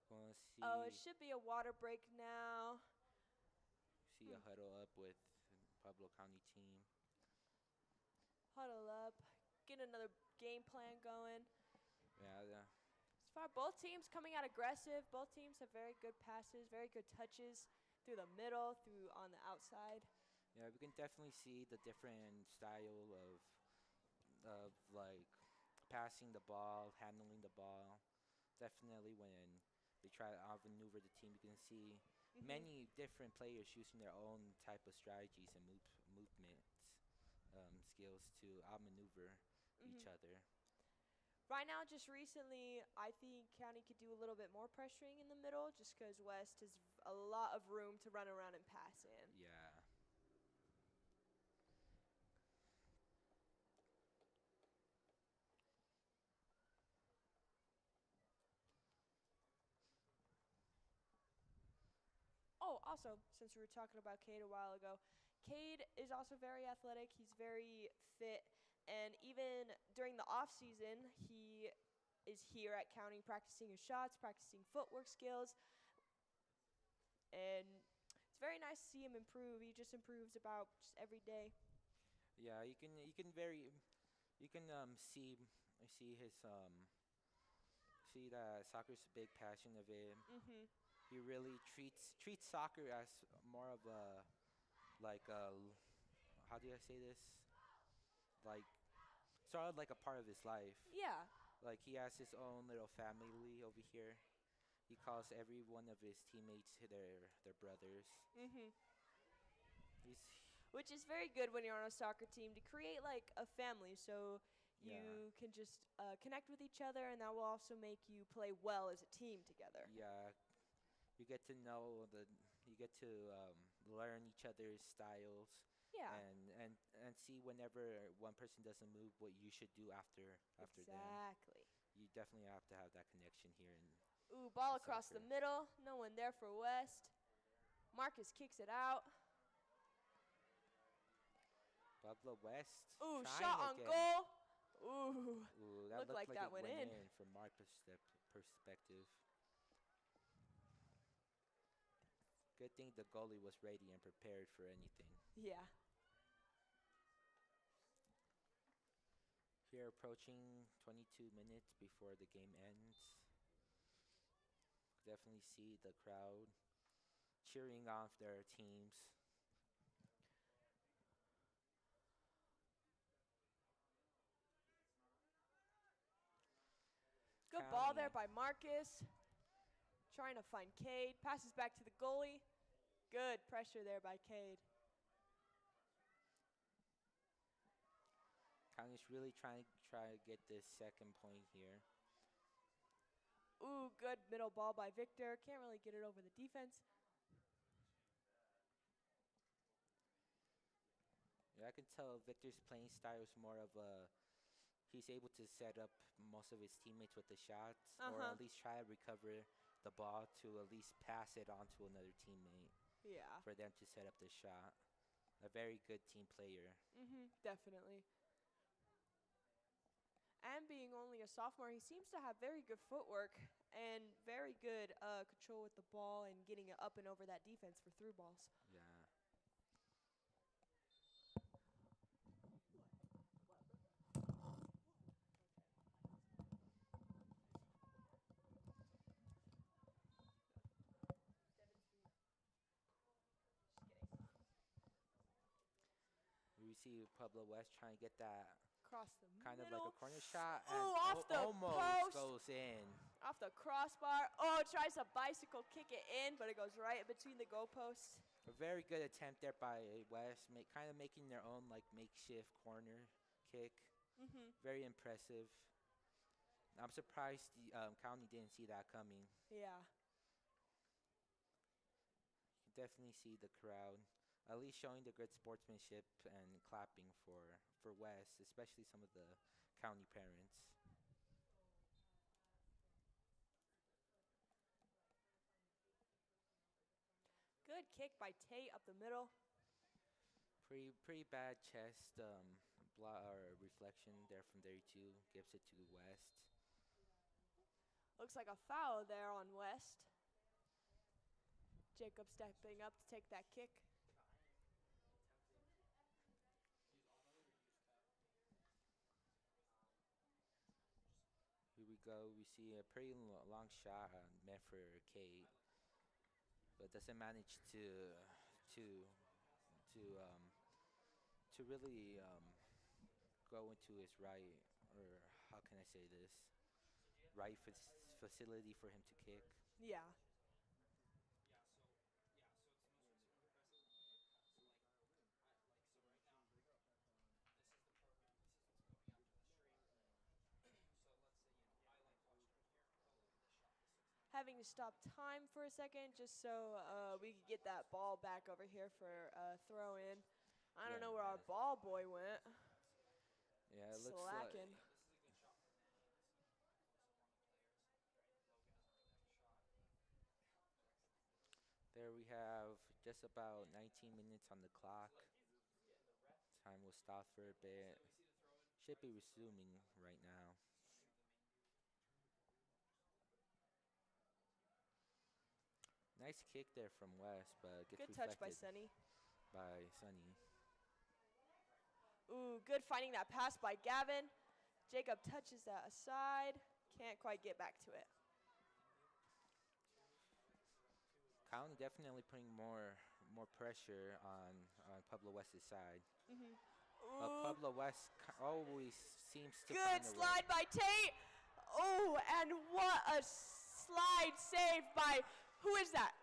Wanna see, Oh, it should be a water break now. see a huddle up with Pueblo County team. Huddle up. get another game plan going. Yeah, As far both teams coming out aggressive, both teams have very good passes, very good touches through the middle, through on the outside. yeah, we can definitely see the different style of like passing the ball, handling the ball. Definitely when they try to outmaneuver the team, you can see many different players using their own type of strategies and movements skills to outmaneuver each other. Right now, just recently, I think County could do a little bit more pressuring in the middle just because West has a lot of room to run around and pass in. Yeah. Oh, also, since we were talking about Cade a while ago, Cade is also very athletic. He's very fit. And even during the off season, he is here at County practicing his shots, practicing footwork skills. And it's very nice to see him improve. He just improves about just every day. Yeah, you can see his see that soccer's a big passion of him. He really treats soccer as more of a like a how do I say this? Like sort of like a part of his life. Yeah. Like he has his own little family over here. He calls every one of his teammates their brothers. He's Which is very good when you're on a soccer team to create like a family so Yeah. you can just connect with each other, and that will also make you play well as a team together. Yeah, you get to know you get to learn each other's styles Yeah. and see whenever one person doesn't move what you should do after them. Exactly. You definitely have to have that connection here in Ooh, ball across the soccer. middle. No one there for West. Marcus kicks it out. Pablo West. Ooh, trying shot on again. goal. Ooh. Ooh, that Looked looked like that it went in. from my perspective. Good thing the goalie was ready and prepared for anything. Yeah. Here approaching 22 minutes before the game ends. Definitely see the crowd cheering on their teams. Good ball County. there by Marcus. Trying to find Cade. Passes back to the goalie. Good pressure there by Cade. County's really trying to get this second point here. Ooh, good middle ball by Victor. Can't really get it over the defense. Yeah, I can tell Victor's playing style is more of a he's able to set up most of his teammates with the shots or at least try to recover the ball to at least pass it on to another teammate Yeah. for them to set up the shot. A very good team player. Definitely. And being only a sophomore, he seems to have very good footwork and very good control with the ball and getting it up and over that defense for through balls. Yeah. We see Pablo West trying to get that Across the kind middle. of like a corner shot. Ooh, And off the almost post. goes in. Off the crossbar. Oh, tries to bicycle kick it in, but it goes right in between the goalposts. A very good attempt there by West, kind of making their own like makeshift corner kick. Very impressive. I'm surprised the County didn't see that coming. Yeah. You can definitely see the crowd, at least showing the good sportsmanship and clapping for West, especially some of the County parents. Good kick by Tate up the middle. Pretty bad chest or reflection there from 32. Gives it to West. Looks like a foul there on West. Jacob stepping up to take that kick. go. We see a pretty long shot meant for Kate, but doesn't manage to to um, to really go into his right, or how can I say this, right facility for him to kick. Yeah. Having to stop time for a second just so we could get that ball back over here for throw in. I don't know where our ball boy went. Yeah, it looks Slacking. like there we have just about 19 minutes on the clock. Time will stop for a bit. Should be resuming right now. Nice kick there from West, but gets Good touch by reflected Sunny. by Sunny. Ooh, good finding that pass by Gavin. Jacob touches that aside. Can't quite get back to it. County definitely putting more pressure on Pueblo West's side. But Ooh, Pueblo West always seems to good find a way. slide by Tate. Oh, and what a slide save by, who is that?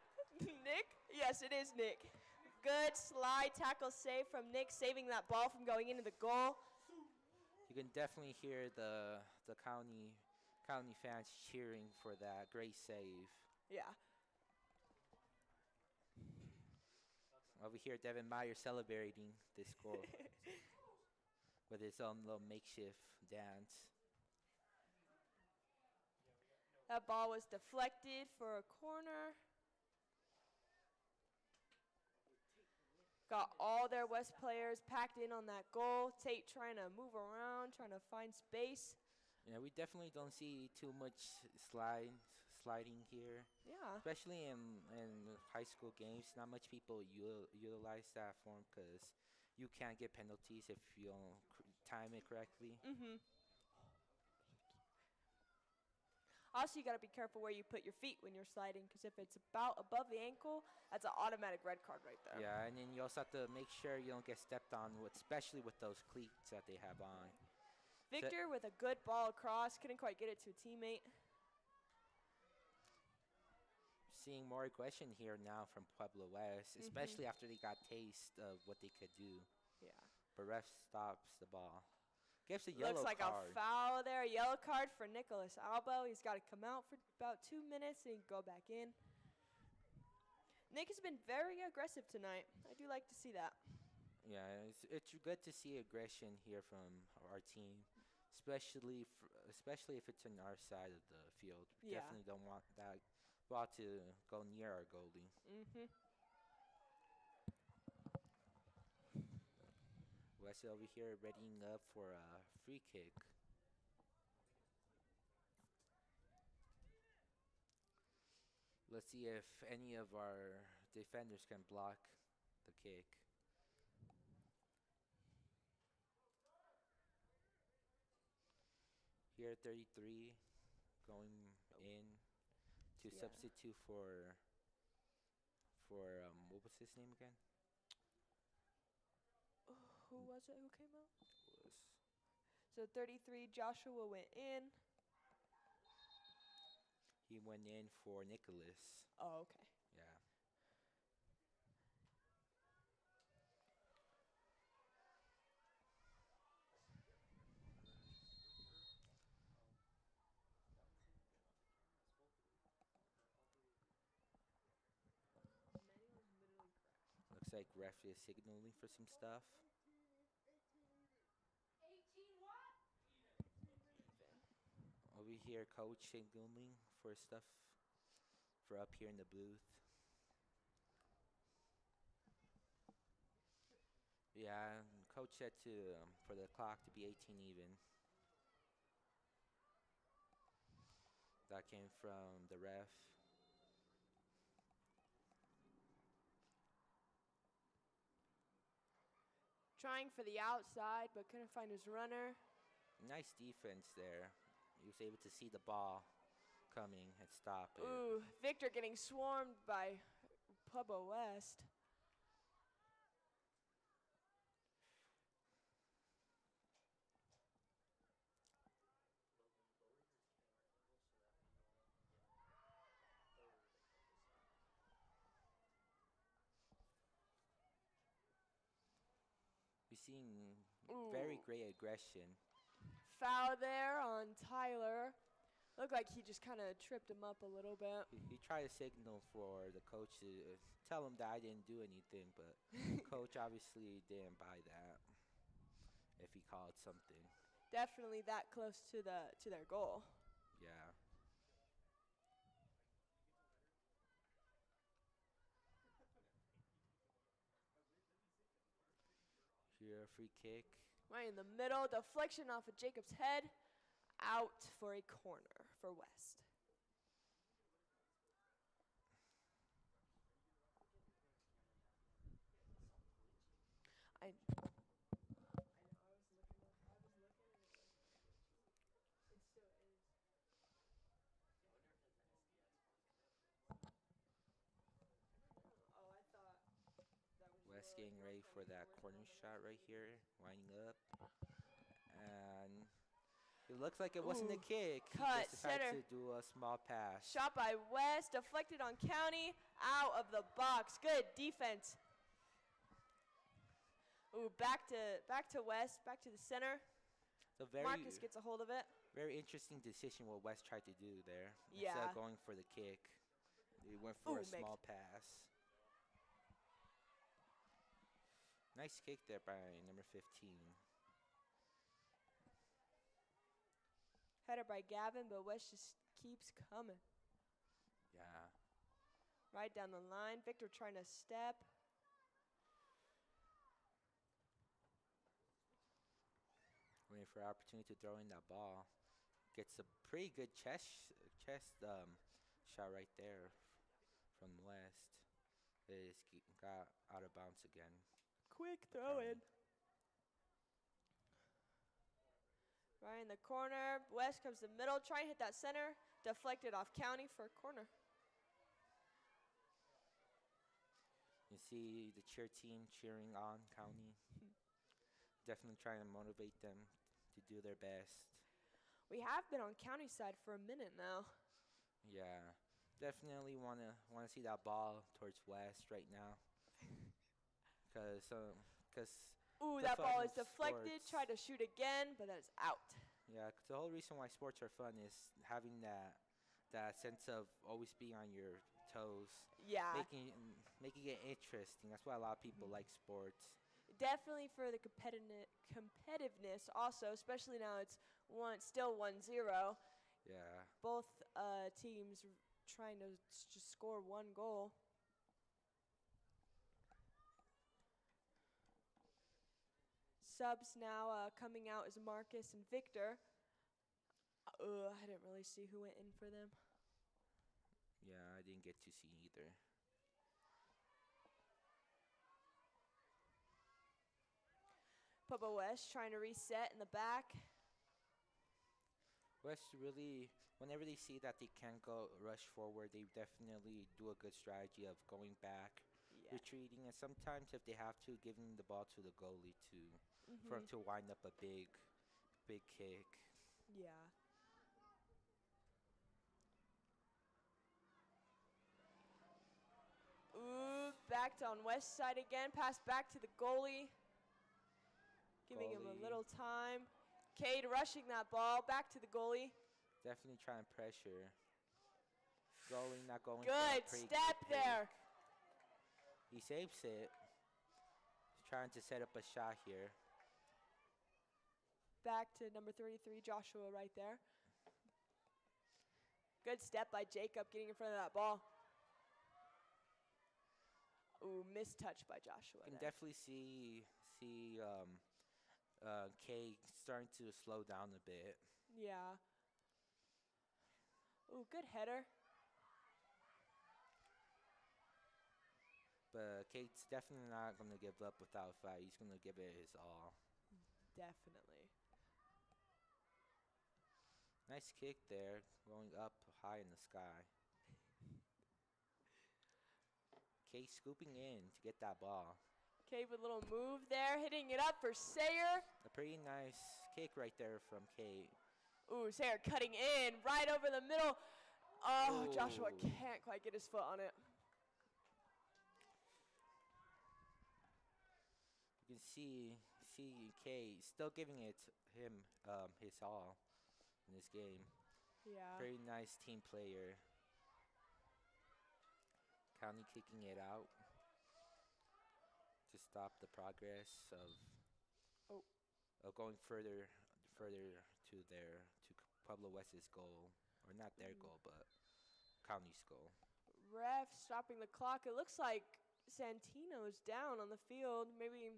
Nick? Yes, it is Nick. Good slide tackle save from Nick, saving that ball from going into the goal. You can definitely hear the county fans cheering for that great save. Yeah. Over here, Devin Meyer celebrating this goal with his own little makeshift dance. That ball was deflected for a corner. Got all their West players packed in on that goal. Tate trying to move around, trying to find space. Yeah, we definitely don't see too much sliding here, Yeah. especially in high school games. Not much people utilize that form because you can't get penalties if you don't time it correctly. Also, you got to be careful where you put your feet when you're sliding, because if it's about above the ankle, that's an automatic red card right there. Yeah, and then you also have to make sure you don't get stepped on, especially with those cleats that they have on. Victor with a good ball across, couldn't quite get it to a teammate. Seeing more aggression here now from Pueblo West, especially after they got taste of what they could do. Yeah. But ref stops the ball. Gives a yellow Looks like card. a foul there. A yellow card for Nicholas Albo. He's got to come out for about 2 minutes and go back in. Nick has been very aggressive tonight. I do like to see that. Yeah, it's good to see aggression here from our team, especially if it's on our side of the field. We Yeah. definitely don't want that ball to go near our goalie. West over here readying up for a free kick. Let's see if any of our defenders can block the kick. Here 33 going in to Yeah. substitute for what was his name again? Who was it who came out? Was So 33, Joshua went in. he went in for Nicholas. Oh, okay. Yeah. Looks like ref is signaling for some stuff. 18 what? Over here, coach signaling for stuff for up here in the booth. Yeah, and coach said to for the clock to be 18 even. That came from the ref. Trying for the outside, but couldn't find his runner. Nice defense there. he was able to see the ball coming and stop it. Ooh, Victor getting swarmed by Pueblo West. We're seeing Ooh. very great aggression. Foul there on Tyler. Looked like he just kind of tripped him up a little bit. He tried to signal for the coach to tell him that I didn't do anything, but coach obviously didn't buy that if he called something. Definitely that close to their goal. Yeah. Here, a free kick. Right in the middle, deflection off of Jacob's head. Out for a corner for West. I know, I was looking at it. It still is. Oh, I thought that was West getting ready for that corner shot right here, winding up. And it looks like it wasn't a Ooh, kick. cut, He just decided center. to do a small pass. Shot by West, deflected on County, out of the box. Good defense. Ooh, back to West, back to the center. So very, Marcus gets a hold of it. very interesting decision what West tried to do there. Instead Yeah. of going for the kick, they went for Ooh, a small pass. Nice kick there by number 15. Header by Gavin, but West just keeps coming. Yeah. Right down the line. Victor trying to step. Waiting for an opportunity to throw in that ball. Gets a pretty good chest shot right there from West. It got out of bounds again. Quick throw in. Right in the corner. West comes to the middle. Try and hit that center. Deflected off County for a corner. You see the cheer team cheering on County. Definitely trying to motivate them to do their best. We have been on County side for a minute now. Yeah, definitely wanna see that ball towards West right now. Cause Ooh, the that fun ball of is deflected. sports- Tried to shoot again, but that is out. Yeah, 'cause the whole reason why sports are fun is having that sense of always being on your toes, Yeah, making it interesting. That's why a lot of people like sports. definitely for the competitiveness also, especially now it's still 1-0. Yeah. Both teams trying to just score one goal. Subs now coming out is Marcus and Victor. I didn't really see who went in for them. Yeah, I didn't get to see either. Papa West trying to reset in the back. West really, whenever they see that they can't go rush forward, they definitely do a good strategy of going back, Yeah. retreating, and sometimes if they have to, giving the ball to the goalie for him to wind up a big kick. Yeah. Ooh, back on West side again. Pass back to the goalie. Giving him a Goalie. little time. Cade rushing that ball. Back to the goalie. Definitely trying to pressure. Goalie not going for a Good pretty step good there. pick. He saves it. He's trying to set up a shot here. Back to number 33, Joshua right there. Good step by Jacob getting in front of that ball. Ooh, missed touch by Joshua You can there. definitely see Kay starting to slow down a bit. Yeah. Ooh, good header. But Kate's definitely not going to give up without a fight. He's going to give it his all. Definitely. Nice kick there, going up high in the sky. Kay scooping in to get that ball. Kay with a little move there, hitting it up for Sayer. A pretty nice kick right there from Kay. Ooh, Sayer cutting in right over the middle. Oh, Ooh. Joshua can't quite get his foot on it. You can see Kay still giving him his all in this game. Yeah. Very nice team player. County kicking it out to stop the progress of going further to Pueblo West's goal, or not their goal, but County's goal. Ref stopping the clock. It looks like Santino's down on the field. Maybe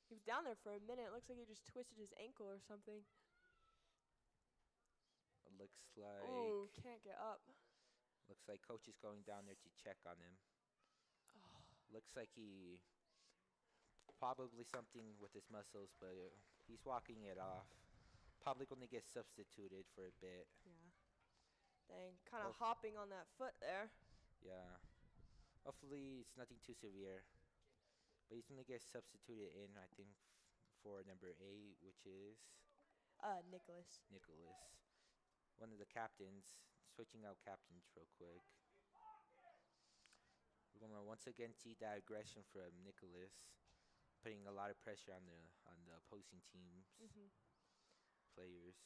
he was down there for a minute. It looks like he just twisted his ankle or something. It looks like Ooh, can't get up. Looks like coach is going down there to check on him. Looks like he probably something with his muscles, but he's walking it off. Probably going to get substituted for a bit. Yeah. Dang, kind of hopping on that foot there. Yeah. Hopefully it's nothing too severe. But he's going to get substituted in, I think, for number 8, which is Nicholas. Nicholas. One of the captains. Switching out captains real quick. We're going to once again see that aggression from Nicholas, putting a lot of pressure on the opposing team's players.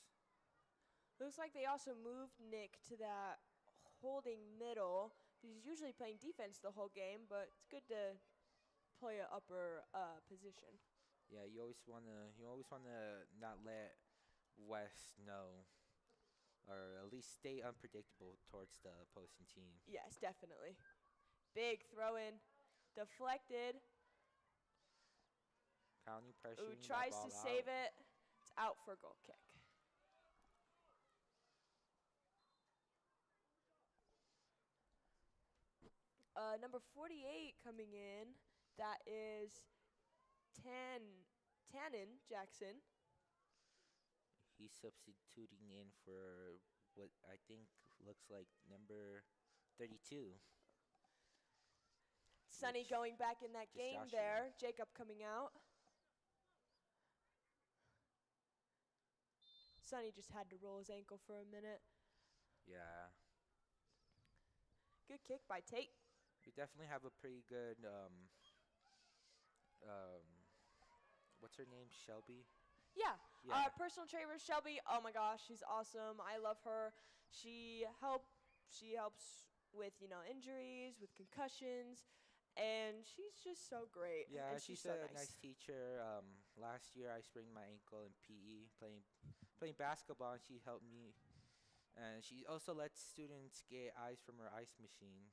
Looks like they also moved Nick to that holding middle. He's usually playing defense the whole game, but it's good to play an upper position. Yeah, you always wanna not let West know, or at least stay unpredictable towards the opposing team. Yes, definitely. Big throw in, deflected. County pressuring Ooh, that tries ball to save out. it. It's out for a goal kick. Number 48 coming in. That is Tannen Jackson. He's substituting in for what I think looks like number 32. Sonny going back in that game Joshua. there. Jacob coming out. Sonny just had to roll his ankle for a minute. Yeah. Good kick by Tate. We definitely have a pretty good, what's her name, Shelby? Yeah, Yeah. personal trainer Shelby. Oh my gosh, she's awesome. I love her. She helps with injuries, with concussions, and she's just so great. Yeah, and she's so a nice teacher. Last year I sprained my ankle in PE playing basketball, and she helped me. And she also lets students get ice from her ice machine.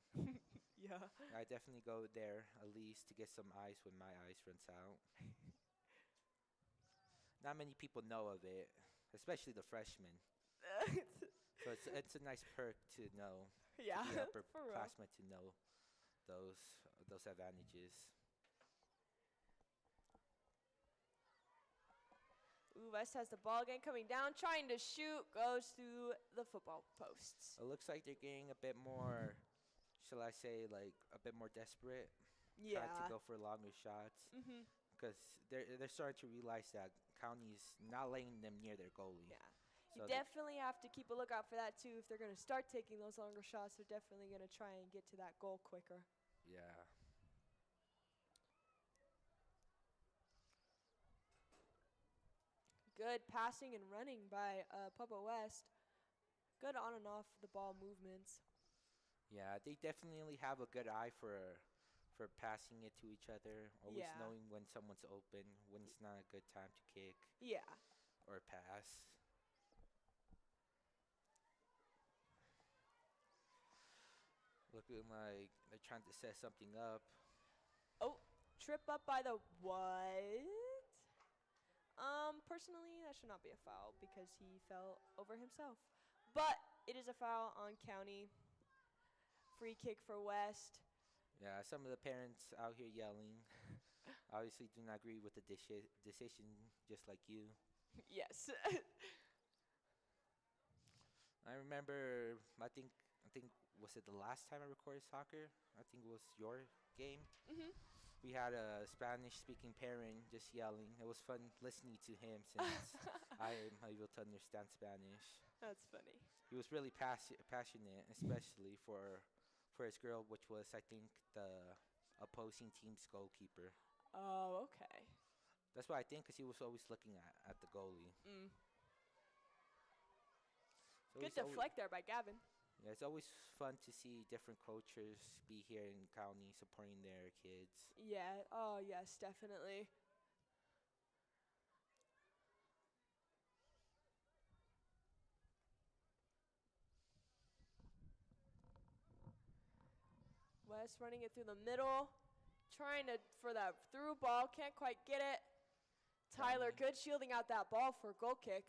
Yeah. I definitely go there at least to get some ice when my ice runs out. Not many people know of it, especially the freshmen. So it's a nice perk to know. Yeah, To the for real. upperclassmen to know those advantages. Ooh, West has the ball again, coming down, trying to shoot, goes through the football posts. It looks like they're getting a bit more, shall I say, like a bit more desperate. Trying Yeah. to go for longer shots. Because they're starting to realize that County's not letting them near their goalie. Yeah. So You definitely have to keep a lookout for that too. If they're going to start taking those longer shots, they're definitely going to try and get to that goal quicker. Yeah. Good passing and running by Pueblo West. Good on and off the ball movements. Yeah, they definitely have a good eye for passing it to each other. Always Yeah. knowing when someone's open, when it's not a good time to kick Yeah. or pass. Looking like they're trying to set something up. Oh, trip up by the what? Personally, that should not be a foul because he fell over himself. But it is a foul on County. Free kick for West. Yeah, some of the parents out here yelling. Obviously do not agree with the decision, just like you. Yes. remember, I think was it the last time I recorded soccer? I think it was your game. Mhm. We had a Spanish-speaking parent just yelling. It was fun listening to him since I am able to understand Spanish. That's funny. He was really passionate, especially for his girl, which was I think the opposing team's goalkeeper. Oh, okay. That's what I think, because he was always looking at the goalie. Mm. So Good it's always, deflect there by Gavin. yeah, it's always fun to see different cultures be here in county supporting their kids. Yeah. Oh, yes, definitely. West running it through the middle, trying to for that through ball, can't quite get it. Tyler, good shielding out that ball for a goal kick.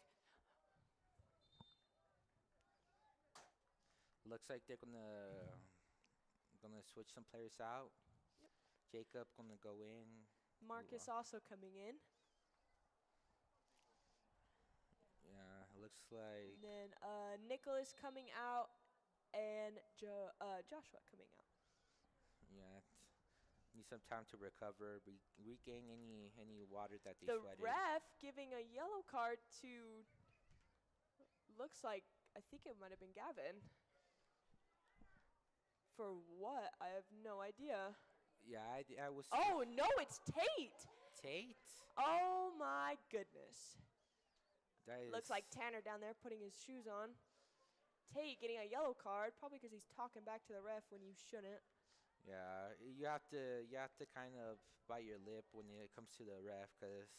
Looks like they're gonna switch some players out. Yep. Jacob gonna go in. Marcus also coming in. Yeah, it looks like. And then Nicholas coming out and Joshua coming out. Yeah, need some time to recover, regain any water that they The sweated. ref giving a yellow card to, looks like, I think it might have been Gavin. For what? I have no idea. Yeah, I was. Oh, no, it's Tate. Tate. Oh, my goodness. That is. Looks like Tanner down there putting his shoes on. Tate getting a yellow card, probably because he's talking back to the ref when you shouldn't. Yeah, you have to kind of bite your lip when it comes to the ref, because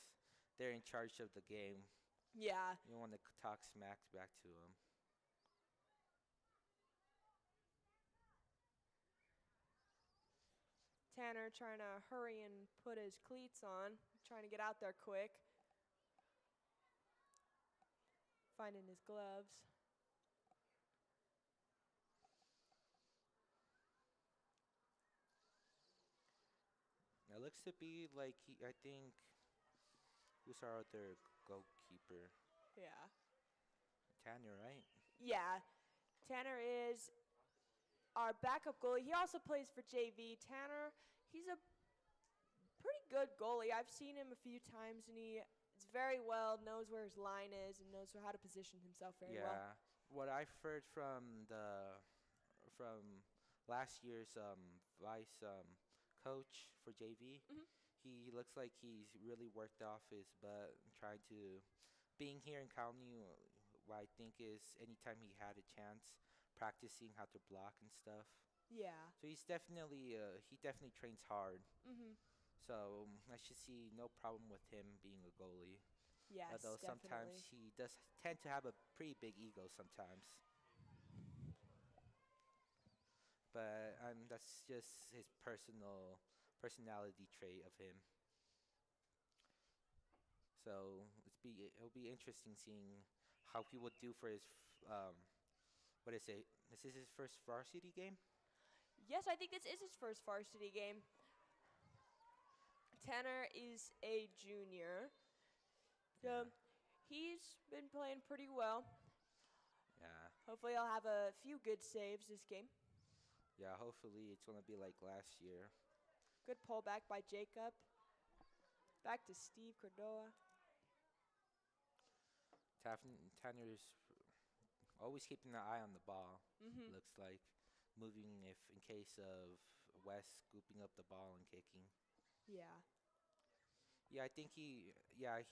they're in charge of the game. Yeah. You don't want to talk smack back to them. Tanner trying to hurry and put his cleats on, trying to get out there quick. Finding his gloves. It looks to be like I think, who's our other goalkeeper? Yeah. Tanner, right? Yeah. Tanner is our backup goalie. He also plays for JV. Tanner, he's a pretty good goalie. I've seen him a few times, and he is very well, knows where his line is, and knows how to position himself very well. Yeah. What I've heard from last year's vice coach for JV, he looks like he's really worked off his butt trying to being here in county. What I think is anytime he had a chance, practicing how to block and stuff. Yeah. So he definitely trains hard. Mhm. So I should see no problem with him being a goalie. Yes, Although definitely. sometimes he does tend to have a pretty big ego sometimes. But that's just his personality trait of him. So it'll be interesting seeing how he would do for his what is it? This is his first varsity game? Yes, I think this is his first varsity game. Tanner is a junior. So he's been playing pretty well. Yeah. Hopefully he'll have a few good saves this game. Yeah, hopefully it's gonna be like last year. Good pull back by Jacob. Back to Steve Cordoa. Tanner's always keeping an eye on the ball. Mhm. Looks like moving if in case of West scooping up the ball and kicking. Yeah. Yeah, I think he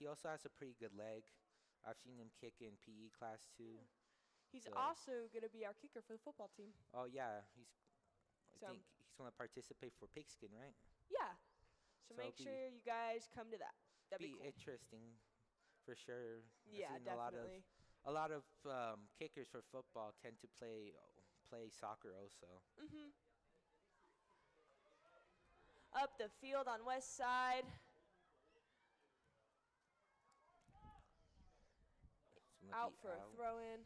also has a pretty good leg. I've seen him kick in PE class too. He's So- also going to be our kicker for the football team. Oh yeah, I So- think he's gonna participate for pigskin, right? Yeah. So So make it'll be- sure you guys come to that. That'd be Be cool. interesting for sure. I've Yeah, seen definitely. a lot of kickers for football tend to play soccer also. Mhm. Up the field on west side. It's gonna Out be for a throw in.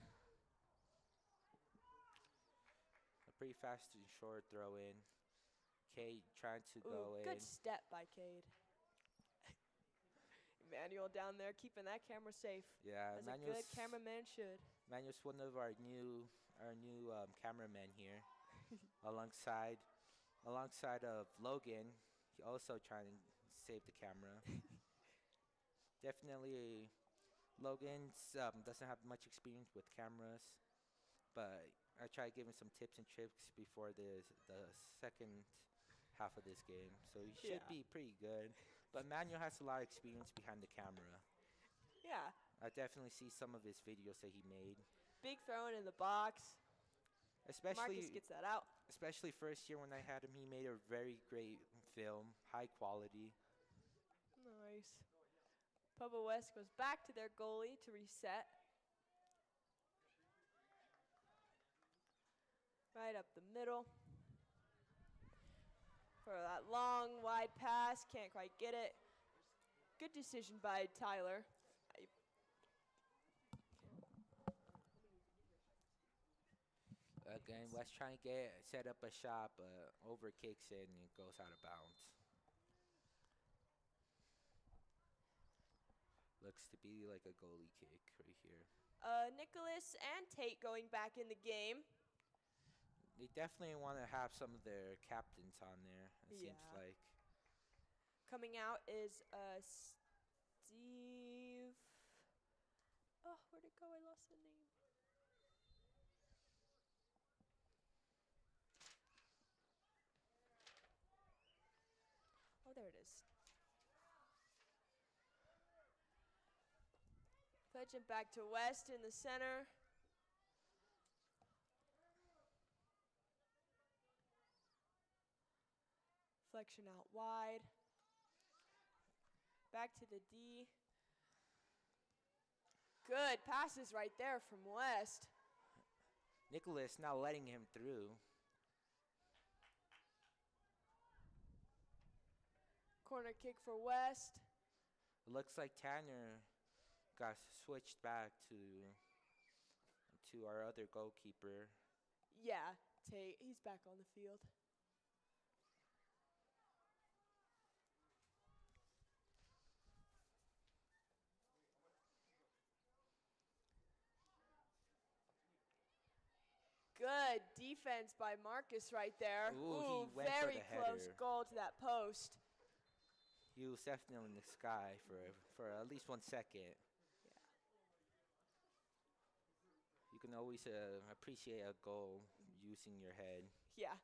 A pretty fast and short throw in. Cade trying to go Ooh, in. good step by Cade. Manuel down there keeping that camera safe. Yeah, As a good cameraman should. Manuel's one of our new cameramen here, alongside of Logan. He also trying to save the camera. Definitely, Logan doesn't have much experience with cameras, but I try to give him some tips and tricks before the second half of this game, so he should be pretty good. But Manuel has a lot of experience behind the camera. Yeah. I definitely see some of his videos that he made. Big throwing in the box. Especially Marcus gets that out. Especially first year when I had him, he made a very great film, high quality. Nice. Pueblo West goes back to their goalie to reset. Right up the middle. For that long, wide pass, can't quite get it. Good decision by Tyler. Again, West trying to set up a shot, but over kicks it and it goes out of bounds. Looks to be like a goalie kick right here. Nicholas and Tate going back in the game. They definitely want to have some of their captains on there, it seems like. Coming out is Steve. Oh, where'd it go? I lost the name. Oh, there it is. Fetching back to West in the center. Flexion out wide. Back to the D. Good passes right there from West. Nicholas now letting him through. Corner kick for West. It looks like Tanner got switched back to our other goalkeeper. Yeah, Tate, he's back on the field. Good defense by Marcus right there. Ooh, he went very for the close header. goal to that post. He was definitely in the sky for at least 1 second. Yeah. You can always appreciate a goal using your head. Yeah.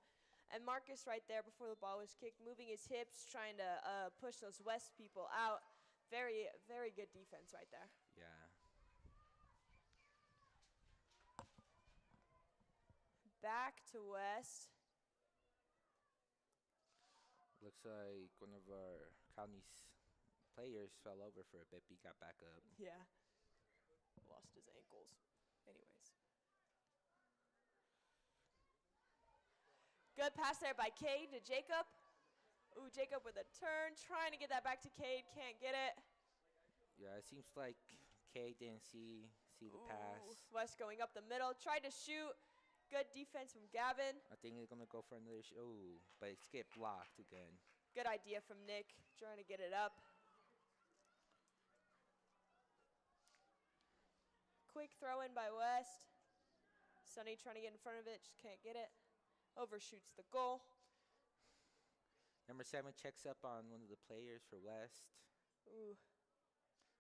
And Marcus right there before the ball was kicked, moving his hips, trying to push those West people out. Very, very good defense right there. Yeah. Back to West. Looks like one of our county's players fell over for a bit, but he got back up. Yeah. Lost his ankles. Anyways. Good pass there by Cade to Jacob. Ooh, Jacob with a turn, trying to get that back to Cade, can't get it. Yeah, it seems like Kay didn't see the pass. West going up the middle, tried to shoot. Good defense from Gavin. I think they're going to go for another oh, but it's get blocked again. Good idea from Nick, trying to get it up. Quick throw in by West. Sonny trying to get in front of it, just can't get it. Overshoots the goal. Number 7 checks up on one of the players for West. Ooh.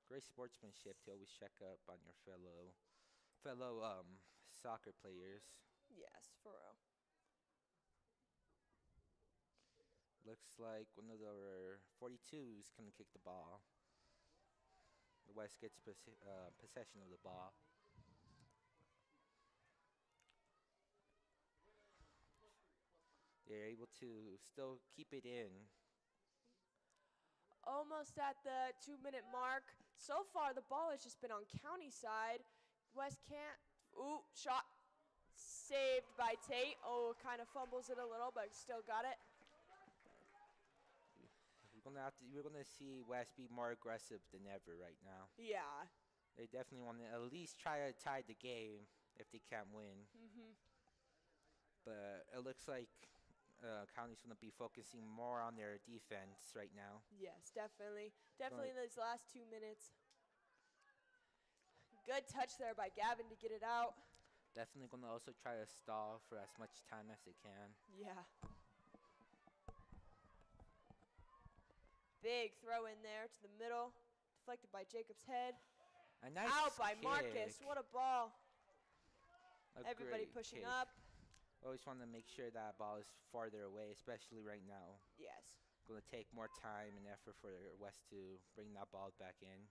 Great sportsmanship to always check up on your fellow soccer players. Yes, for real. Looks like one of our 42s can kick the ball. The West gets possession of the ball. They're able to still keep it in. Almost at the 2-minute mark. So far, the ball has just been on county side. West can't. Ooh, shot saved by Tate. Oh, kind of fumbles it a little, but still got it. We're gonna see West be more aggressive than ever right now. Yeah. They definitely want to at least try to tie the game if they can't win. Mhm. But it looks like County's going to be focusing more on their defense right now. Yes, definitely. Definitely in those last 2 minutes. Good touch there by Gavin to get it out. Definitely going to also try to stall for as much time as they can. Yeah. Big throw in there to the middle. Deflected by Jacob's head. A nice Out by kick. Marcus. What a ball. A Everybody great pushing kick. up. Always want to make sure that ball is farther away, especially right now. Yes. Going to take more time and effort for West to bring that ball back in.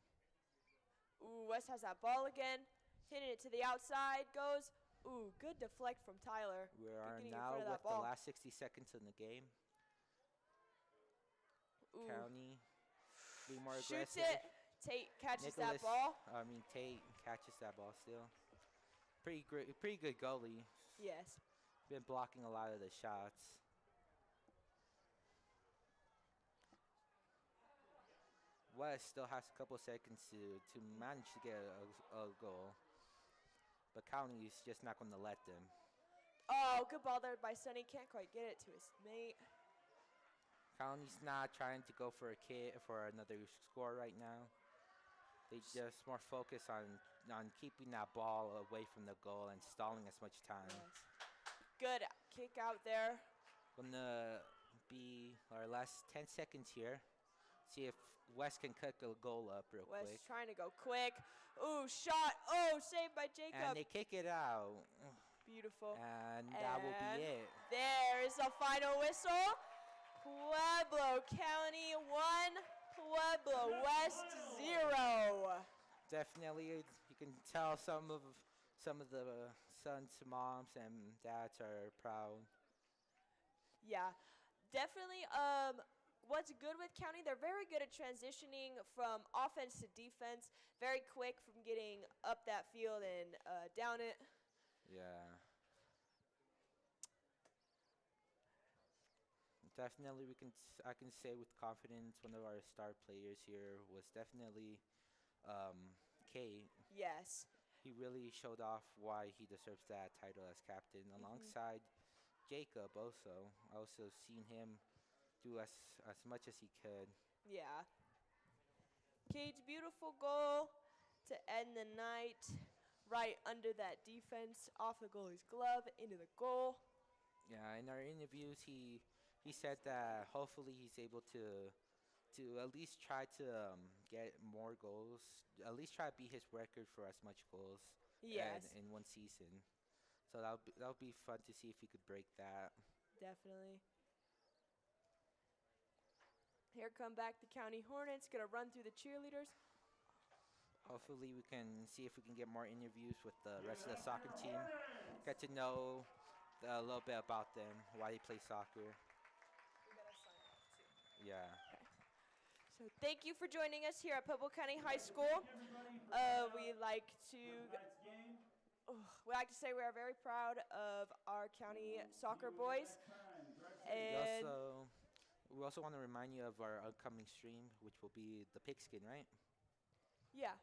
Ooh, West has that ball again. Hitting it to the outside. Goes. Ooh, good deflect from Tyler. We Good are getting in now front of that with the ball. last 60 seconds in the game. Ooh. County be more Shoots aggressive. it. Tate catches Nicholas, that ball. Tate catches that ball still. Pretty good goalie. Yes. Been blocking a lot of the shots. West still has a couple seconds to manage to get a goal. But County is just not going to let them. Oh, good ball there by Sonny. Can't quite get it to his mate. County's not trying to go for another score right now. They just more focus on keeping that ball away from the goal and stalling as much time. Yes. Good kick out there. Gonna be our last 10 seconds here. See if West can cook a goal up real West quick. trying to go quick. Ooh, shot. Oh, saved by Jacob. And they kick it out. Beautiful. And that will be it. There's the final whistle. Pueblo County 1, Pueblo West 0. Definitely, you can tell some of the sons, moms, and dads are proud. Yeah, definitely. What's good with County, they're very good at transitioning from offense to defense. Very quick from getting up that field and down it. Yeah. Definitely, I can say with confidence one of our star players here was definitely Kate. Yes. He really showed off why he deserves that title as captain, alongside Jacob also. I also seen him do as much as he could. Yeah. Cade's beautiful goal to end the night right under that defense, off the goalie's glove, into the goal. Yeah, in our interviews, he said that hopefully he's able to at least try to get more goals, at least try to beat his record for as much goals in one season. So that'll be fun to see if he could break that. Definitely. Here come back the County Hornets, gonna run through the cheerleaders. Hopefully we can see if we can get more interviews with the rest of the soccer team, get to know a little bit about them, why they play soccer. Yeah. Okay. So thank you for joining us here at Pueblo County High School. We like to say we are very proud of our county soccer boys. And We also want to remind you of our upcoming stream, which will be the pigskin, right? yeah.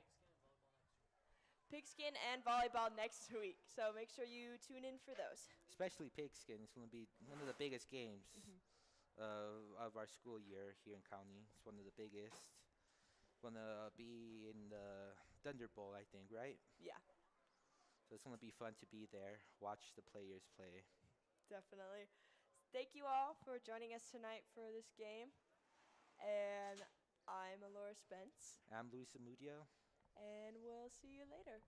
Pigskin and volleyball next week. So make sure you tune in for those. Especially pigskin. It's going to be one of the biggest games of our school year here in county. It's one of the biggest. Going to be in the Thunder Bowl, I think, right? Yeah. So it's going to be fun to be there, watch the players play. Definitely. Thank you all for joining us tonight for this game. And I'm Alora Spence. I'm Luis Amudio. And we'll see you later.